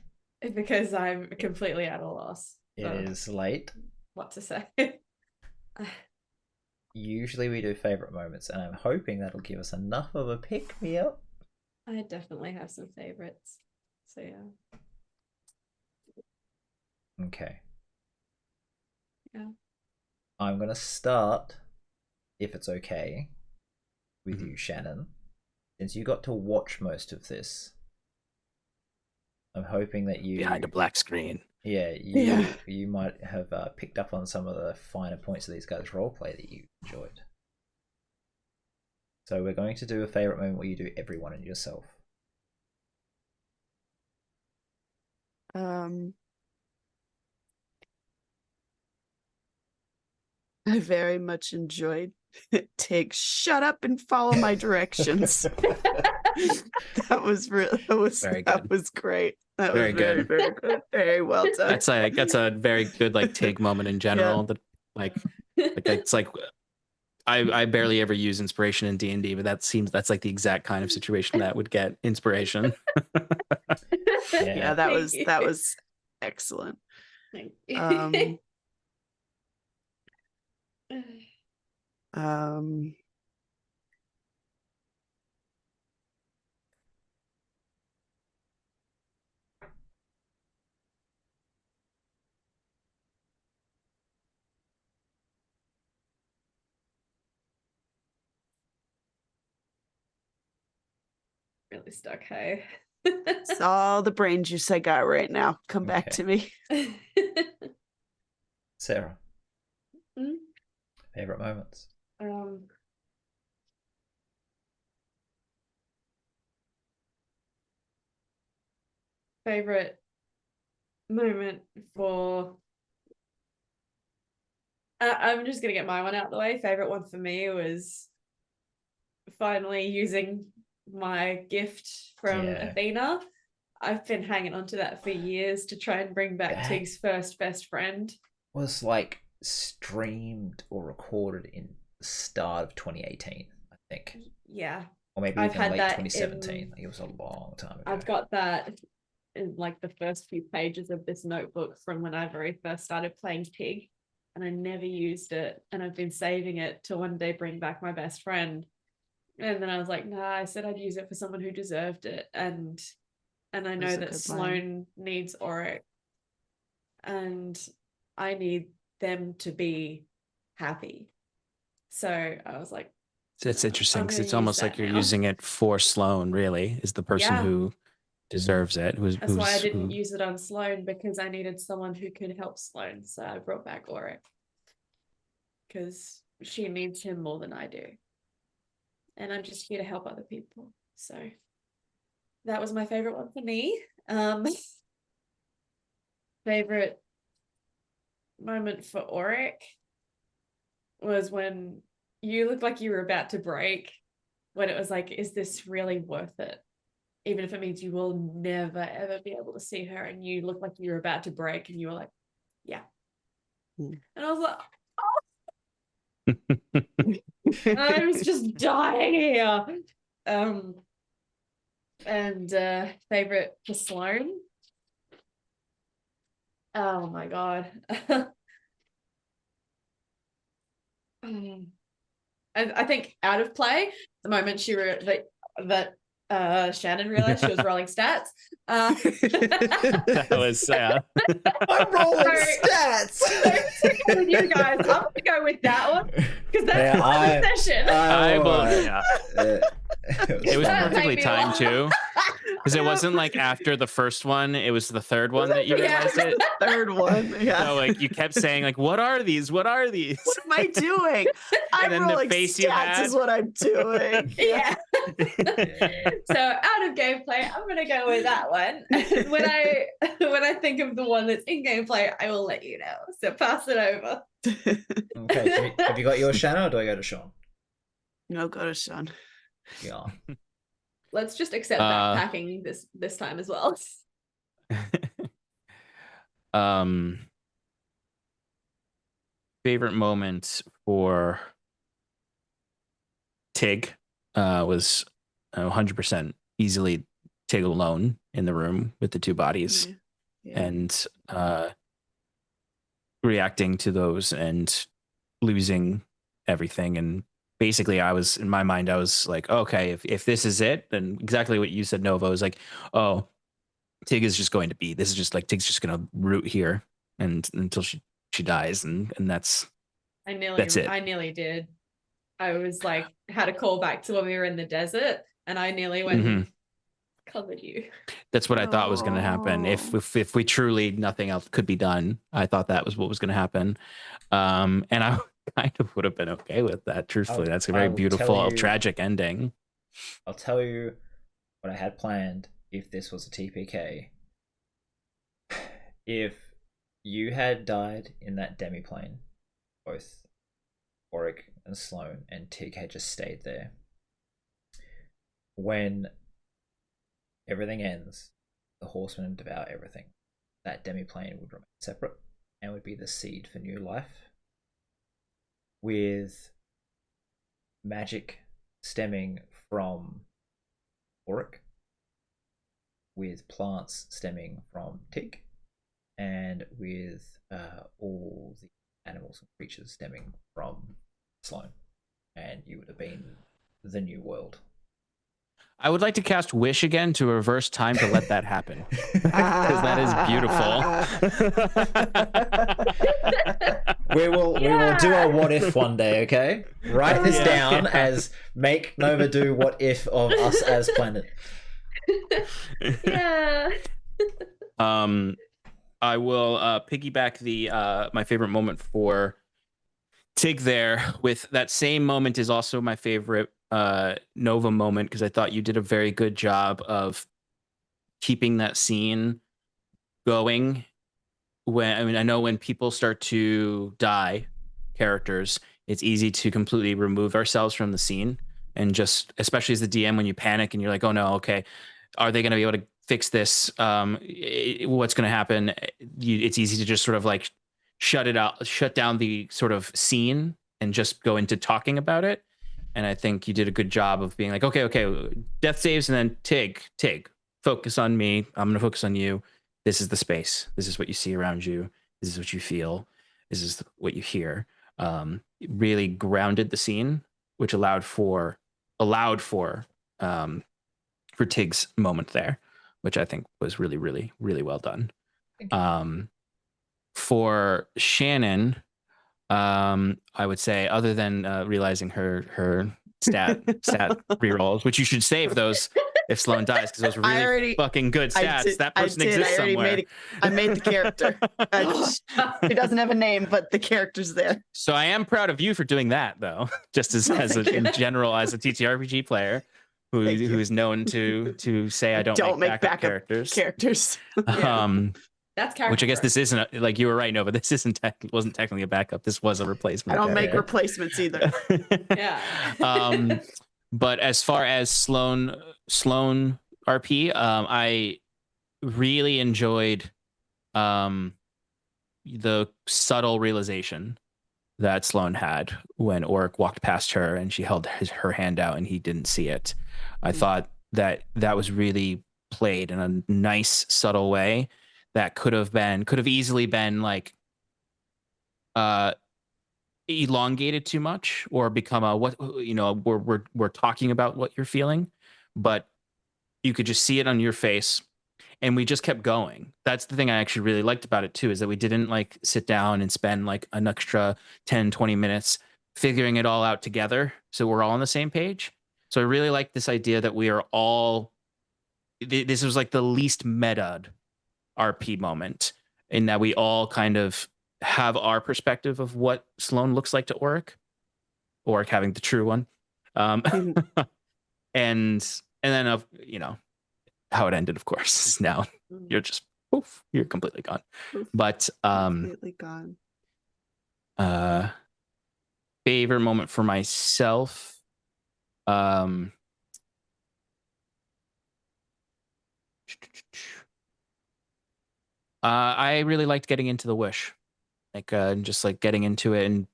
Because I'm completely at a loss. It is late. What to say? Usually we do favorite moments, and I'm hoping that'll give us enough of a pick me up. I definitely have some favorites. So yeah. Okay. Yeah. I'm gonna start, if it's okay, with you, Shannon. Since you got to watch most of this, I'm hoping that you Behind a black screen. Yeah, you might have picked up on some of the finer points of these guys' roleplay that you enjoyed. So we're going to do a favorite moment where you do everyone and yourself. I very much enjoyed Tig. Shut up and follow my directions. That was really Very good. That was great. That Very was very, good. very good. Very well done. That's a very good like Tig moment in general. That like it's like I barely ever use inspiration in D&D, but that's like the exact kind of situation that would get inspiration. Yeah, that was excellent. Thank you. Really stuck, hey. It's all the brain juice I got right now. Come back to me. Sarah. Favorite moments? Favorite moment for I'm just gonna get my one out of the way. Favorite one for me was finally using my gift from Athena. I've been hanging on to that for years to try and bring back Tig's first best friend. Was like streamed or recorded in the start of 2018, I think. Yeah. Or maybe I've even had late that 2017. It was a long time ago. I've got that in like the first few pages of this notebook from when I very first started playing Tig, and I never used it, and I've been saving it to one day bring back my best friend. And then I was like, nah, I said I'd use it for someone who deserved it, and I know that Sloane needs Auric, and I need them to be happy. So I was like, It's interesting I'm because gonna it's use almost that like you're now. using it for Sloane, really, is the person Yeah. who deserves it. That's why I didn't use it on Sloane, because I needed someone who could help Sloane. So I brought back Auric. Because she needs him more than I do. And I'm just here to help other people. So that was my favorite one for me. Favorite moment for Auric was when you looked like you were about to break, when it was like, is this really worth it? Even if it means you will never ever be able to see her, and you look like you were about to break, and you were like, yeah. And I was like, I was just dying here. And favorite for Sloane. Oh my god. I think out of play, the moment she that Shannon realized she was rolling stats. That was I'm rolling stats. With you guys, I'm gonna go with that one because that's Yeah, the session. It was That perfectly made me timed laugh. too, because it wasn't like after the first one; it was the third one that you Yeah. realized it. Third one. Yeah. So like you kept saying like, "What are these? What are these?" What am I doing? I'm then the rolling face you stats had. is what I'm doing. Yeah. So out of gameplay, I'm gonna go with that one. when I think of the one that's in gameplay, I will let you know. So pass it over. Okay, have you got yours, Shannon, or do I go to Sean? No, go to Sean. Yeah. Let's just accept backpacking this time as well. Favorite moment for Tig was 100% easily Tig alone in the room with the two bodies. Yeah. And reacting to those and losing everything. And basically I was, in my mind, I was like, okay, if this is it, then exactly what you said, Nova, was like, oh, Tig is just going to be, this is just like, Tig's just going to root here and until she dies. And that's it. I nearly did. I was like, had a call back to when we were in the desert, and I nearly went and covered you. That's what I thought was going to happen. If we truly, nothing else could be done, I thought that was what was going to happen. And I kind of would have been okay with that. Truthfully, that's a very beautiful, tragic ending. I'll tell you what I had planned if this was a TPK. If you had died in that demiplane, both Auric and Sloane, and Tig had just stayed there, when everything ends, the horsemen devour everything, that demiplane would remain separate and would be the seed for new life, with magic stemming from Auric, with plants stemming from Tig, and with all the animals and creatures stemming from Sloane, and you would have been the new world. I would like to cast Wish again to reverse time to let that happen, because that is beautiful. we will do a what if one day, okay? Write this down as make Nova do what if of us as planet. Yeah. I will piggyback the my favorite moment for Tig there with that same moment is also my favorite Nova moment, because I thought you did a very good job of keeping that scene going. I know when people start to die, characters, it's easy to completely remove ourselves from the scene, and just, especially as the DM, when you panic and you're like, oh no, okay, are they going to be able to fix this? What's going to happen? It's easy to just sort of like shut down the sort of scene and just go into talking about it. And I think you did a good job of being like, okay, death saves, and then Tig, focus on me. I'm going to focus on you. This is the space. This is what you see around you. This is what you feel. This is what you hear. Really grounded the scene, which allowed for Tig's moment there, which I think was really, really, really well done. For Shannon, I would say, other than realizing her stat rerolls, which you should save those if Sloan dies, because those are really fucking good stats. That person exists somewhere. I made the character. He doesn't have a name, but the character's there. So I am proud of you for doing that, though. Just in general, as a TTRPG player who is known to say I don't make backup characters. That's character. Which I guess this isn't like you were right, Nova. This wasn't technically a backup. This was a replacement. I don't make replacements either. Yeah. But as far as Sloan RP, I really enjoyed the subtle realization that Sloan had when Oric walked past her and she held her hand out and he didn't see it. I thought that was really played in a nice, subtle way that could have easily been like elongated too much or become we're talking about what you're feeling, but you could just see it on your face. And we just kept going. That's the thing I actually really liked about it too, is that we didn't like sit down and spend like an extra 10, 20 minutes figuring it all out together. So we're all on the same page. So I really like this idea that we are all, this was like the least meta RP moment in that we all kind of have our perspective of what Sloan looks like to Oric having the true one. And then, how it ended, of course, is now you're just poof, you're completely gone. But completely gone. Favorite moment for myself. I really liked getting into the wish, like just like getting into it and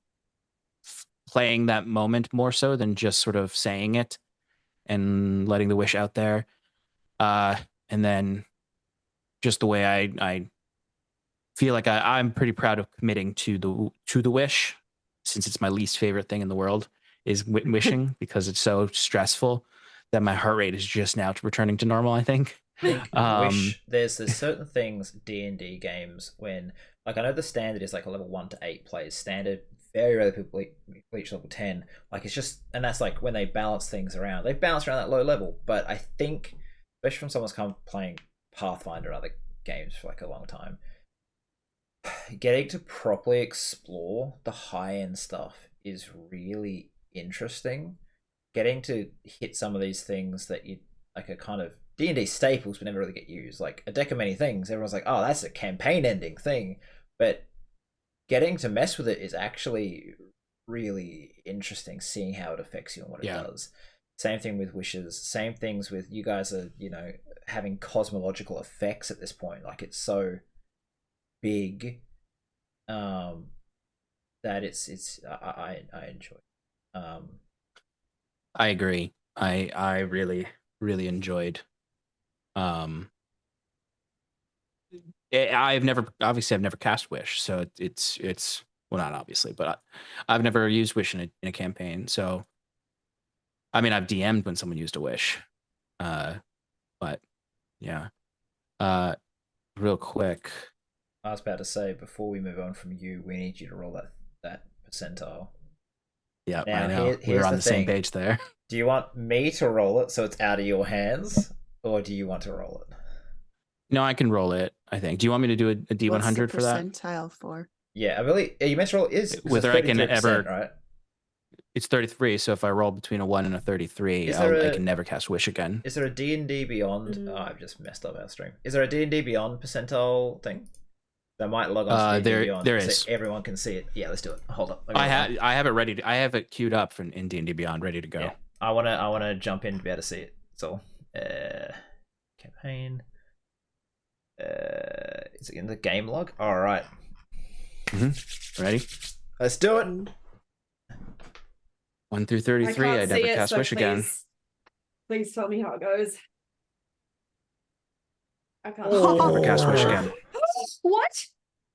playing that moment more so than just sort of saying it and letting the wish out there. And then just the way I feel like I'm pretty proud of committing to the wish, since it's my least favorite thing in the world is wishing because it's so stressful that my heart rate is just now returning to normal, I think. Wish, there's certain things D&D games when, like, I know the standard is like a level 1 to 8 plays standard. Very rarely people reach level 10. Like, it's just, and that's like when they balance things around. They balance around that low level, but I think, especially from someone's come playing Pathfinder and other games for like a long time, getting to properly explore the high end stuff is really interesting. Getting to hit some of these things that you like are kind of D&D staples but never really get used. Like a deck of many things, everyone's like, oh, that's a campaign ending thing. But getting to mess with it is actually really interesting, seeing how it affects you and what it does. Same thing with wishes. Same things with you guys are, having cosmological effects at this point. Like it's so big that it's I enjoy. I agree. I really, really enjoyed. I've never cast Wish, so it's well, not obviously, but I've never used Wish in a campaign. So, I mean, I've DM'd when someone used a Wish, but yeah. Real quick, I was about to say, before we move on from you, we need you to roll that percentile. Yeah, I know. We're on the same page there. Do you want me to roll it so it's out of your hands, or do you want to roll it? No, I can roll it, I think. Do you want me to do a D100 for that? Percentile for? Yeah, I really. You meant to roll is whether I can ever. Right? It's 33, so if I roll between a 1 and a 33, I can never cast Wish again. Is there a D&D Beyond? Oh, I've just messed up our stream. Is there a D&D Beyond percentile thing? I might log on to D&D Beyond there so is. everyone can see it. Yeah, let's do it. Hold up. I have it ready. I have it queued up in D&D Beyond, ready to go. Yeah. I wanna jump in to be able to see it. So, campaign. Is it in the game log? All right. Ready? Let's do it. 1 through 33. I never cast Wish again. Please tell me how it goes. I can't. Never cast Wish again. What?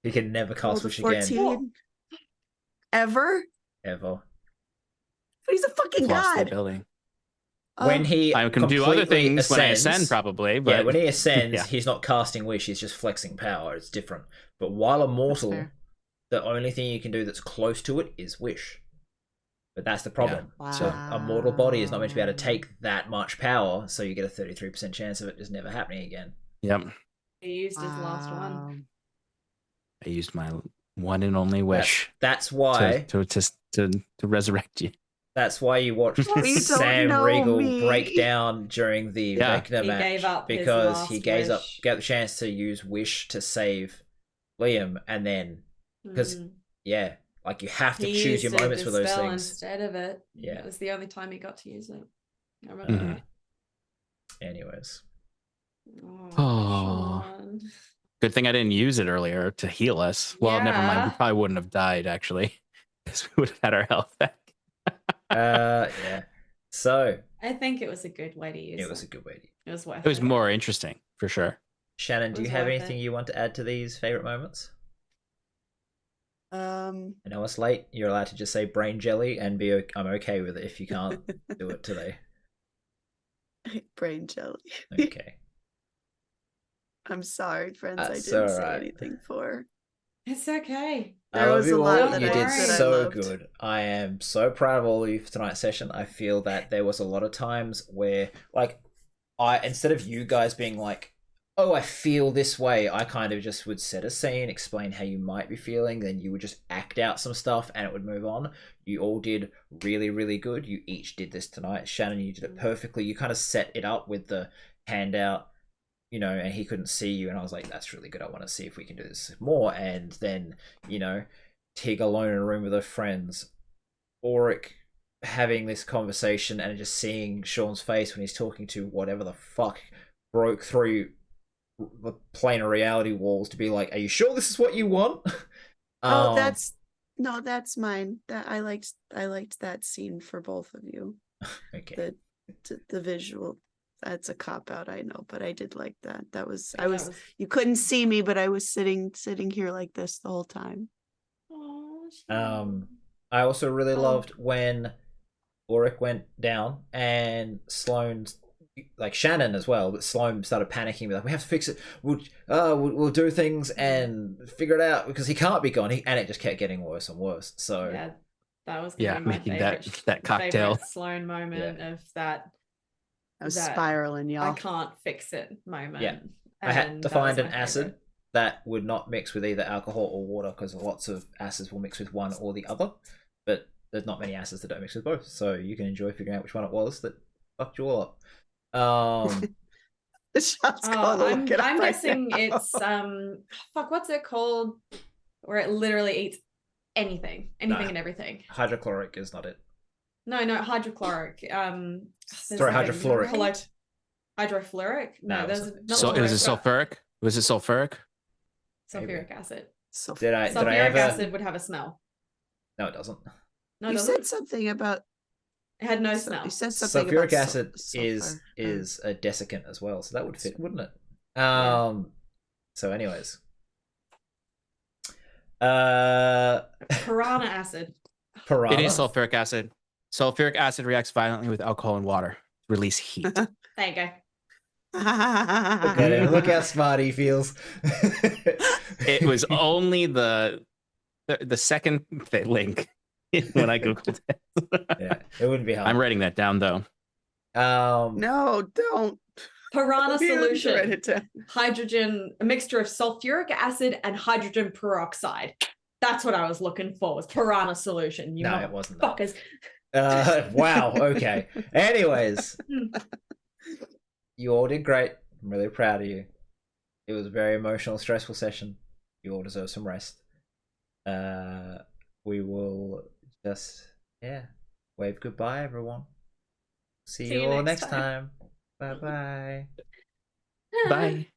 He can never cast Wish again. Ever? Ever. But he's a fucking god. When he I can do other things ascends, when I ascend, probably. But when he ascends, he's not casting Wish. He's just flexing power. It's different. But while immortal, the only thing you can do that's close to it is Wish. But that's the problem. Wow. So a mortal body is not meant to be able to take that much power, so you get a 33% chance of it just never happening again. Yep. He used his last one. Wow. I used my one and only wish That's why to resurrect you. that's why you watched You don't Sam know Riegel me. break down during the Yeah. Vecna He match gave up his because last he gave up wish. got the chance to use wish to save Liam, and then because Mm. yeah, like you have to He choose your used a moments for those dispel things. instead of it. Yeah. It was the only time he got to use it. I remember Mhm. that. Anyways, Oh. Sean. Good thing I didn't use it earlier to heal us. Well, never mind. We Yeah. probably wouldn't have died actually, because we would have had our health back. yeah. So I think it was a good way to use it. it was a good way to. It was worth It was more interesting for sure. Shannon, It do you was have worth anything it. you want to add to these favorite moments? Um, I know it's late. You're allowed to just say brain jelly and be. I'm okay with it if you can't do it today. brain jelly. Okay. I'm sorry, friends. I That's didn't say alright. anything for. It's okay. I There love was a you lot all. that You I did that I so loved. good. I am so proud of all of you for tonight's session. I feel that there was a lot of times where, like, instead of you guys being like, "Oh, I feel this way," I kind of just would set a scene, explain how you might be feeling, then you would just act out some stuff, and it would move on. You all did really, really good. You each did this tonight. Shannon, you did it perfectly. You kind of set it up with the handout. And he couldn't see you, and I was like, that's really good. I want to see if we can do this more. And then, Tig alone in a room with her friends, Auric having this conversation and just seeing Sean's face when he's talking to whatever the fuck broke through the planar reality walls to be like, are you sure this is what you want? Oh, that's mine. That I liked that scene for both of you. okay. The visual. That's a cop out, I know, but I did like that. That was Yeah, that you couldn't see me, but I was sitting here like this the whole time. Oh, I also really loved when Auric went down and Sloane, like Shannon as well, but Sloane started panicking, like, we have to fix it. We'll do things and figure it out because he can't be gone. And it just kept getting worse and worse. So yeah, that was gonna be my making favorite, that cocktail. favorite Sloan moment of that. I was that spiraling, y'all. I can't fix it moment. Yeah. I had And to that find was an my acid favorite. that would not mix with either alcohol or water because lots of acids will mix with one or the other. But there's not many acids that don't mix with both. So you can enjoy figuring out which one it was that fucked you all up. I'm guessing it's what's it called? Where it literally eats anything Nah. and everything. Hydrochloric is not it. No, hydrochloric. Sorry, hydrofluoric. Hydrofluoric? No, No, there's it not So it was fluoric, a sulfuric? Was it sulfuric? sulfuric acid. Did I Sulfuric ever? acid would have a smell. No, it doesn't. No, it You doesn't. said something about. It had no smell. You said something Sulfuric about acid sulfur. is a desiccant as well, so that would fit, wouldn't it? Yeah. So, anyways, piranha. Piranha acid. It is sulfuric acid. Sulfuric acid reacts violently with alcohol and water to release heat. There you go. Look at him. Look how smart he feels. It was only the second link when I googled it. Yeah, it wouldn't be hard. I'm writing that down though. No, don't. Piranha You didn't write solution. it down. Hydrogen, a mixture of sulfuric acid and hydrogen peroxide. That's what I was looking for. Was piranha solution. You No, it wasn't that. fuckers. Wow. Okay. Anyways, you all did great. I'm really proud of you. It was a very emotional, stressful session. You all deserve some rest. We will just wave goodbye, everyone. See you all next time. Bye-bye. Bye. Bye.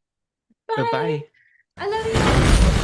Goodbye. I love you.